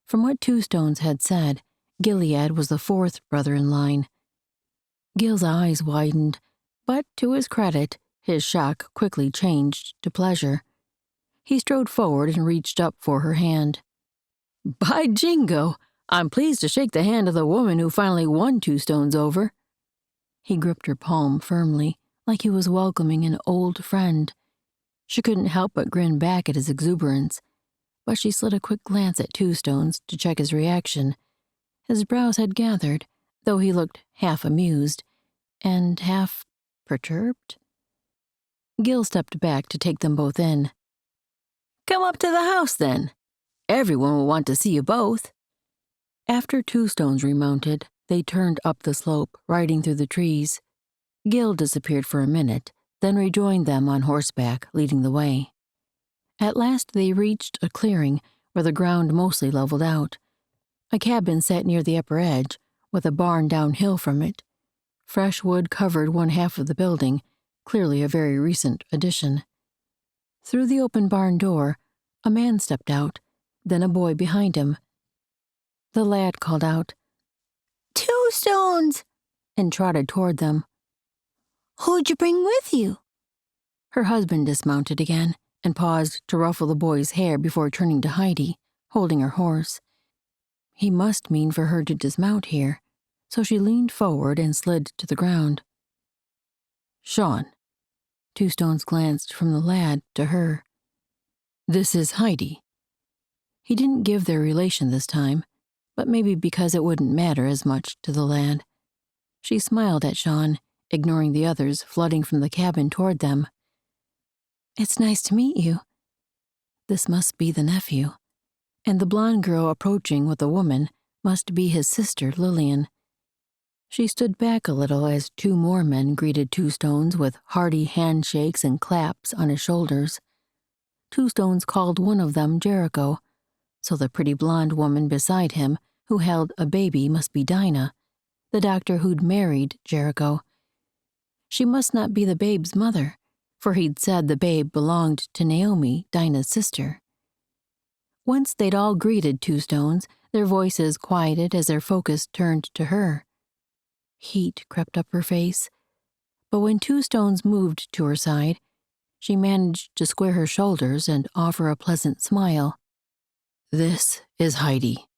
From what Two Stones had said, Gilead was the 4th brother in line. Gil's eyes widened, but to his credit, his shock quickly changed to pleasure. He strode forward and reached up for her hand. "By jingo, I'm pleased to shake the hand of the woman who finally won Two Stones over." He gripped her palm firmly, like he was welcoming an old friend. She couldn't help but grin back at his exuberance, but she slid a quick glance at Two Stones to check his reaction. His brows had gathered, though he looked half amused and half perturbed. Gil stepped back to take them both in. "Come up to the house, then. Everyone will want to see you both." After Two Stones remounted, they turned up the slope, riding through the trees. Gil disappeared for a minute, then rejoined them on horseback, leading the way. At last they reached a clearing where the ground mostly leveled out. A cabin sat near the upper edge, with a barn downhill from it. Fresh wood covered one half of the building, clearly a very recent addition. Through the open barn door, A man stepped out, then a boy behind him. The lad called out, "Two stones!" and trotted toward them. "Who'd you bring with you?" Her husband dismounted again and paused to ruffle the boy's hair before turning to Heidi, holding her horse. He must mean for her to dismount here, so she leaned forward and slid to the ground. "Sean." Two Stones glanced from the lad to her. "This is Heidi." He didn't give their relation this time, but maybe because it wouldn't matter as much to the lad. She smiled at Sean, ignoring the others flooding from the cabin toward them. "It's nice to meet you." This must be the nephew, and the blonde girl approaching with a woman must be his sister Lillian. She stood back a little as two more men greeted Two Stones with hearty handshakes and claps on his shoulders. Two Stones called one of them Jericho, so the pretty blonde woman beside him who held a baby must be Dinah, the doctor who'd married Jericho. She must not be the babe's mother, for he'd said the babe belonged to Naomi, Dinah's sister. Once they'd all greeted Two Stones, their voices quieted as their focus turned to her. Heat crept up her face, but when Two Stones moved to her side, she managed to square her shoulders and offer a pleasant smile. "This is Heidi."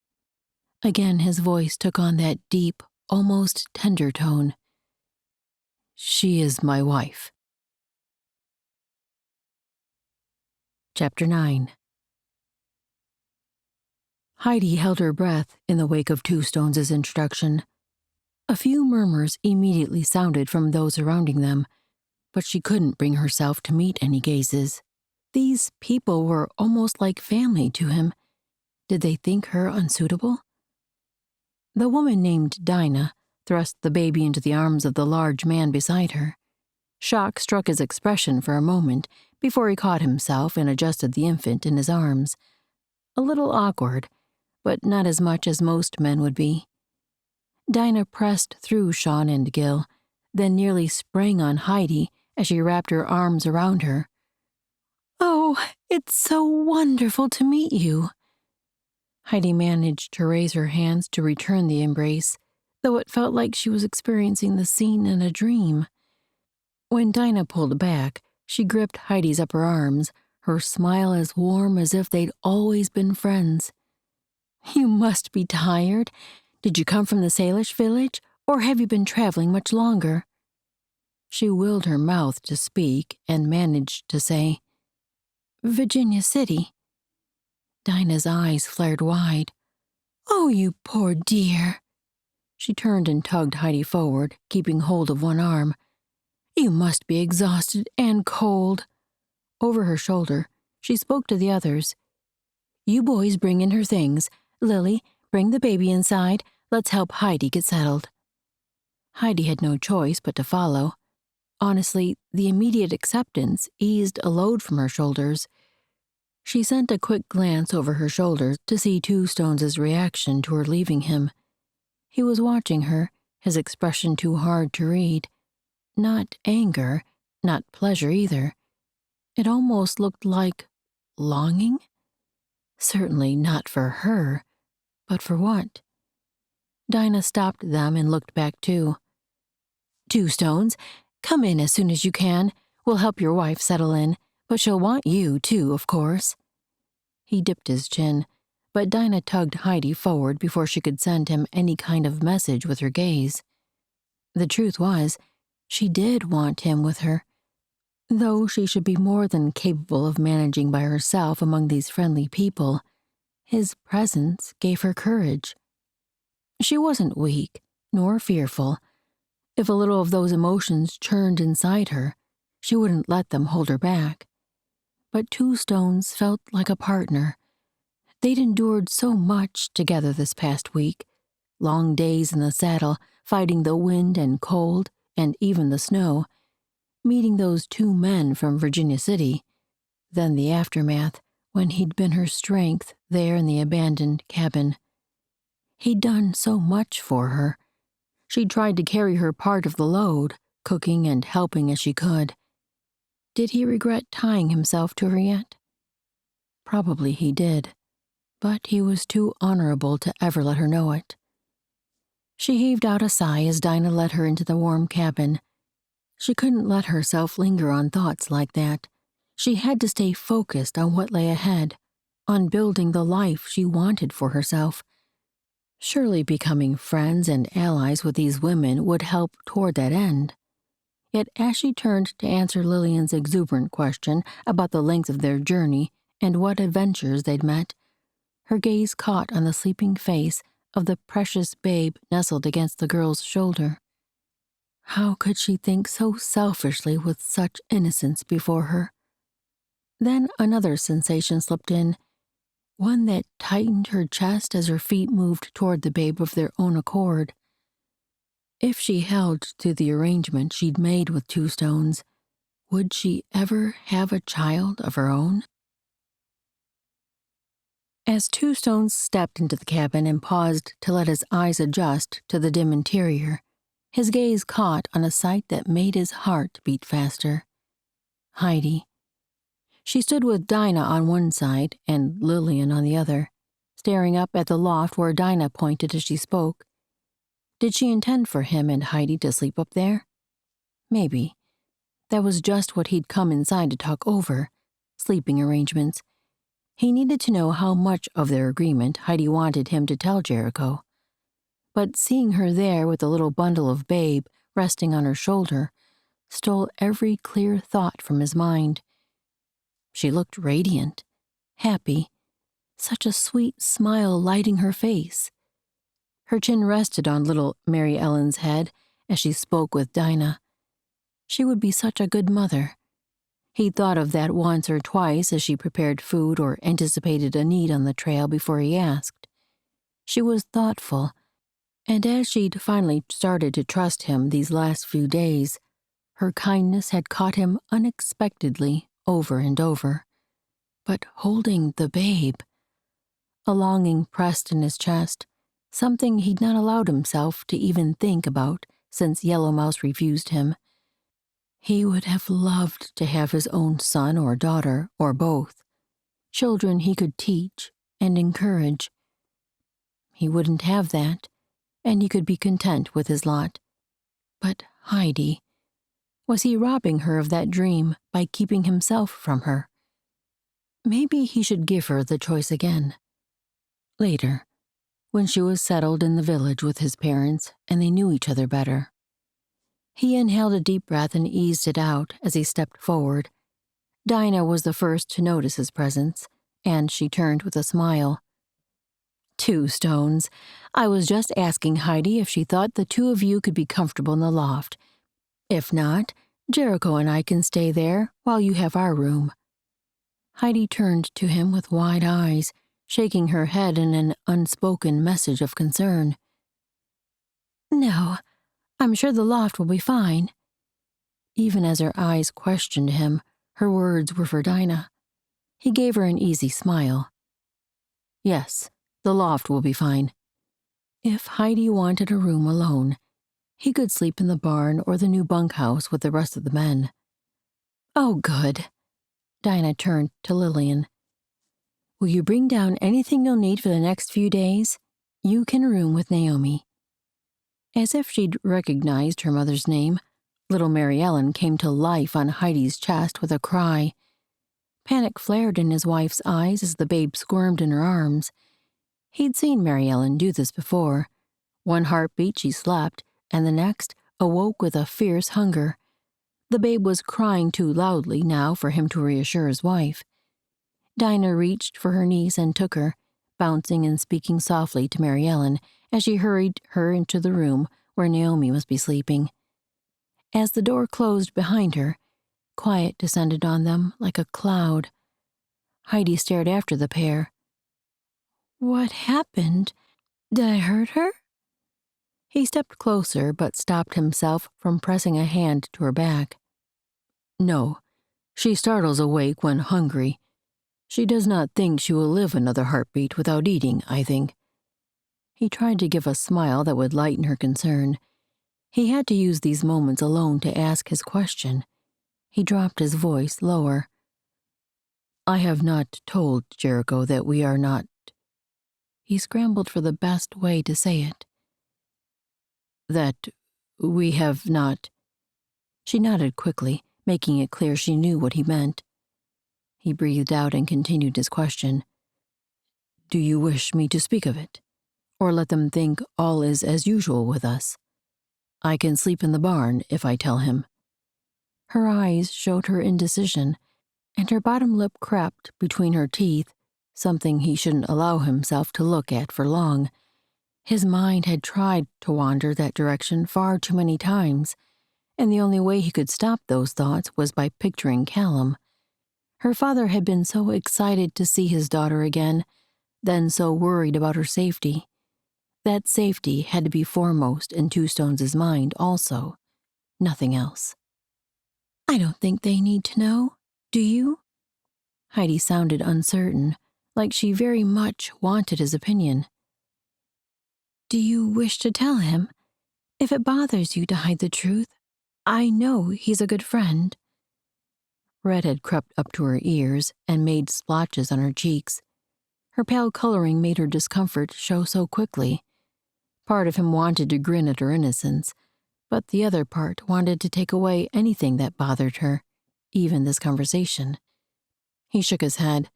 Again his voice took on that deep, almost tender tone. "She is my wife." Chapter 9. Heidi held her breath in the wake of Two Stones' introduction. A few murmurs immediately sounded from those surrounding them, but she couldn't bring herself to meet any gazes. These people were almost like family to him. Did they think her unsuitable? The woman named Dinah thrust the baby into the arms of the large man beside her. Shock struck his expression for a moment before he caught himself and adjusted the infant in his arms. A little awkward, but not as much as most men would be. Dinah pressed through Sean and Gil, then nearly sprang on Heidi as she wrapped her arms around her. "Oh, it's so wonderful to meet you." Heidi managed to raise her hands to return the embrace, though it felt like she was experiencing the scene in a dream. When Dinah pulled back, she gripped Heidi's upper arms, her smile as warm as if they'd always been friends. "You must be tired. Did you come from the Salish village, or have you been traveling much longer?" She willed her mouth to speak and managed to say, "Virginia City." Dinah's eyes flared wide. "Oh, you poor dear." She turned and tugged Heidi forward, keeping hold of one arm. "You must be exhausted and cold." Over her shoulder, she spoke to the others. "You boys bring in her things. Lily, bring the baby inside. Let's help Heidi get settled." Heidi had no choice but to follow. Honestly, the immediate acceptance eased a load from her shoulders. She sent a quick glance over her shoulder to see Two Stones' reaction to her leaving him. He was watching her, his expression too hard to read. Not anger, not pleasure either. It almost looked like longing? Certainly not for her, but for what? Dinah stopped them and looked back too. "Two Stones, come in as soon as you can. We'll help your wife settle in, but she'll want you too, of course." He dipped his chin, but Dinah tugged Heidi forward before she could send him any kind of message with her gaze. The truth was, she did want him with her. Though she should be more than capable of managing by herself among these friendly people, his presence gave her courage. She wasn't weak, nor fearful. If a little of those emotions churned inside her, she wouldn't let them hold her back. But Two Stones felt like a partner. They'd endured so much together this past week. Long days in the saddle, fighting the wind and cold, and even the snow. Meeting those two men from Virginia City. Then the aftermath, when he'd been her strength there in the abandoned cabin. He'd done so much for her. She'd tried to carry her part of the load, cooking and helping as she could. Did he regret tying himself to her yet? Probably he did, but he was too honorable to ever let her know it. She heaved out a sigh as Dinah led her into the warm cabin. She couldn't let herself linger on thoughts like that. She had to stay focused on what lay ahead, on building the life she wanted for herself. Surely becoming friends and allies with these women would help toward that end. Yet as she turned to answer Lillian's exuberant question about the length of their journey and what adventures they'd met, her gaze caught on the sleeping face of the precious babe nestled against the girl's shoulder. How could she think so selfishly with such innocence before her? Then another sensation slipped in, one that tightened her chest as her feet moved toward the babe of their own accord. If she held to the arrangement she'd made with Two Stones, would she ever have a child of her own? As Two Stones stepped into the cabin and paused to let his eyes adjust to the dim interior, his gaze caught on a sight that made his heart beat faster. Heidi. She stood with Dinah on one side and Lillian on the other, staring up at the loft where Dinah pointed as she spoke. Did she intend for him and Heidi to sleep up there? Maybe. That was just what he'd come inside to talk over, sleeping arrangements. He needed to know how much of their agreement Heidi wanted him to tell Jericho. But seeing her there with the little bundle of babe resting on her shoulder stole every clear thought from his mind. She looked radiant, happy, such a sweet smile lighting her face. Her chin rested on little Mary Ellen's head as she spoke with Dinah. She would be such a good mother. He'd thought of that once or twice as she prepared food or anticipated a need on the trail before he asked. She was thoughtful, and as she'd finally started to trust him these last few days, her kindness had caught him unexpectedly over and over. But holding the babe, a longing pressed in his chest, something he'd not allowed himself to even think about since Yellow Mouse refused him. He would have loved to have his own son or daughter, or both, children he could teach and encourage. He wouldn't have that, and he could be content with his lot. But Heidi, was he robbing her of that dream by keeping himself from her? Maybe he should give her the choice again. Later, when she was settled in the village with his parents and they knew each other better. He inhaled a deep breath and eased it out as he stepped forward. Dinah was the first to notice his presence, and she turned with a smile. Two Stones. I was just asking Heidi if she thought the two of you could be comfortable in the loft. If not, Jericho and I can stay there while you have our room. Heidi turned to him with wide eyes, shaking her head in an unspoken message of concern. No, I'm sure the loft will be fine. Even as her eyes questioned him, her words were for Dinah. He gave her an easy smile. Yes, the loft will be fine. If Heidi wanted a room alone, he could sleep in the barn or the new bunkhouse with the rest of the men. Oh, good. Dinah turned to Lillian. Will you bring down anything you'll need for the next few days? You can room with Naomi. As if she'd recognized her mother's name, little Mary Ellen came to life on Heidi's chest with a cry. Panic flared in his wife's eyes as the babe squirmed in her arms. He'd seen Mary Ellen do this before. One heartbeat she slept, and the next awoke with a fierce hunger. The babe was crying too loudly now for him to reassure his wife. Dinah reached for her niece and took her, bouncing and speaking softly to Mary Ellen as she hurried her into the room where Naomi must be sleeping. As the door closed behind her, quiet descended on them like a cloud. Heidi stared after the pair. What happened? Did I hurt her? He stepped closer but stopped himself from pressing a hand to her back. No, she startles awake when hungry. She does not think she will live another heartbeat without eating, I think. He tried to give a smile that would lighten her concern. He had to use these moments alone to ask his question. He dropped his voice lower. I have not told Jericho that we are not. He scrambled for the best way to say it. That we have not. She nodded quickly, making it clear she knew what he meant. He breathed out and continued his question. Do you wish me to speak of it? Or let them think all is as usual with us? I can sleep in the barn if I tell him. Her eyes showed her indecision, and her bottom lip crept between her teeth, something he shouldn't allow himself to look at for long. His mind had tried to wander that direction far too many times, and the only way he could stop those thoughts was by picturing Callum. Her father had been so excited to see his daughter again, then so worried about her safety. That safety had to be foremost in Two Stones' mind also, nothing else. I don't think they need to know, do you? Heidi sounded uncertain, like she very much wanted his opinion. Do you wish to tell him? If it bothers you to hide the truth, I know he's a good friend. Red had crept up to her ears and made splotches on her cheeks. Her pale coloring made her discomfort show so quickly. Part of him wanted to grin at her innocence, but the other part wanted to take away anything that bothered her, even this conversation. He shook his head.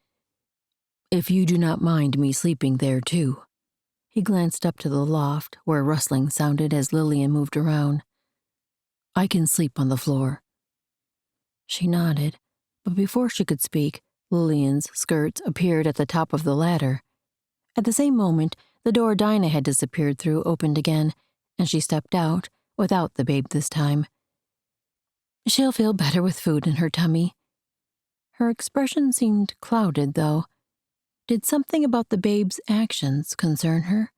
If you do not mind me sleeping there too. He glanced up to the loft, where rustling sounded as Lillian moved around. I can sleep on the floor. She nodded, but before she could speak, Lillian's skirts appeared at the top of the ladder. At the same moment, the door Dinah had disappeared through opened again, and she stepped out, without the babe this time. She'll feel better with food in her tummy. Her expression seemed clouded, though. Did something about the babe's actions concern her?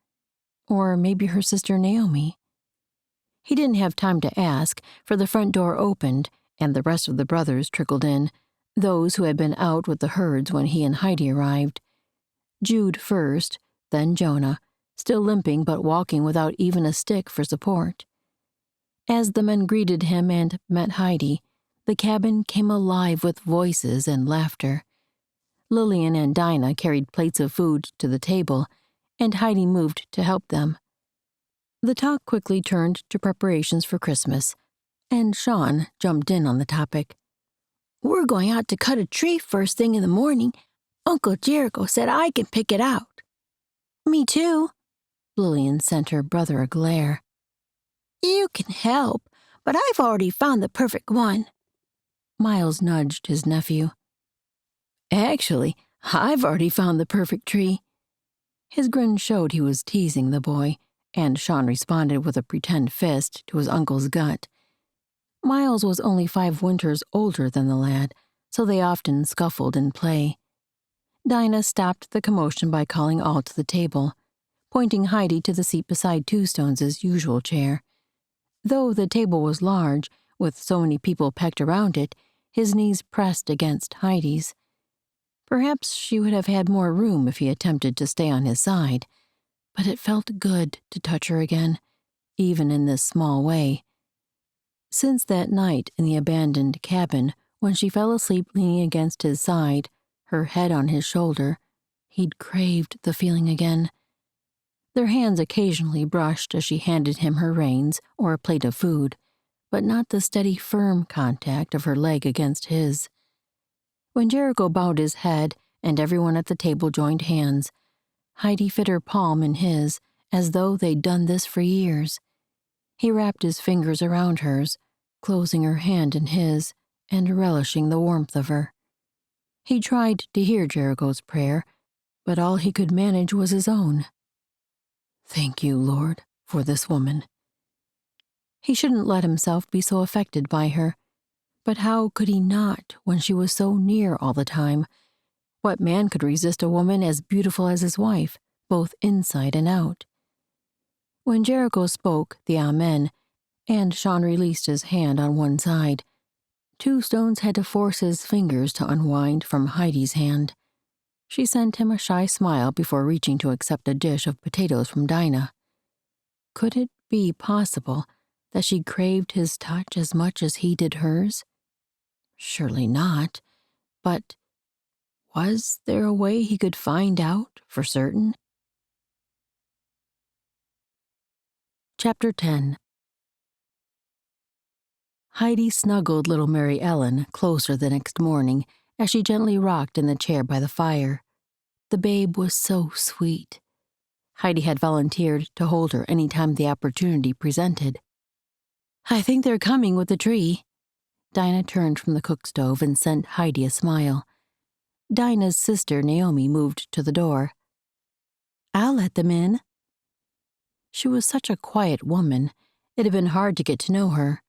Or maybe her sister Naomi? He didn't have time to ask, for the front door opened, and the rest of the brothers trickled in, those who had been out with the herds when he and Heidi arrived. Jude first, then Jonah, still limping but walking without even a stick for support. As the men greeted him and met Heidi, the cabin came alive with voices and laughter. Lillian and Dinah carried plates of food to the table, and Heidi moved to help them. The talk quickly turned to preparations for Christmas, and Sean jumped in on the topic. We're going out to cut a tree first thing in the morning. Uncle Jericho said I can pick it out. Me too. Lillian sent her brother a glare. You can help, but I've already found the perfect one. Miles nudged his nephew. Actually, I've already found the perfect tree. His grin showed he was teasing the boy, and Sean responded with a pretend fist to his uncle's gut. Miles was only 5 winters older than the lad, so they often scuffled in play. Dinah stopped the commotion by calling all to the table, pointing Heidi to the seat beside Two Stones' usual chair. Though the table was large, with so many people packed around it, his knees pressed against Heidi's. Perhaps she would have had more room if he attempted to stay on his side, but it felt good to touch her again, even in this small way. Since that night in the abandoned cabin, when she fell asleep leaning against his side, her head on his shoulder, he'd craved the feeling again. Their hands occasionally brushed as she handed him her reins or a plate of food, but not the steady, firm contact of her leg against his. When Jericho bowed his head and everyone at the table joined hands, Heidi fit her palm in his as though they'd done this for years. He wrapped his fingers around hers, closing her hand in his and relishing the warmth of her. He tried to hear Jericho's prayer, but all he could manage was his own. Thank you, Lord, for this woman. He shouldn't let himself be so affected by her, but how could he not when she was so near all the time? What man could resist a woman as beautiful as his wife, both inside and out? When Jericho spoke the Amen, and Sean released his hand on one side, Two Stones had to force his fingers to unwind from Heidi's hand. She sent him a shy smile before reaching to accept a dish of potatoes from Dinah. Could it be possible that she craved his touch as much as he did hers? Surely not, but Was there a way he could find out for certain? Chapter 10. Heidi snuggled little Mary Ellen closer the next morning as she gently rocked in the chair by the fire. The babe was so sweet. Heidi had volunteered to hold her any time the opportunity presented. "I think they're coming with the tree." Dinah turned from the cook stove and sent Heidi a smile. Dinah's sister Naomi moved to the door. "I'll let them in." She was such a quiet woman, it had been hard to get to know her.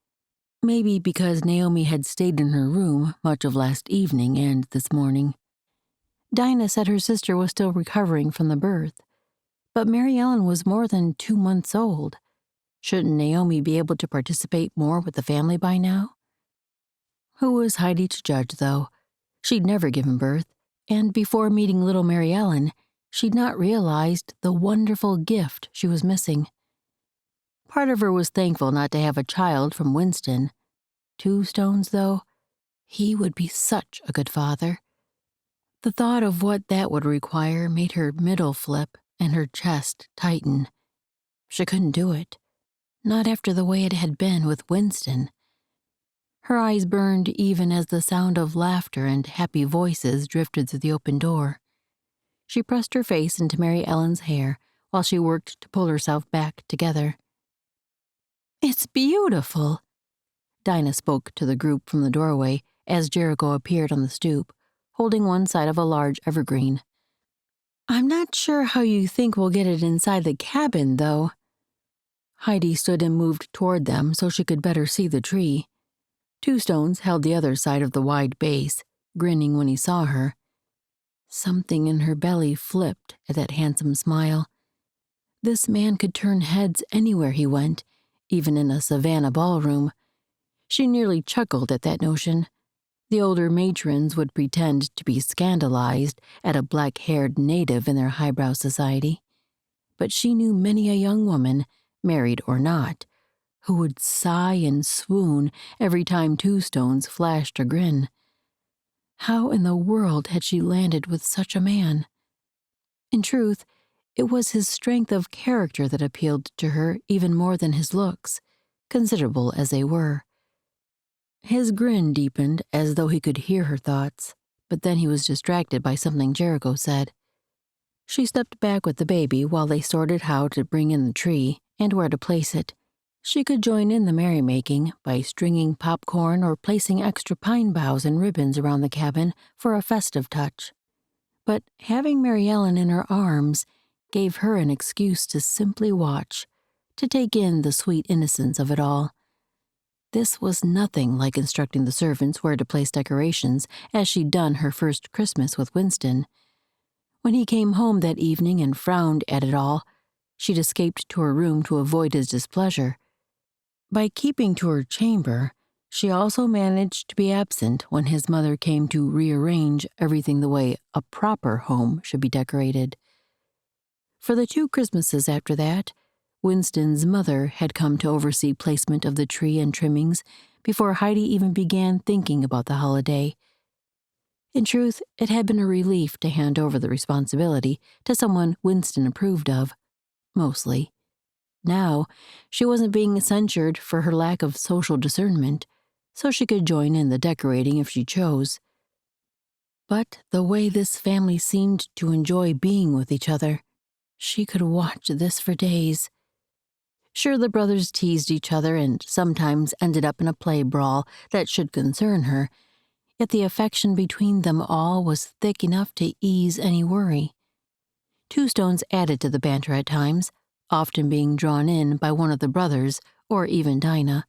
Maybe because Naomi had stayed in her room much of last evening and this morning. Dinah said her sister was still recovering from the birth, but Mary Ellen was more than 2 months old. Shouldn't Naomi be able to participate more with the family by now? Who was Heidi to judge, though? She'd never given birth, and before meeting little Mary Ellen, she'd not realized the wonderful gift she was missing. Part of her was thankful not to have a child from Winston. Two Stones, though, he would be such a good father. The thought of what that would require made her middle flip and her chest tighten. She couldn't do it, not after the way it had been with Winston. Her eyes burned even as the sound of laughter and happy voices drifted through the open door. She pressed her face into Mary Ellen's hair while she worked to pull herself back together. "It's beautiful," Dinah spoke to the group from the doorway as Jericho appeared on the stoop, holding one side of a large evergreen. "I'm not sure how you think we'll get it inside the cabin, though." Heidi stood and moved toward them so she could better see the tree. Two Stones held the other side of the wide base, grinning when he saw her. Something in her belly flipped at that handsome smile. This man could turn heads anywhere he went, even in a savannah ballroom. She nearly chuckled at that notion. The older matrons would pretend to be scandalized at a black-haired native in their highbrow society. But she knew many a young woman, married or not, who would sigh and swoon every time Two Stones flashed a grin. How in the world had she landed with such a man? In truth, it was his strength of character that appealed to her even more than his looks, considerable as they were. His grin deepened as though he could hear her thoughts, but then he was distracted by something Jericho said. She stepped back with the baby while they sorted how to bring in the tree and where to place it. She could join in the merrymaking by stringing popcorn or placing extra pine boughs and ribbons around the cabin for a festive touch. But having Mary Ellen in her arms gave her an excuse to simply watch, to take in the sweet innocence of it all. This was nothing like instructing the servants where to place decorations, as she'd done her first Christmas with Winston. When he came home that evening and frowned at it all, she'd escaped to her room to avoid his displeasure. By keeping to her chamber, she also managed to be absent when his mother came to rearrange everything the way a proper home should be decorated. For the 2 Christmases after that, Winston's mother had come to oversee placement of the tree and trimmings before Heidi even began thinking about the holiday. In truth, it had been a relief to hand over the responsibility to someone Winston approved of, mostly. Now, she wasn't being censured for her lack of social discernment, so she could join in the decorating if she chose. But the way this family seemed to enjoy being with each other, she could watch this for days. Sure, the brothers teased each other and sometimes ended up in a play brawl that should concern her, yet the affection between them all was thick enough to ease any worry. Two Stones added to the banter at times, often being drawn in by one of the brothers or even Dinah,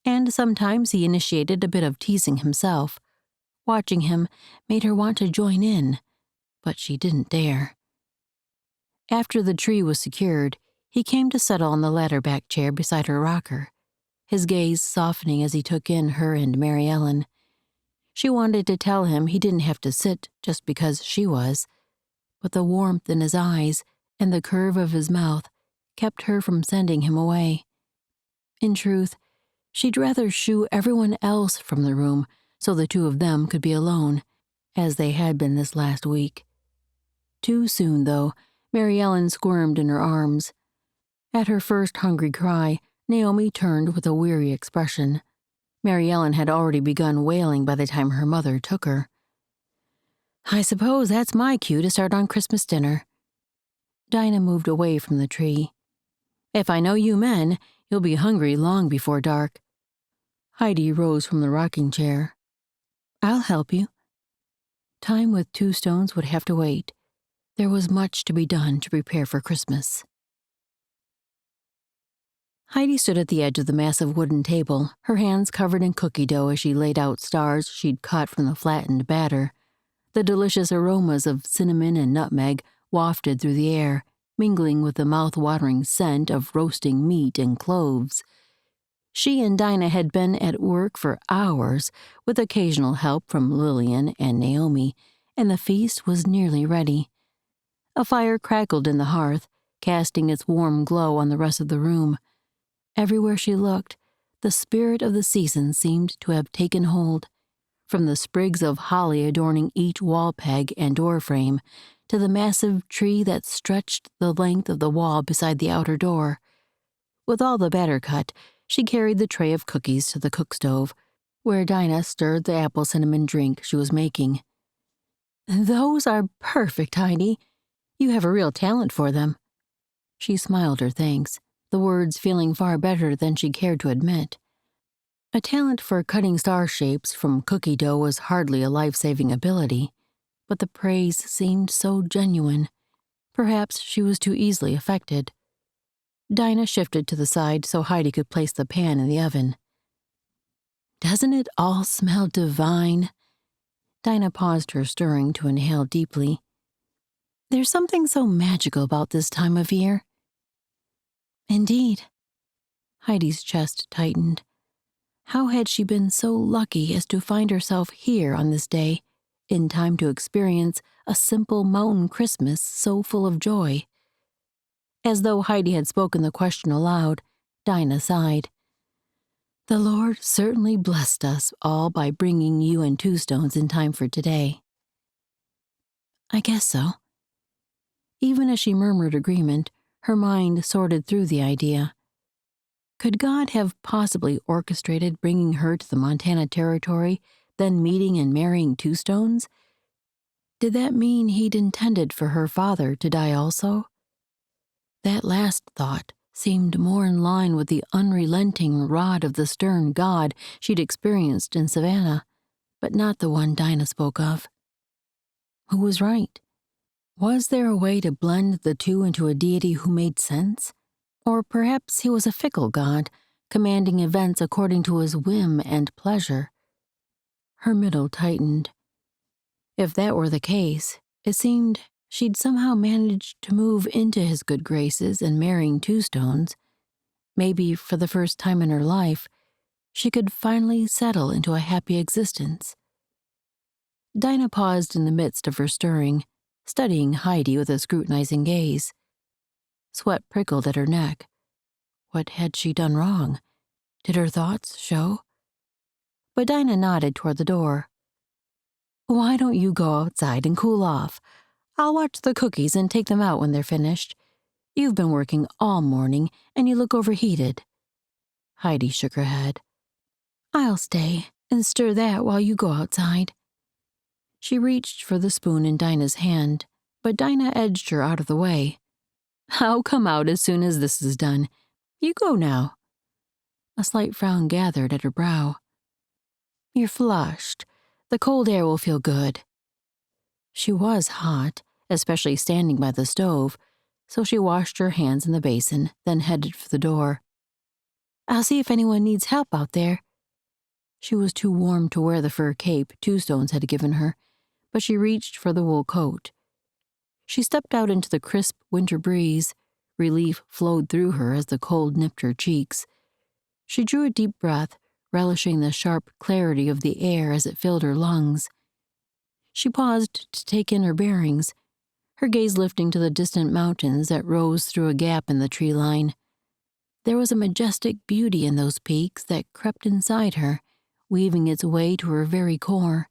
and sometimes he initiated a bit of teasing himself. Watching him made her want to join in, but she didn't dare. After the tree was secured, he came to settle on the ladder-back chair beside her rocker, his gaze softening as he took in her and Mary Ellen. She wanted to tell him he didn't have to sit just because she was, but the warmth in his eyes and the curve of his mouth kept her from sending him away. In truth, she'd rather shoo everyone else from the room so the two of them could be alone. as they had been this last week. Too soon, though, Mary Ellen squirmed in her arms. At her first hungry cry, Naomi turned with a weary expression. Mary Ellen had already begun wailing by the time her mother took her. "I suppose that's my cue to start on Christmas dinner." Dinah moved away from the tree. "If I know you men, you'll be hungry long before dark." Heidi rose from the rocking chair. "I'll help you." Time with Two Stones would have to wait. There was much to be done to prepare for Christmas. Heidi stood at the edge of the massive wooden table, her hands covered in cookie dough as she laid out stars she'd cut from the flattened batter. The delicious aromas of cinnamon and nutmeg wafted through the air, mingling with the mouth-watering scent of roasting meat and cloves. She and Dinah had been at work for hours, with occasional help from Lillian and Naomi, and the feast was nearly ready. A fire crackled in the hearth, casting its warm glow on the rest of the room. Everywhere she looked, the spirit of the season seemed to have taken hold, from the sprigs of holly adorning each wall peg and door frame, to the massive tree that stretched the length of the wall beside the outer door. With all the batter cut, she carried the tray of cookies to the cook stove, where Dinah stirred the apple cinnamon drink she was making. "Those are perfect, Heidi. You have a real talent for them." She smiled her thanks, the words feeling far better than she cared to admit. A talent for cutting star shapes from cookie dough was hardly a life-saving ability, but the praise seemed so genuine. Perhaps she was too easily affected. Dinah shifted to the side so Heidi could place the pan in the oven. "Doesn't it all smell divine?" Dinah paused her stirring to inhale deeply. "There's something so magical about this time of year." "Indeed." Heidi's chest tightened. How had she been so lucky as to find herself here on this day, in time to experience a simple mountain Christmas so full of joy? As though Heidi had spoken the question aloud, Dinah sighed. "The Lord certainly blessed us all by bringing you and Two Stones in time for today." "I guess so." Even as she murmured agreement, her mind sorted through the idea. Could God have possibly orchestrated bringing her to the Montana Territory, then meeting and marrying Two Stones? Did that mean he'd intended for her father to die also? That last thought seemed more in line with the unrelenting rod of the stern God she'd experienced in Savannah, but not the one Dinah spoke of. Who was right? Was there a way to blend the two into a deity who made sense? Or perhaps he was a fickle God, commanding events according to his whim and pleasure. Her middle tightened. If that were the case, it seemed she'd somehow managed to move into his good graces and marrying Two Stones. Maybe for the first time in her life, she could finally settle into a happy existence. Dinah paused in the midst of her stirring, studying Heidi with a scrutinizing gaze. Sweat prickled at her neck. What had she done wrong? Did her thoughts show? But Dinah nodded toward the door. "Why don't you go outside and cool off? I'll watch the cookies and take them out when they're finished. You've been working all morning, and you look overheated." Heidi shook her head. "I'll stay and stir that while you go outside." She reached for the spoon in Dinah's hand, but Dinah edged her out of the way. "I'll come out as soon as this is done. You go now." A slight frown gathered at her brow. "You're flushed. The cold air will feel good." She was hot, especially standing by the stove, so she washed her hands in the basin, then headed for the door. "I'll see if anyone needs help out there." She was too warm to wear the fur cape Two Stones had given her, but she reached for the wool coat. She stepped out into the crisp winter breeze. Relief flowed through her as the cold nipped her cheeks. She drew a deep breath, relishing the sharp clarity of the air as it filled her lungs. She paused to take in her bearings, her gaze lifting to the distant mountains that rose through a gap in the tree line. There was a majestic beauty in those peaks that crept inside her, weaving its way to her very core.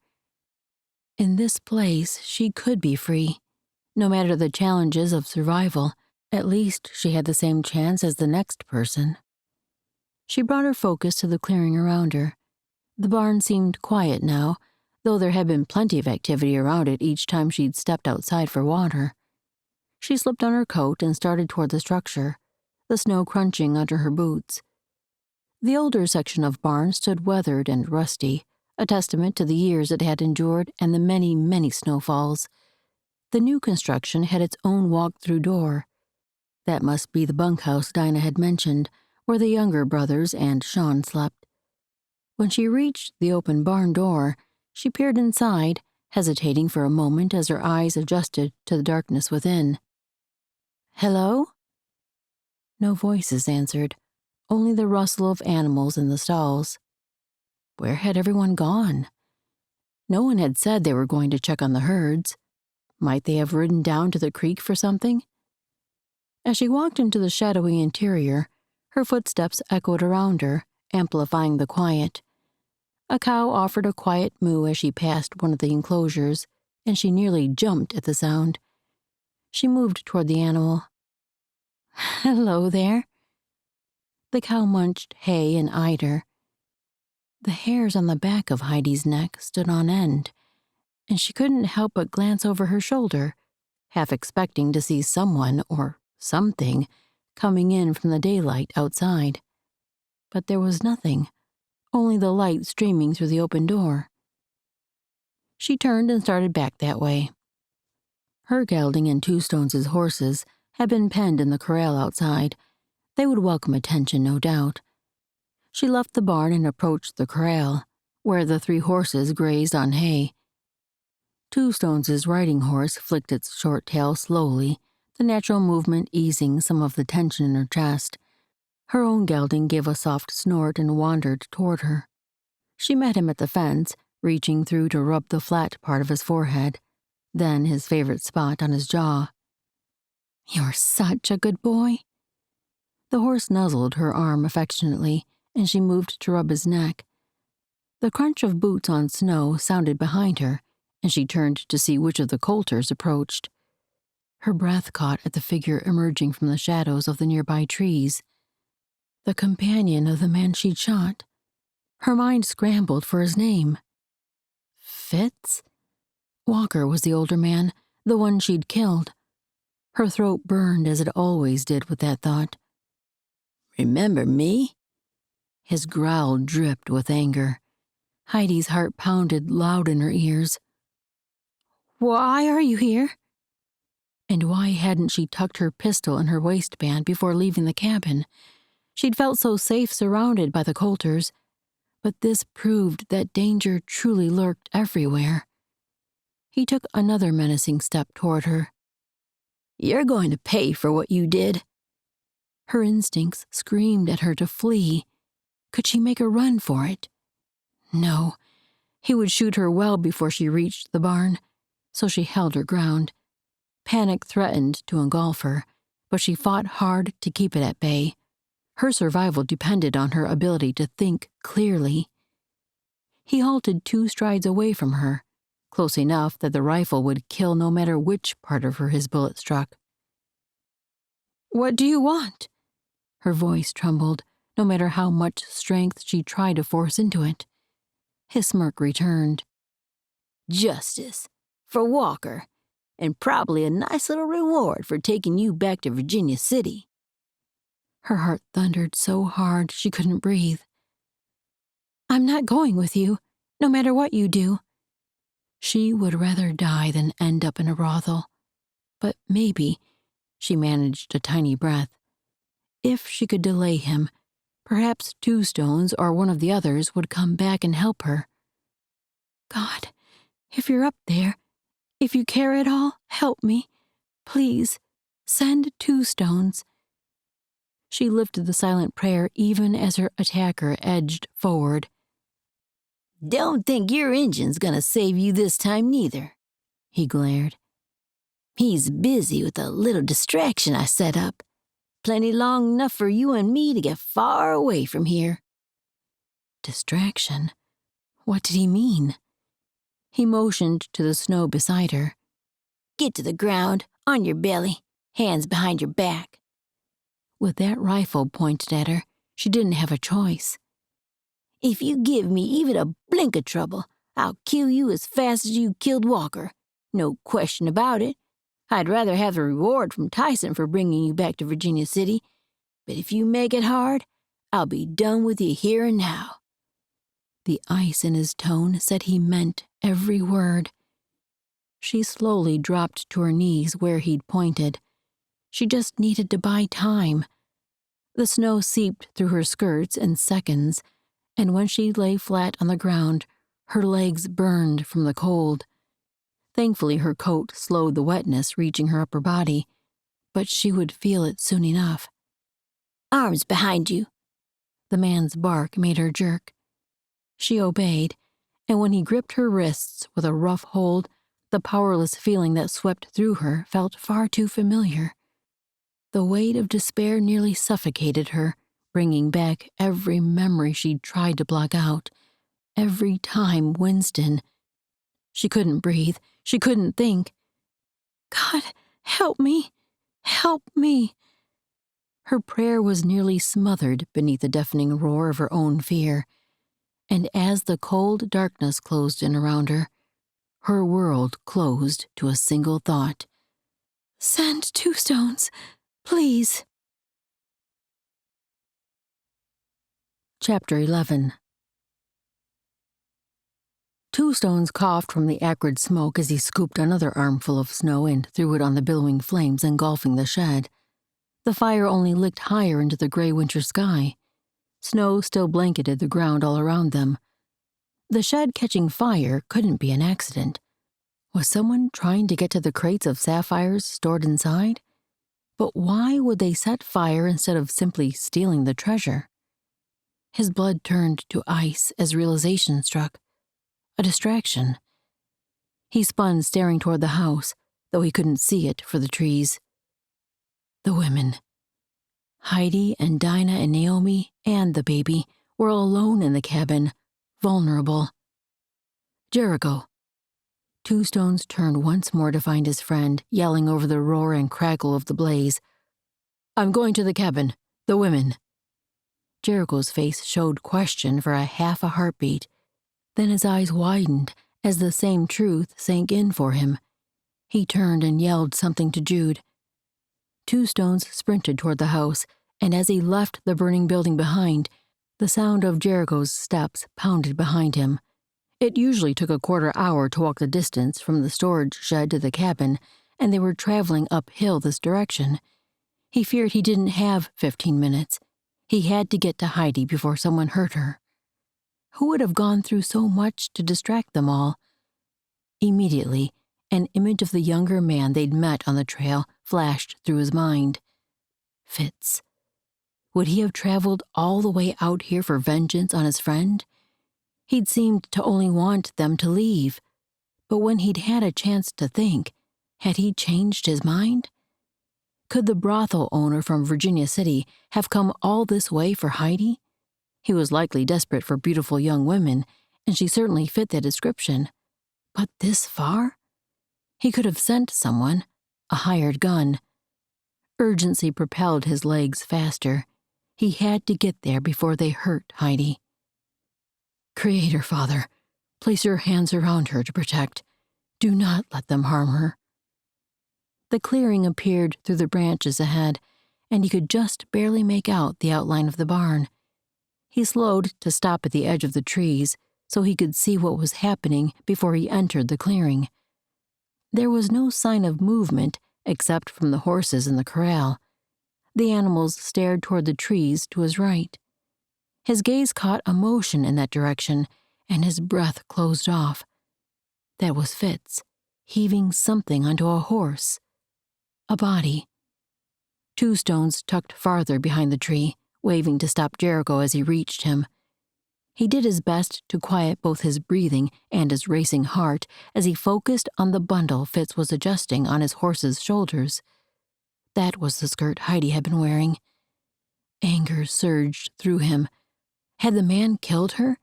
In this place, she could be free. No matter the challenges of survival, at least she had the same chance as the next person. She brought her focus to the clearing around her. The barn seemed quiet now, though there had been plenty of activity around it each time she'd stepped outside for water. She slipped on her coat and started toward the structure, the snow crunching under her boots. The older section of barn stood weathered and rusty, a testament to the years it had endured and the many, many snowfalls. The new construction had its own walk-through door. That must be the bunkhouse Dinah had mentioned, where the younger brothers and Sean slept. When she reached the open barn door, she peered inside, hesitating for a moment as her eyes adjusted to the darkness within. "Hello?" No voices answered, only the rustle of animals in the stalls. Where had everyone gone? No one had said they were going to check on the herds. Might they have ridden down to the creek for something? As she walked into the shadowy interior, her footsteps echoed around her, amplifying the quiet. A cow offered a quiet moo as she passed one of the enclosures, and she nearly jumped at the sound. She moved toward the animal. "Hello there." The cow munched hay and eyed her. The hairs on the back of Heidi's neck stood on end, and she couldn't help but glance over her shoulder, half expecting to see someone or something coming in from the daylight outside. But there was nothing, only the light streaming through the open door. She turned and started back that way. Her gelding and Two Stones' horses had been penned in the corral outside. They would welcome attention, no doubt. She left the barn and approached the corral, where the 3 horses grazed on hay. Two Stones' riding horse flicked its short tail slowly, the natural movement easing some of the tension in her chest. Her own gelding gave a soft snort and wandered toward her. She met him at the fence, reaching through to rub the flat part of his forehead, then his favorite spot on his jaw. "You're such a good boy." The horse nuzzled her arm affectionately, and she moved to rub his neck. The crunch of boots on snow sounded behind her, and she turned to see which of the Coulters approached. Her breath caught at the figure emerging from the shadows of the nearby trees. The companion of the man she'd shot. Her mind scrambled for his name. Fitz? Walker was the older man, the one she'd killed. Her throat burned as it always did with that thought. "Remember me?" His growl dripped with anger. Heidi's heart pounded loud in her ears. "Why are you here?" And why hadn't she tucked her pistol in her waistband before leaving the cabin? She'd felt so safe surrounded by the Coulters, but this proved that danger truly lurked everywhere. He took another menacing step toward her. "You're going to pay for what you did." Her instincts screamed at her to flee. Could she make a run for it? No. He would shoot her well before she reached the barn, so she held her ground. Panic threatened to engulf her, but she fought hard to keep it at bay. Her survival depended on her ability to think clearly. He halted 2 strides away from her, close enough that the rifle would kill no matter which part of her his bullet struck. "What do you want?" Her voice trembled, no matter how much strength she tried to force into it. His smirk returned. "Justice. For Walker. And probably a nice little reward for taking you back to Virginia City." Her heart thundered so hard she couldn't breathe. "I'm not going with you, no matter what you do." She would rather die than end up in a brothel. But maybe, she managed a tiny breath, if she could delay him, perhaps Two Stones or one of the others would come back and help her. "God, if you're up there, if you care at all, help me. Please, send Two Stones." She lifted the silent prayer even as her attacker edged forward. "Don't think your engine's gonna save you this time neither," he glared. "He's busy with a little distraction I set up. Plenty long enough for you and me to get far away from here." Distraction? What did he mean? He motioned to the snow beside her. "Get to the ground, on your belly, hands behind your back." With that rifle pointed at her, she didn't have a choice. "If you give me even a blink of trouble, I'll kill you as fast as you killed Walker. No question about it. I'd rather have the reward from Tyson for bringing you back to Virginia City, but if you make it hard, I'll be done with you here and now." The ice in his tone said he meant every word. She slowly dropped to her knees where he'd pointed. She just needed to buy time. The snow seeped through her skirts in seconds, and when she lay flat on the ground, her legs burned from the cold. Thankfully, her coat slowed the wetness reaching her upper body, but she would feel it soon enough. "Arms behind you." The man's bark made her jerk. She obeyed, and when he gripped her wrists with a rough hold, the powerless feeling that swept through her felt far too familiar. The weight of despair nearly suffocated her, bringing back every memory she'd tried to block out. Every time Winston. She couldn't breathe. She couldn't think. "God, help me. Help me." Her prayer was nearly smothered beneath the deafening roar of her own fear. And as the cold darkness closed in around her world closed to a single thought. "Send 2 stones, please." Chapter 11. 2 stones coughed from the acrid smoke as he scooped another armful of snow and threw it on the billowing flames engulfing the shed. The fire only licked higher into the gray winter sky. Snow still blanketed the ground all around them. The shed catching fire couldn't be an accident. Was someone trying to get to the crates of sapphires stored inside? But why would they set fire instead of simply stealing the treasure? His blood turned to ice as realization struck. A distraction. He spun, staring toward the house, though he couldn't see it for the trees. The women. Heidi and Dinah and Naomi and the baby were alone in the cabin, vulnerable. Jericho. 2 stones turned once more to find his friend, yelling over the roar and crackle of the blaze. "I'm going to the cabin. The women." Jericho's face showed question for a half a heartbeat. Then his eyes widened as the same truth sank in for him. He turned and yelled something to Jude. 2 stones sprinted toward the house, and as he left the burning building behind, the sound of Jericho's steps pounded behind him. It usually took a quarter hour to walk the distance from the storage shed to the cabin, and they were traveling uphill this direction. He feared he didn't have 15 minutes. He had to get to Heidi before someone hurt her. Who would have gone through so much to distract them all? Immediately, an image of the younger man they'd met on the trail flashed through his mind. Fitz. Would he have traveled all the way out here for vengeance on his friend? He'd seemed to only want them to leave, but when he'd had a chance to think, had he changed his mind? Could the brothel owner from Virginia City have come all this way for Heidi? He was likely desperate for beautiful young women, and she certainly fit that description. But this far? He could have sent someone, a hired gun. Urgency propelled his legs faster. He had to get there before they hurt Heidi. Creator, Father, place your hands around her to protect. Do not let them harm her. The clearing appeared through the branches ahead, and he could just barely make out the outline of the barn. He slowed to stop at the edge of the trees so he could see what was happening before he entered the clearing. There was no sign of movement except from the horses in the corral. The animals stared toward the trees to his right. His gaze caught a motion in that direction, and his breath closed off. That was Fitz, heaving something onto a horse. A body. 2 stones tucked farther behind the tree, waving to stop Jericho as he reached him. He did his best to quiet both his breathing and his racing heart as he focused on the bundle Fitz was adjusting on his horse's shoulders. That was the skirt Heidi had been wearing. Anger surged through him. Had the man killed her?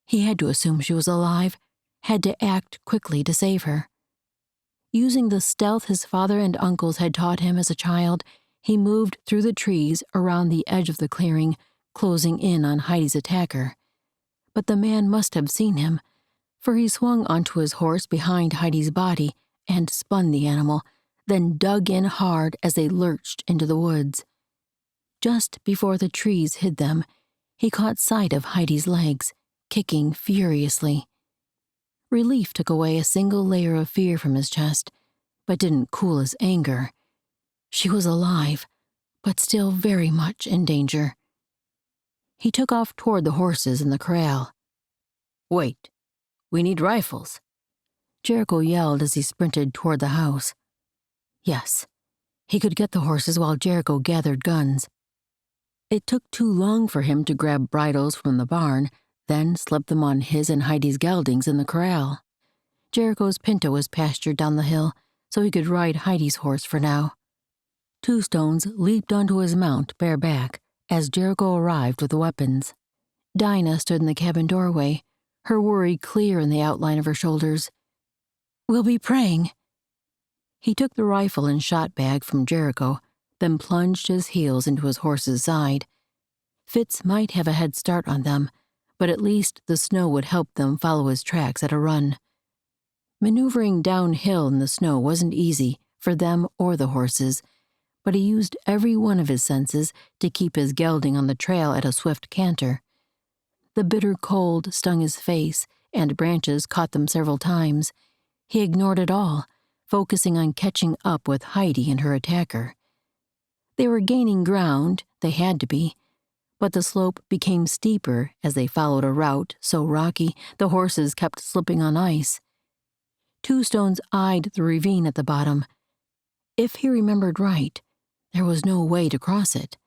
He had to assume she was alive, had to act quickly to save her. Using the stealth his father and uncles had taught him as a child, he moved through the trees around the edge of the clearing, closing in on Heidi's attacker. But the man must have seen him, for he swung onto his horse behind Heidi's body and spun the animal, then dug in hard as they lurched into the woods. Just before the trees hid them, he caught sight of Heidi's legs, kicking furiously. Relief took away a single layer of fear from his chest, but didn't cool his anger. She was alive, but still very much in danger. He took off toward the horses in the corral. "Wait, we need rifles," Jericho yelled as he sprinted toward the house. Yes, he could get the horses while Jericho gathered guns. It took too long for him to grab bridles from the barn, then slip them on his and Heidi's geldings in the corral. Jericho's pinto was pastured down the hill, so he could ride Heidi's horse for now. Two Stones leaped onto his mount bareback as Jericho arrived with the weapons. Dinah stood in the cabin doorway, her worry clear in the outline of her shoulders. "We'll be praying." He took the rifle and shot bag from Jericho, then plunged his heels into his horse's side. Fitz might have a head start on them, but at least the snow would help them follow his tracks at a run. Maneuvering downhill in the snow wasn't easy for them or the horses, but he used every one of his senses to keep his gelding on the trail at a swift canter. The bitter cold stung his face, and branches caught them several times. He ignored it all, focusing on catching up with Heidi and her attacker. They were gaining ground, they had to be, but the slope became steeper as they followed a route so rocky the horses kept slipping on ice. Two Stones eyed the ravine at the bottom. If he remembered right, there was no way to cross it.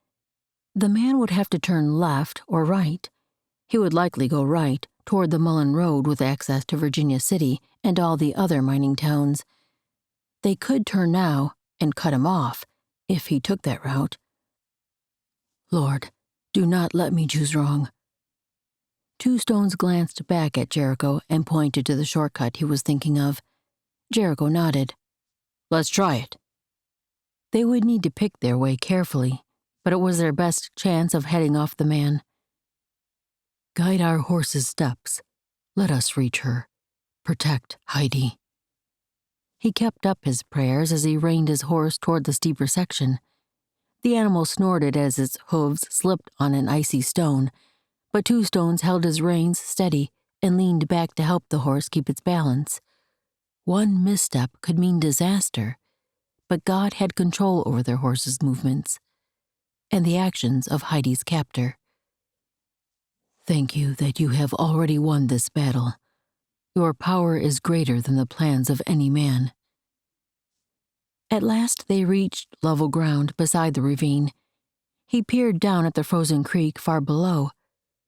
The man would have to turn left or right. He would likely go right, toward the Mullen Road with access to Virginia City and all the other mining towns. They could turn now and cut him off, if he took that route. Lord, do not let me choose wrong. Two Stones glanced back at Jericho and pointed to the shortcut he was thinking of. Jericho nodded. Let's try it. They would need to pick their way carefully, but it was their best chance of heading off the man. Guide our horse's steps. Let us reach her. Protect Heidi. He kept up his prayers as he reined his horse toward the steeper section. The animal snorted as its hooves slipped on an icy stone, but Two Stones held his reins steady and leaned back to help the horse keep its balance. One misstep could mean disaster, but God had control over their horse's movements and the actions of Heidi's captor. Thank you that you have already won this battle. Your power is greater than the plans of any man. At last they reached level ground beside the ravine. He peered down at the frozen creek far below,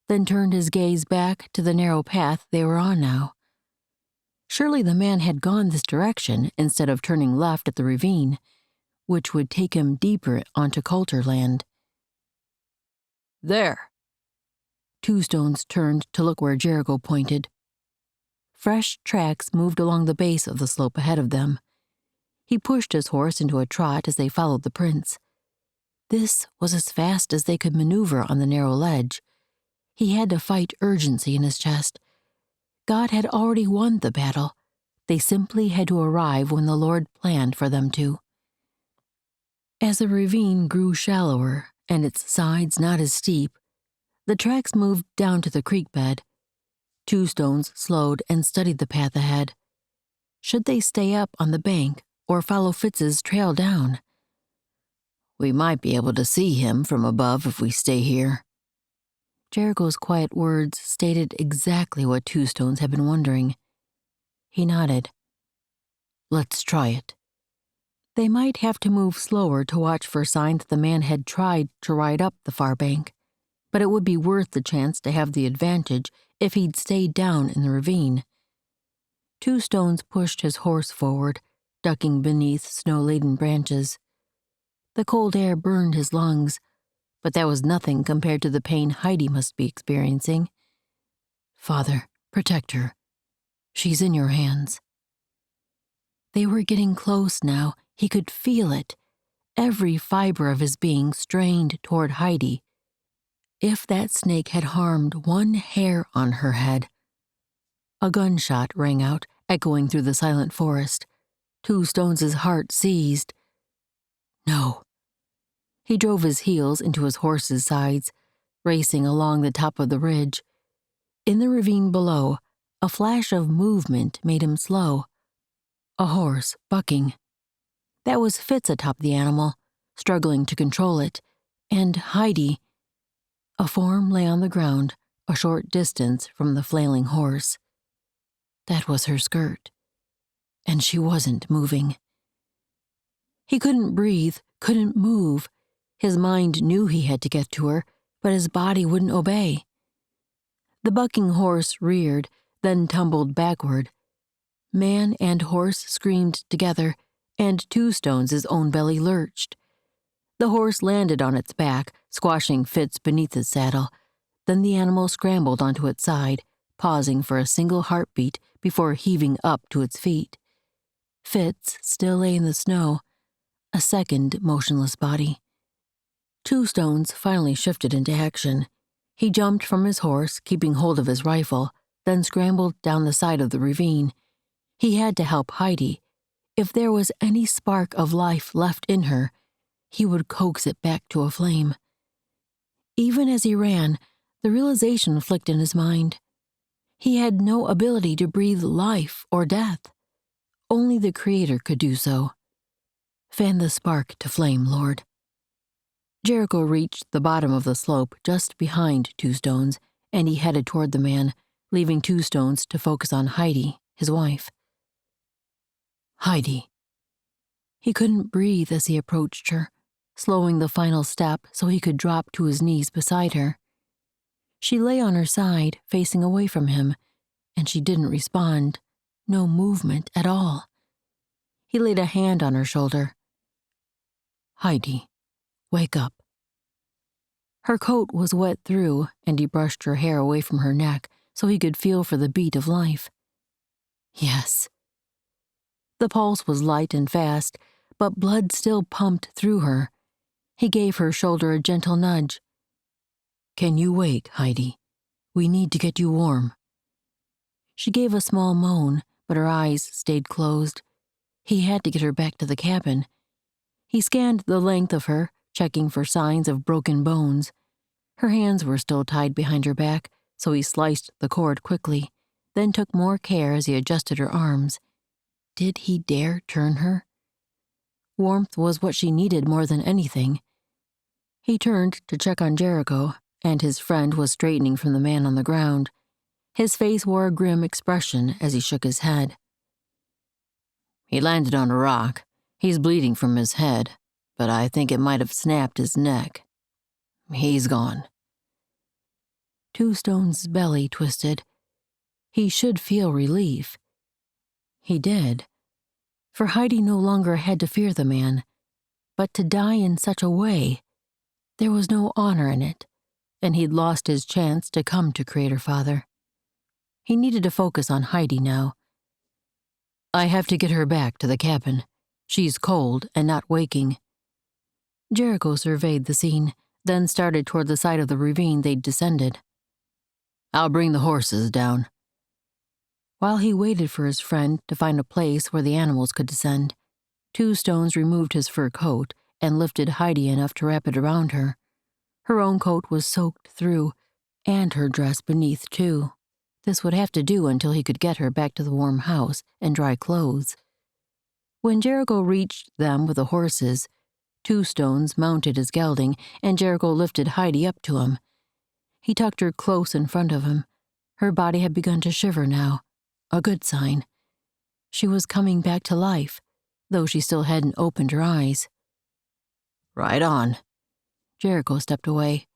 then turned his gaze back to the narrow path they were on now. Surely the man had gone this direction instead of turning left at the ravine, which would take him deeper onto Coulter land. There. Two Stones turned to look where Jericho pointed. Fresh tracks moved along the base of the slope ahead of them. He pushed his horse into a trot as they followed the prints. This was as fast as they could maneuver on the narrow ledge. He had to fight urgency in his chest. God had already won the battle. They simply had to arrive when the Lord planned for them to. As the ravine grew shallower and its sides not as steep, the tracks moved down to the creek bed. Two Stones slowed and studied the path ahead. Should they stay up on the bank or follow Fitz's trail down? We might be able to see him from above if we stay here. Jericho's quiet words stated exactly what Two Stones had been wondering. He nodded. Let's try it. They might have to move slower to watch for signs that the man had tried to ride up the far bank, but it would be worth the chance to have the advantage if he'd stayed down in the ravine. Two Stones pushed his horse forward, ducking beneath snow-laden branches. The cold air burned his lungs, but that was nothing compared to the pain Heidi must be experiencing. Father, protect her. She's in your hands." They were getting close now. He could feel it. Every fiber of his being strained toward Heidi. If that snake had harmed one hair on her head. A gunshot rang out, echoing through the silent forest. Two Stones' heart seized. No. He drove his heels into his horse's sides, racing along the top of the ridge. In the ravine below, a flash of movement made him slow. A horse, bucking. That was Fitz atop the animal, struggling to control it, and Heidi. A form lay on the ground, a short distance from the flailing horse. That was her skirt, and she wasn't moving. He couldn't breathe, couldn't move. His mind knew he had to get to her, but his body wouldn't obey. The bucking horse reared, then tumbled backward. Man and horse screamed together, and Two Stones' own belly lurched. The horse landed on its back, squashing Fitz beneath his saddle. Then the animal scrambled onto its side, pausing for a single heartbeat before heaving up to its feet. Fitz still lay in the snow, a second motionless body. Two Stones finally shifted into action. He jumped from his horse, keeping hold of his rifle, then scrambled down the side of the ravine. He had to help Heidi. If there was any spark of life left in her, he would coax it back to a flame. Even as he ran, the realization flicked in his mind. He had no ability to breathe life or death. Only the Creator could do so. Fan the spark to flame, Lord. Jericho reached the bottom of the slope just behind Two Stones, and he headed toward the man, leaving Two Stones to focus on Heidi, his wife. Heidi. He couldn't breathe as he approached her, slowing the final step so he could drop to his knees beside her. She lay on her side, facing away from him, and she didn't respond, no movement at all. He laid a hand on her shoulder. Heidi, wake up. Her coat was wet through, and he brushed her hair away from her neck so he could feel for the beat of life. Yes. The pulse was light and fast, but blood still pumped through her. He gave her shoulder a gentle nudge. Can you wake, Heidi? We need to get you warm. She gave a small moan, but her eyes stayed closed. He had to get her back to the cabin. He scanned the length of her, checking for signs of broken bones. Her hands were still tied behind her back, so he sliced the cord quickly, then took more care as he adjusted her arms. Did he dare turn her? Warmth was what she needed more than anything. He turned to check on Jericho, and his friend was straightening from the man on the ground. His face wore a grim expression as he shook his head. He landed on a rock. He's bleeding from his head, but I think it might have snapped his neck. He's gone. Two Stones' belly twisted. He should feel relief. He did. For Heidi no longer had to fear the man, but to die in such a way, there was no honor in it, and he'd lost his chance to come to Creator Father. He needed to focus on Heidi now. I have to get her back to the cabin. She's cold and not waking. Jericho surveyed the scene, then started toward the side of the ravine they'd descended. I'll bring the horses down. While he waited for his friend to find a place where the animals could descend, Two Stones removed his fur coat and lifted Heidi enough to wrap it around her. Her own coat was soaked through, and her dress beneath, too. This would have to do until he could get her back to the warm house and dry clothes. When Jericho reached them with the horses, Two Stones mounted his gelding, and Jericho lifted Heidi up to him. He tucked her close in front of him. Her body had begun to shiver now, a good sign. She was coming back to life, though she still hadn't opened her eyes. Right on. Jericho stepped away.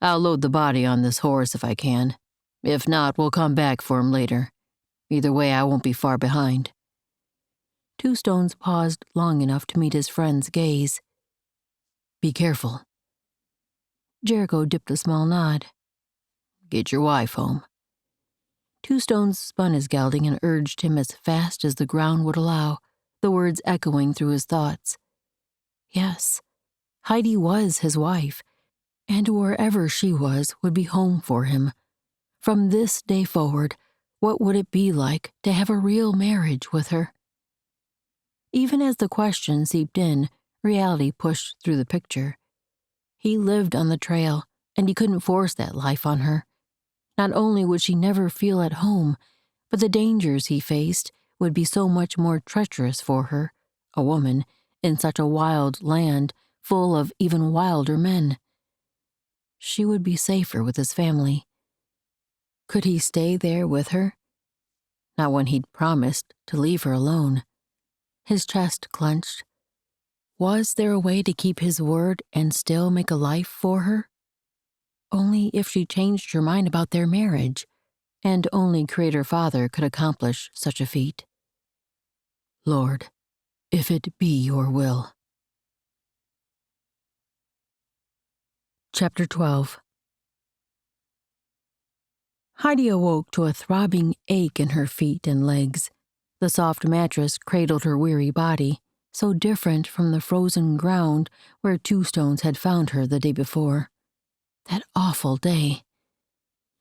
I'll load the body on this horse if I can. If not, we'll come back for him later. Either way, I won't be far behind. Two Stones paused long enough to meet his friend's gaze. Be careful. Jericho dipped a small nod. Get your wife home. Two Stones spun his gelding and urged him as fast as the ground would allow, the words echoing through his thoughts. Yes, Heidi was his wife, and wherever she was would be home for him. From this day forward, what would it be like to have a real marriage with her? Even as the question seeped in, reality pushed through the picture. He lived on the trail, and he couldn't force that life on her. Not only would she never feel at home, but the dangers he faced would be so much more treacherous for her, a woman, in such a wild land full of even wilder men. She would be safer with his family. Could he stay there with her? Not when he'd promised to leave her alone. His chest clenched. Was there a way to keep his word and still make a life for her? Only if she changed her mind about their marriage, and only Creator Father could accomplish such a feat. Lord, if it be your will. Chapter 12. Heidi awoke to a throbbing ache in her feet and legs. The soft mattress cradled her weary body, so different from the frozen ground where Two Stones had found her the day before. That awful day.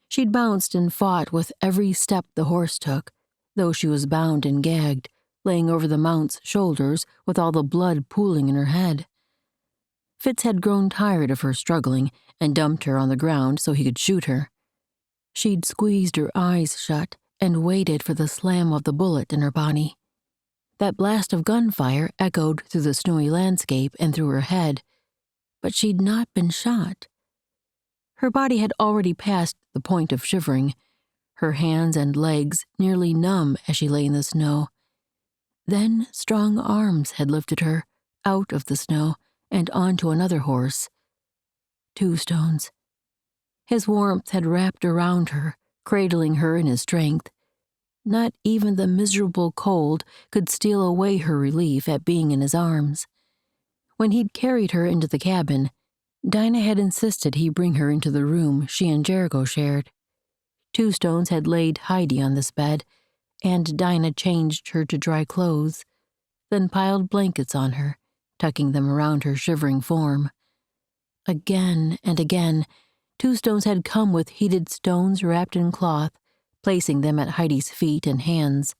She'd bounced and fought with every step the horse took, though she was bound and gagged, laying over the mount's shoulders with all the blood pooling in her head. Fitz had grown tired of her struggling and dumped her on the ground so he could shoot her. She'd squeezed her eyes shut and waited for the slam of the bullet in her body. That blast of gunfire echoed through the snowy landscape and through her head, but she'd not been shot. Her body had already passed the point of shivering, her hands and legs nearly numb as she lay in the snow. Then strong arms had lifted her out of the snow and onto another horse. Two Stones. His warmth had wrapped around her, cradling her in his strength. Not even the miserable cold could steal away her relief at being in his arms. When he'd carried her into the cabin, Dinah had insisted he bring her into the room she and Jericho shared. Two Stones had laid Heidi on this bed, and Dinah changed her to dry clothes, then piled blankets on her, tucking them around her shivering form. Again and again, Two Stones had come with heated stones wrapped in cloth, placing them at Heidi's feet and hands.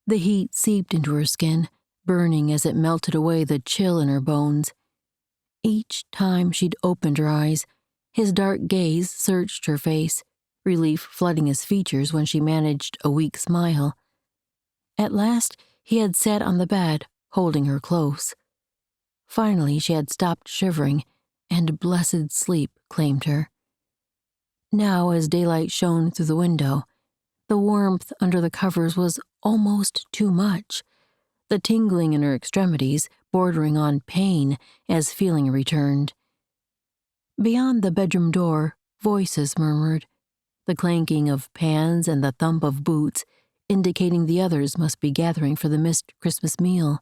The heat seeped into her skin, burning as it melted away the chill in her bones. Each time she'd opened her eyes, his dark gaze searched her face, relief flooding his features when she managed a weak smile. At last, he had sat on the bed, holding her close. Finally, she had stopped shivering, and blessed sleep claimed her. Now, as daylight shone through the window, the warmth under the covers was almost too much, the tingling in her extremities bordering on pain as feeling returned. Beyond the bedroom door, voices murmured, the clanking of pans and the thump of boots indicating the others must be gathering for the missed Christmas meal.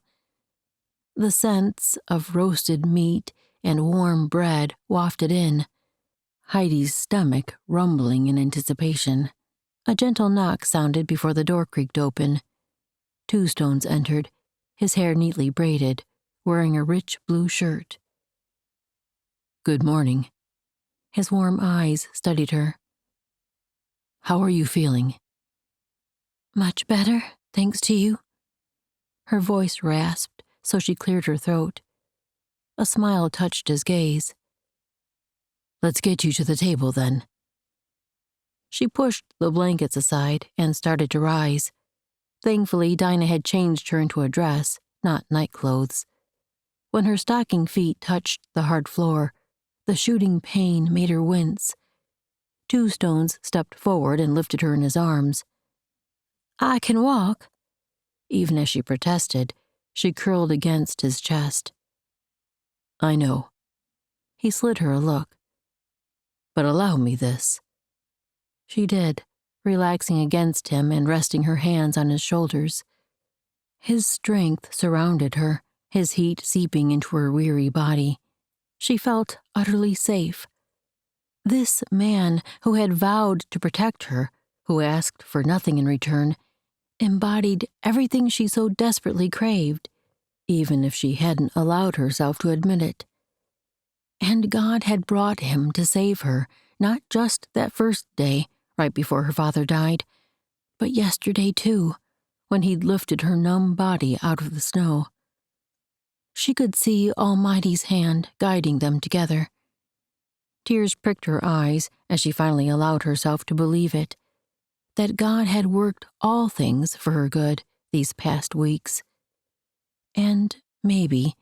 The scents of roasted meat and warm bread wafted in, Heidi's stomach rumbling in anticipation. A gentle knock sounded before the door creaked open. Two Stones entered, his hair neatly braided, wearing a rich blue shirt. Good morning. His warm eyes studied her. How are you feeling? Much better, thanks to you. Her voice rasped, so she cleared her throat. A smile touched his gaze. Let's get you to the table, then. She pushed the blankets aside and started to rise. Thankfully, Dinah had changed her into a dress, not nightclothes. When her stocking feet touched the hard floor, the shooting pain made her wince. Two Stones stepped forward and lifted her in his arms. I can walk. Even as she protested, she curled against his chest. I know. He slid her a look. But allow me this. She did, relaxing against him and resting her hands on his shoulders. His strength surrounded her, his heat seeping into her weary body. She felt utterly safe. This man who had vowed to protect her, who asked for nothing in return, embodied everything she so desperately craved, even if she hadn't allowed herself to admit it. And God had brought him to save her, not just that first day, right before her father died, but yesterday too, when he'd lifted her numb body out of the snow. She could see Almighty's hand guiding them together. Tears pricked her eyes as she finally allowed herself to believe it, that God had worked all things for her good these past weeks. And maybe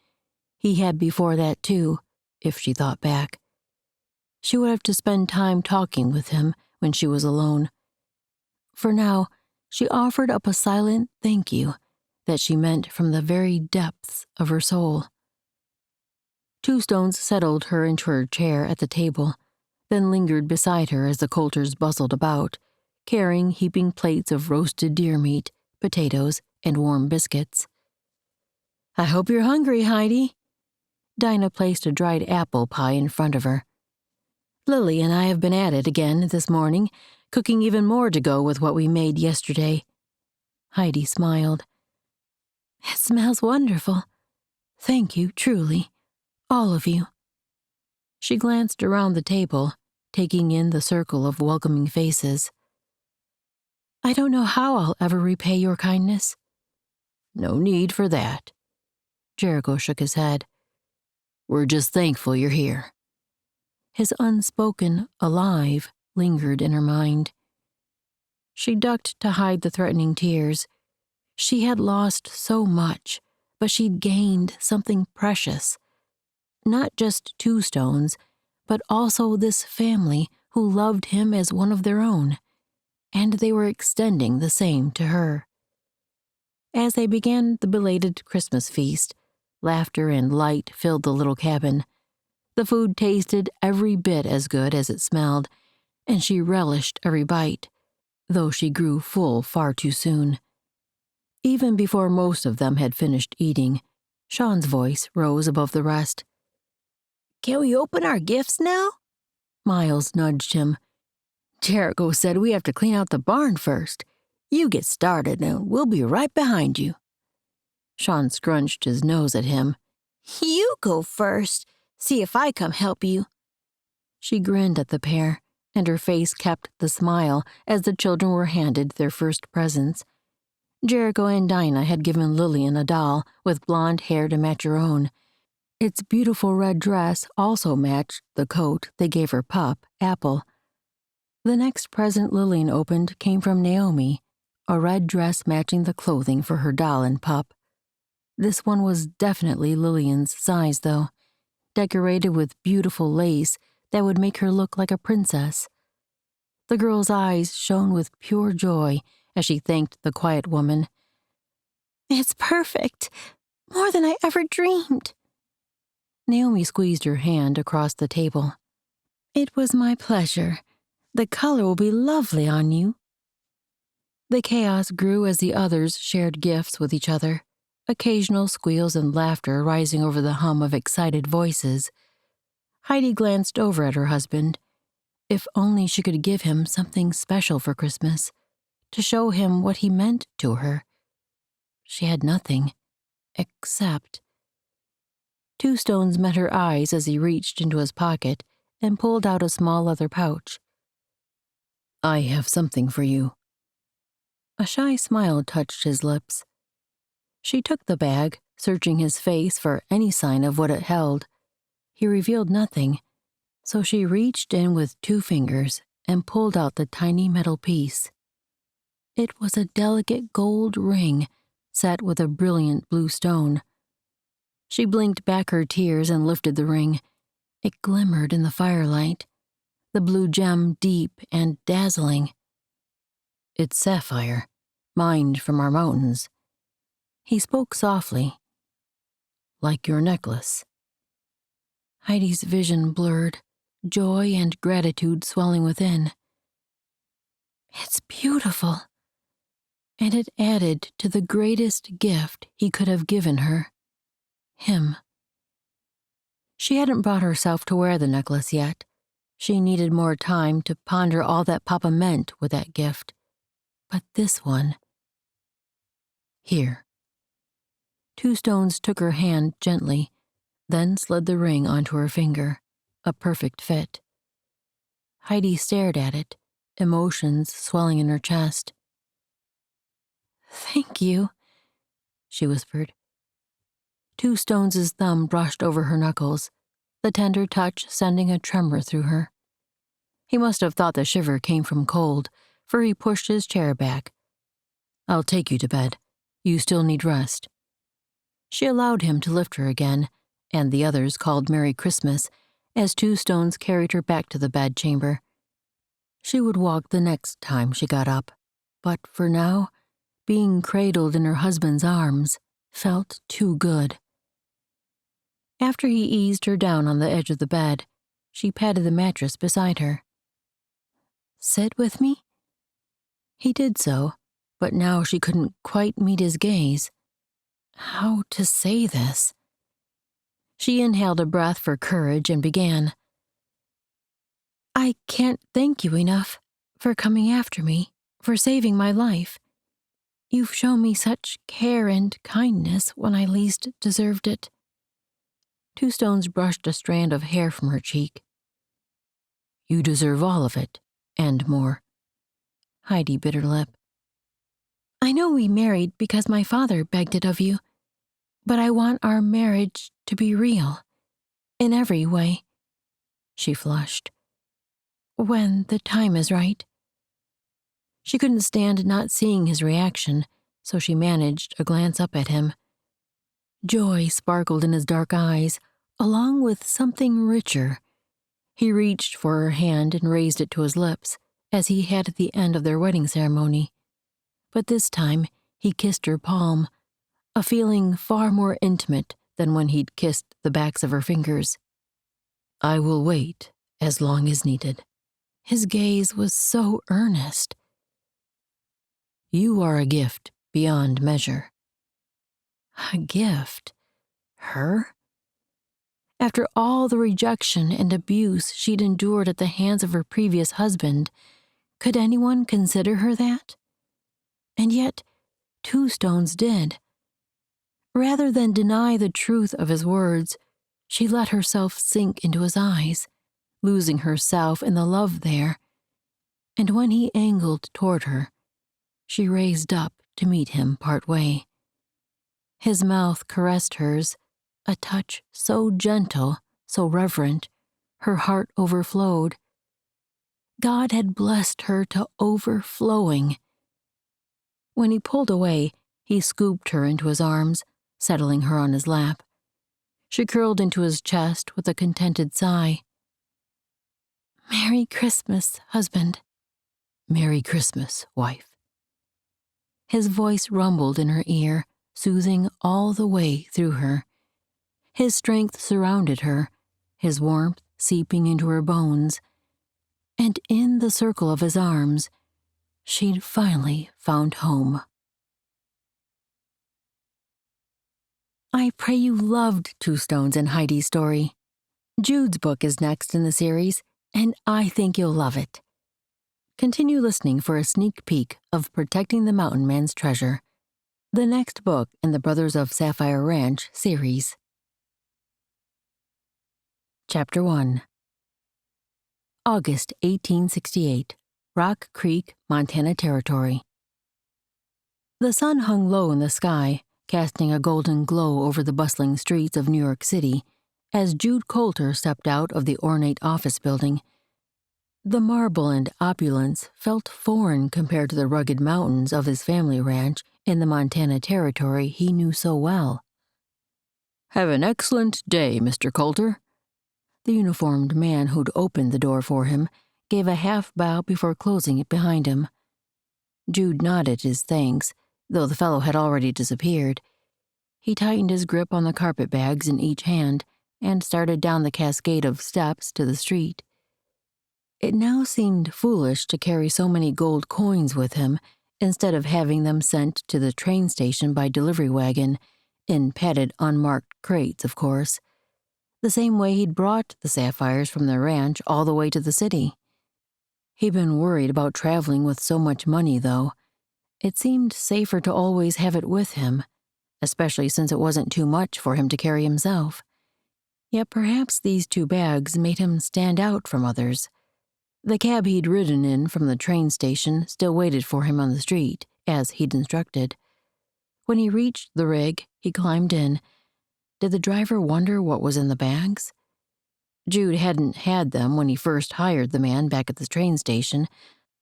he had before that too, if she thought back. She would have to spend time talking with him when she was alone. For now, she offered up a silent thank you that she meant from the very depths of her soul. Two Stones settled her into her chair at the table, then lingered beside her as the Coulters bustled about, carrying heaping plates of roasted deer meat, potatoes, and warm biscuits. "I hope you're hungry, Heidi." Dinah placed a dried apple pie in front of her. "Lily and I have been at it again this morning, cooking even more to go with what we made yesterday." Heidi smiled. "It smells wonderful. Thank you, truly. All of you." She glanced around the table, taking in the circle of welcoming faces. "I don't know how I'll ever repay your kindness." "No need for that." Jericho shook his head. "We're just thankful you're here." His unspoken alive lingered in her mind. She ducked to hide the threatening tears. She had lost so much, but she'd gained something precious. Not just Two Stones, but also this family who loved him as one of their own, and they were extending the same to her. As they began the belated Christmas feast, laughter and light filled the little cabin. The food tasted every bit as good as it smelled, and she relished every bite, though she grew full far too soon. Even before most of them had finished eating, Sean's voice rose above the rest. "Can we open our gifts now?" Miles nudged him. "Jericho said we have to clean out the barn first. You get started and we'll be right behind you." Sean scrunched his nose at him. "You go first. See if I come help you." She grinned at the pair, and her face kept the smile as the children were handed their first presents. Jericho and Dinah had given Lillian a doll with blonde hair to match her own. Its beautiful red dress also matched the coat they gave her pup, Apple. The next present Lillian opened came from Naomi, a red dress matching the clothing for her doll and pup. This one was definitely Lillian's size, though, decorated with beautiful lace that would make her look like a princess. The girl's eyes shone with pure joy as she thanked the quiet woman. "It's perfect. More than I ever dreamed." Naomi squeezed her hand across the table. "It was my pleasure. The color will be lovely on you." The chaos grew as the others shared gifts with each other, occasional squeals and laughter rising over the hum of excited voices. Heidi glanced over at her husband. If only she could give him something special for Christmas, to show him what he meant to her. She had nothing, except... Two Stones met her eyes as he reached into his pocket and pulled out a small leather pouch. "I have something for you." A shy smile touched his lips. She took the bag, searching his face for any sign of what it held. He revealed nothing, so she reached in with 2 fingers and pulled out the tiny metal piece. It was a delicate gold ring set with a brilliant blue stone. She blinked back her tears and lifted the ring. It glimmered in the firelight, the blue gem deep and dazzling. "It's sapphire, mined from our mountains." He spoke softly. "Like your necklace." Heidi's vision blurred, joy and gratitude swelling within. "It's beautiful." And it added to the greatest gift he could have given her. Him. She hadn't brought herself to wear the necklace yet. She needed more time to ponder all that Papa meant with that gift. But this one... Here. Two Stones took her hand gently, then slid the ring onto her finger, a perfect fit. Heidi stared at it, emotions swelling in her chest. "Thank you," she whispered. Two Stones' thumb brushed over her knuckles, the tender touch sending a tremor through her. He must have thought the shiver came from cold, for he pushed his chair back. "I'll take you to bed. You still need rest." She allowed him to lift her again, and the others called Merry Christmas as Two Stones carried her back to the bed chamber. She would walk the next time she got up, but for now, being cradled in her husband's arms felt too good. After he eased her down on the edge of the bed, she patted the mattress beside her. "Sit with me?" He did so, but now she couldn't quite meet his gaze. How to say this? She inhaled a breath for courage and began. "I can't thank you enough for coming after me, for saving my life. You've shown me such care and kindness when I least deserved it." Two Stones brushed a strand of hair from her cheek. "You deserve all of it, and more." Heidi bit her lip. "I know we married because my father begged it of you, but I want our marriage to be real, in every way." She flushed. "When the time is right." She couldn't stand not seeing his reaction, so she managed a glance up at him. Joy sparkled in his dark eyes, along with something richer. He reached for her hand and raised it to his lips, as he had at the end of their wedding ceremony. But this time, he kissed her palm, a feeling far more intimate than when he'd kissed the backs of her fingers. "I will wait as long as needed." His gaze was so earnest. "You are a gift beyond measure." A gift? Her? After all the rejection and abuse she'd endured at the hands of her previous husband, could anyone consider her that? And yet, Two Stones did. Rather than deny the truth of his words, she let herself sink into his eyes, losing herself in the love there. And when he angled toward her, she raised up to meet him part way. His mouth caressed hers, a touch so gentle, so reverent, her heart overflowed. God had blessed her to overflowing. When he pulled away, he scooped her into his arms, settling her on his lap. She curled into his chest with a contented sigh. "Merry Christmas, husband." "Merry Christmas, wife." His voice rumbled in her ear, soothing all the way through her. His strength surrounded her, his warmth seeping into her bones. And in the circle of his arms, she'd finally found home. I pray you loved Two Stones and Heidi's story. Jude's book is next in the series, and I think you'll love it. Continue listening for a sneak peek of Protecting the Mountain Man's Treasure, the next book in the Brothers of Sapphire Ranch series. Chapter 1. August 1868, Rock Creek, Montana Territory. The sun hung low in the sky, casting a golden glow over the bustling streets of New York City, as Jude Coulter stepped out of the ornate office building. The marble and opulence felt foreign compared to the rugged mountains of his family ranch in the Montana Territory he knew so well. "Have an excellent day, Mr. Coulter." The uniformed man who'd opened the door for him gave a half bow before closing it behind him. Jude nodded his thanks, though the fellow had already disappeared. He tightened his grip on the carpetbags in each hand and started down the cascade of steps to the street. It now seemed foolish to carry so many gold coins with him instead of having them sent to the train station by delivery wagon, in padded unmarked crates, of course. the same way he'd brought the Sapphires from their ranch all the way to the city. He'd been worried about traveling with so much money, though. It seemed safer to always have it with him, especially since it wasn't too much for him to carry himself. Yet perhaps these 2 bags made him stand out from others. The cab he'd ridden in from the train station still waited for him on the street, as he'd instructed. When he reached the rig, he climbed in. Did the driver wonder what was in the bags? Jude hadn't had them when he first hired the man back at the train station,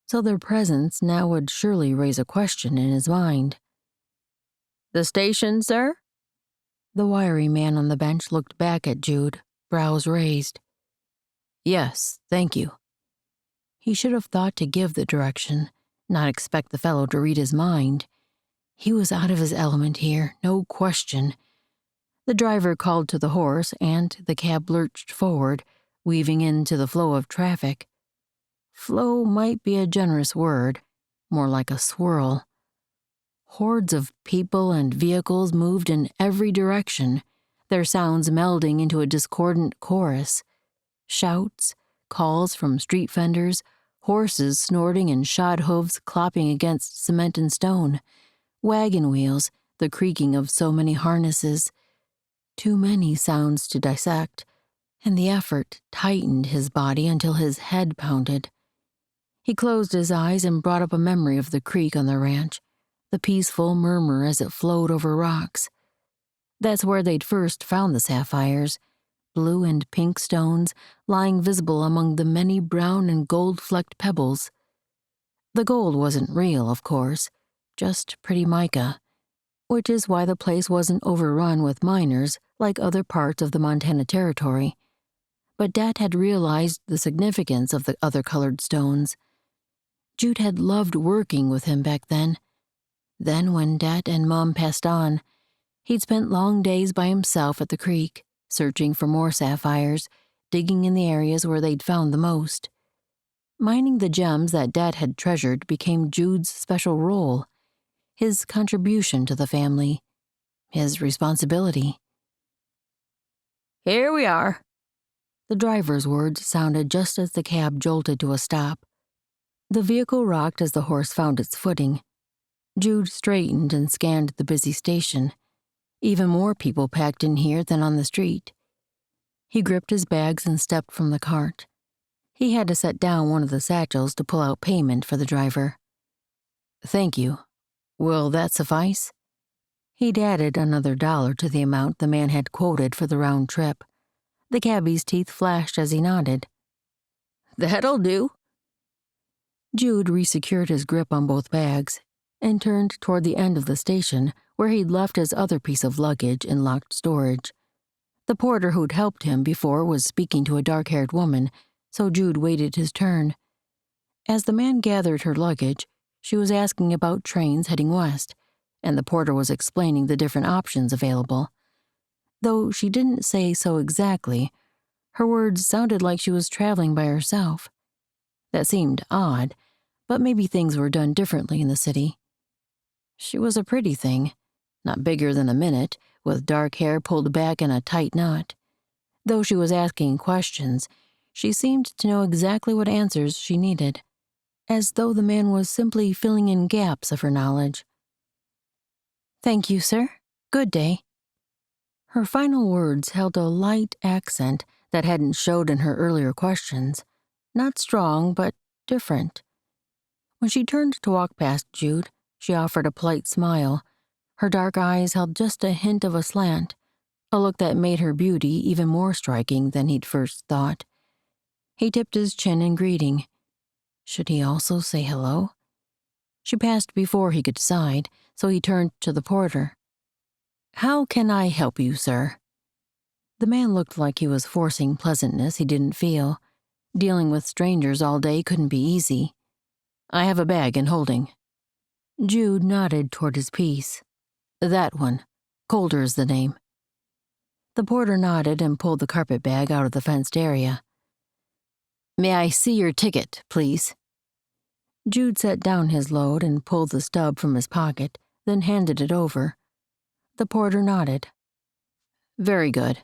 so their presence now would surely raise a question in his mind. "The station, sir?" The wiry man on the bench looked back at Jude, brows raised. "Yes, thank you." He should have thought to give the direction, not expect the fellow to read his mind. He was out of his element here, no question. The driver called to the horse, and the cab lurched forward, weaving into the flow of traffic. Flow might be a generous word, more like a swirl. Hordes of people and vehicles moved in every direction, their sounds melding into a discordant chorus. Shouts, calls from street vendors, horses snorting and shod hooves clopping against cement and stone, wagon wheels, the creaking of so many harnesses. Too many sounds to dissect, and the effort tightened his body until his head pounded. He closed his eyes and brought up a memory of the creek on the ranch, the peaceful murmur as it flowed over rocks. That's where they'd first found the Sapphires, blue and pink stones lying visible among the many brown and gold-flecked pebbles. The gold wasn't real, of course, just pretty mica, which is why the place wasn't overrun with miners like other parts of the Montana Territory. But Dad had realized the significance of the other colored stones. Jude had loved working with him back then. Then, when Dad and Mom passed on, he'd spent long days by himself at the creek, searching for more sapphires, digging in the areas where they'd found the most. Mining the gems that Dad had treasured became Jude's special role, his contribution to the family, his responsibility. "Here we are." The driver's words sounded just as the cab jolted to a stop. The vehicle rocked as the horse found its footing. Jude straightened and scanned the busy station. Even more people packed in here than on the street. He gripped his bags and stepped from the cart. He had to set down one of the satchels to pull out payment for the driver. "Thank you. Will that suffice?" He'd added another $1 to the amount the man had quoted for the round trip. The cabbie's teeth flashed as he nodded. "That'll do." Jude resecured his grip on both bags and turned toward the end of the station where he'd left his other piece of luggage in locked storage. The porter who'd helped him before was speaking to a dark-haired woman, so Jude waited his turn. As the man gathered her luggage, she was asking about trains heading west, and the porter was explaining the different options available. Though she didn't say so exactly, her words sounded like she was traveling by herself. That seemed odd, but maybe things were done differently in the city. She was a pretty thing, not bigger than a minute, with dark hair pulled back in a tight knot. Though she was asking questions, she seemed to know exactly what answers she needed, as though the man was simply filling in gaps of her knowledge. "Thank you, sir. Good day." Her final words held a light accent that hadn't showed in her earlier questions. Not strong, but different. When she turned to walk past Jude, she offered a polite smile. Her dark eyes held just a hint of a slant, a look that made her beauty even more striking than he'd first thought. He tipped his chin in greeting. Should he also say hello? She passed before he could decide, so he turned to the porter. "How can I help you, sir?" The man looked like he was forcing pleasantness he didn't feel. Dealing with strangers all day couldn't be easy. "I have a bag in holding." Jude nodded toward his piece. "That one. Coulter is the name." The porter nodded and pulled the carpet bag out of the fenced area. "May I see your ticket, please?" Jude set down his load and pulled the stub from his pocket, then handed it over. The porter nodded. "Very good."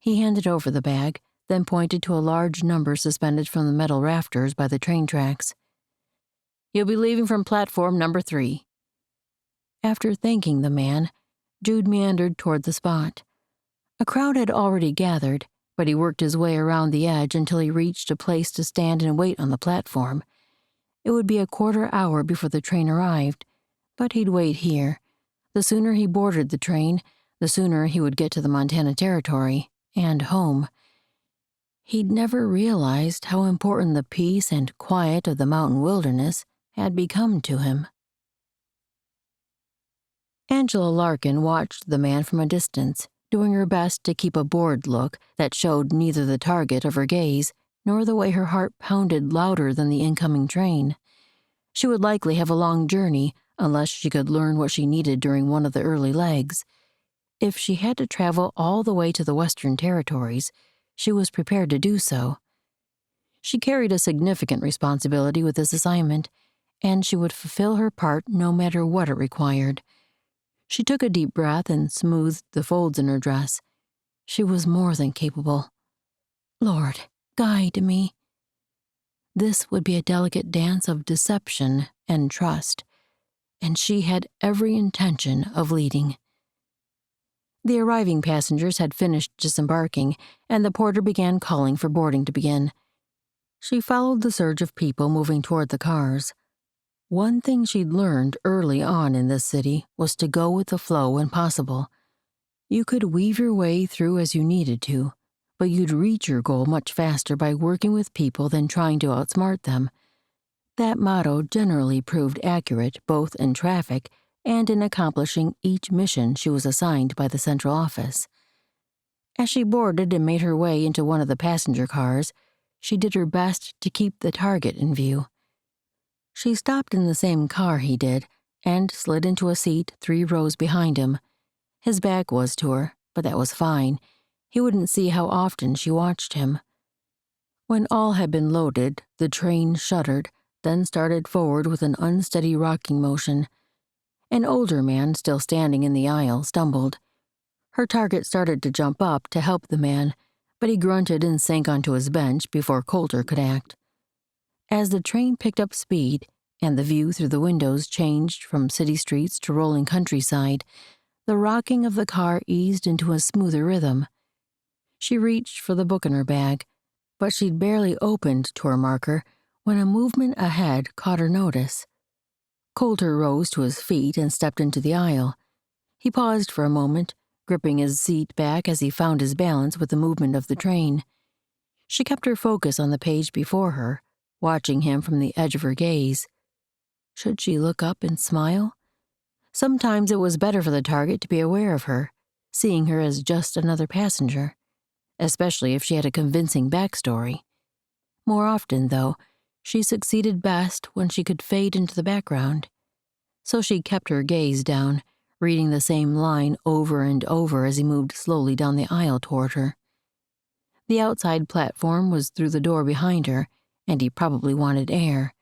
He handed over the bag, then pointed to a large number suspended from the metal rafters by the train tracks. "You'll be leaving from platform number 3. After thanking the man, Jude meandered toward the spot. A crowd had already gathered, but he worked his way around the edge until he reached a place to stand and wait on the platform. It would be a quarter hour before the train arrived, but he'd wait here. The sooner he boarded the train, the sooner he would get to the Montana Territory and home. He'd never realized how important the peace and quiet of the mountain wilderness had become to him. Angela Larkin watched the man from a distance, doing her best to keep a bored look that showed neither the target of her gaze nor the way her heart pounded louder than the incoming train. She would likely have a long journey unless she could learn what she needed during one of the early legs. If she had to travel all the way to the Western Territories, she was prepared to do so. She carried a significant responsibility with this assignment, and she would fulfill her part no matter what it required. She took a deep breath and smoothed the folds in her dress. She was more than capable. Lord, guide me. This would be a delicate dance of deception and trust, and she had every intention of leading. The arriving passengers had finished disembarking, and the porter began calling for boarding to begin. She followed the surge of people moving toward the cars. One thing she'd learned early on in this city was to go with the flow when possible. You could weave your way through as you needed to, but you'd reach your goal much faster by working with people than trying to outsmart them. That motto generally proved accurate both in traffic and in accomplishing each mission she was assigned by the central office. As she boarded and made her way into one of the passenger cars, she did her best to keep the target in view. She stopped in the same car he did and slid into a seat 3 rows behind him. His back was to her, but that was fine. He wouldn't see how often she watched him. When all had been loaded, the train shuddered, then started forward with an unsteady rocking motion. An older man, still standing in the aisle, stumbled. Her target started to jump up to help the man, but he grunted and sank onto his bench before Coulter could act. As the train picked up speed and the view through the windows changed from city streets to rolling countryside, the rocking of the car eased into a smoother rhythm. She reached for the book in her bag, but she'd barely opened to her marker when a movement ahead caught her notice. Coulter rose to his feet and stepped into the aisle. He paused for a moment, gripping his seat back as he found his balance with the movement of the train. She kept her focus on the page before her, watching him from the edge of her gaze. Should she look up and smile? Sometimes it was better for the target to be aware of her, seeing her as just another passenger, especially if she had a convincing backstory. More often, though, she succeeded best when she could fade into the background. So she kept her gaze down, reading the same line over and over as he moved slowly down the aisle toward her. The outside platform was through the door behind her, and he probably wanted air.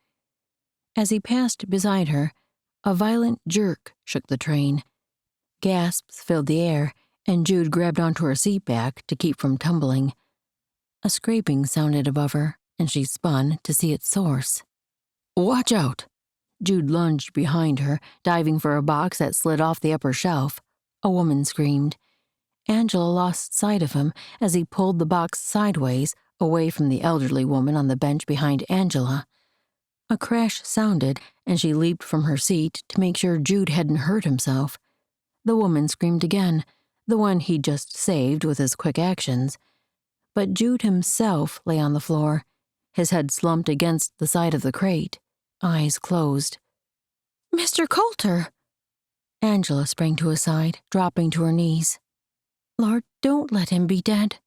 As he passed beside her, a violent jerk shook the train. Gasps filled the air, and Jude grabbed onto her seat back to keep from tumbling. A scraping sounded above her, and she spun to see its source. "Watch out!" Jude lunged behind her, diving for a box that slid off the upper shelf. A woman screamed. Angela lost sight of him as he pulled the box sideways, away from the elderly woman on the bench behind Angela. A crash sounded, and she leaped from her seat to make sure Jude hadn't hurt himself. The woman screamed again, the one he'd just saved with his quick actions. But Jude himself lay on the floor, his head slumped against the side of the crate, eyes closed. "Mr. Coulter!" Angela sprang to his side, dropping to her knees. "Lord, don't let him be dead."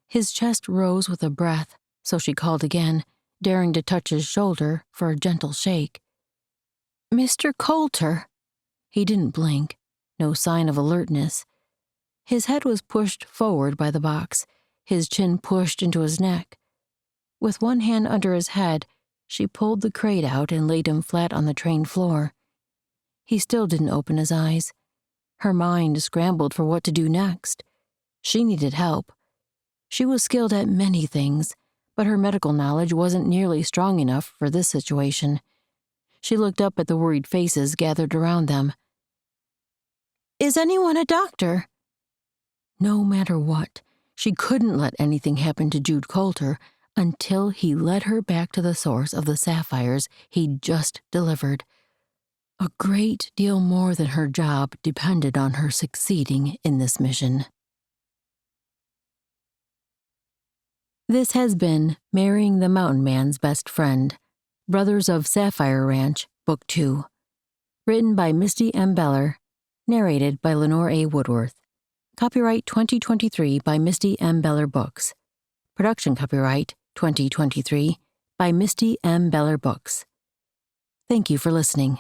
His chest rose with a breath, so she called again, daring to touch his shoulder for a gentle shake. "Mr. Coulter!" He didn't blink, no sign of alertness. His head was pushed forward by the box, his chin pushed into his neck. With one hand under his head, she pulled the crate out and laid him flat on the train floor. He still didn't open his eyes. Her mind scrambled for what to do next. She needed help. She was skilled at many things, but her medical knowledge wasn't nearly strong enough for this situation. She looked up at the worried faces gathered around them. "Is anyone a doctor?" No matter what, she couldn't let anything happen to Jude Coulter until he led her back to the source of the sapphires he'd just delivered. A great deal more than her job depended on her succeeding in this mission. This has been Marrying the Mountain Man's Best Friend, Brothers of Sapphire Ranch, Book 2. Written by Misty M. Narrated by Leonor A. Woodworth. Copyright 2023 by Misty M. Books. Production copyright 2023 by Misty M. Books. Thank you for listening.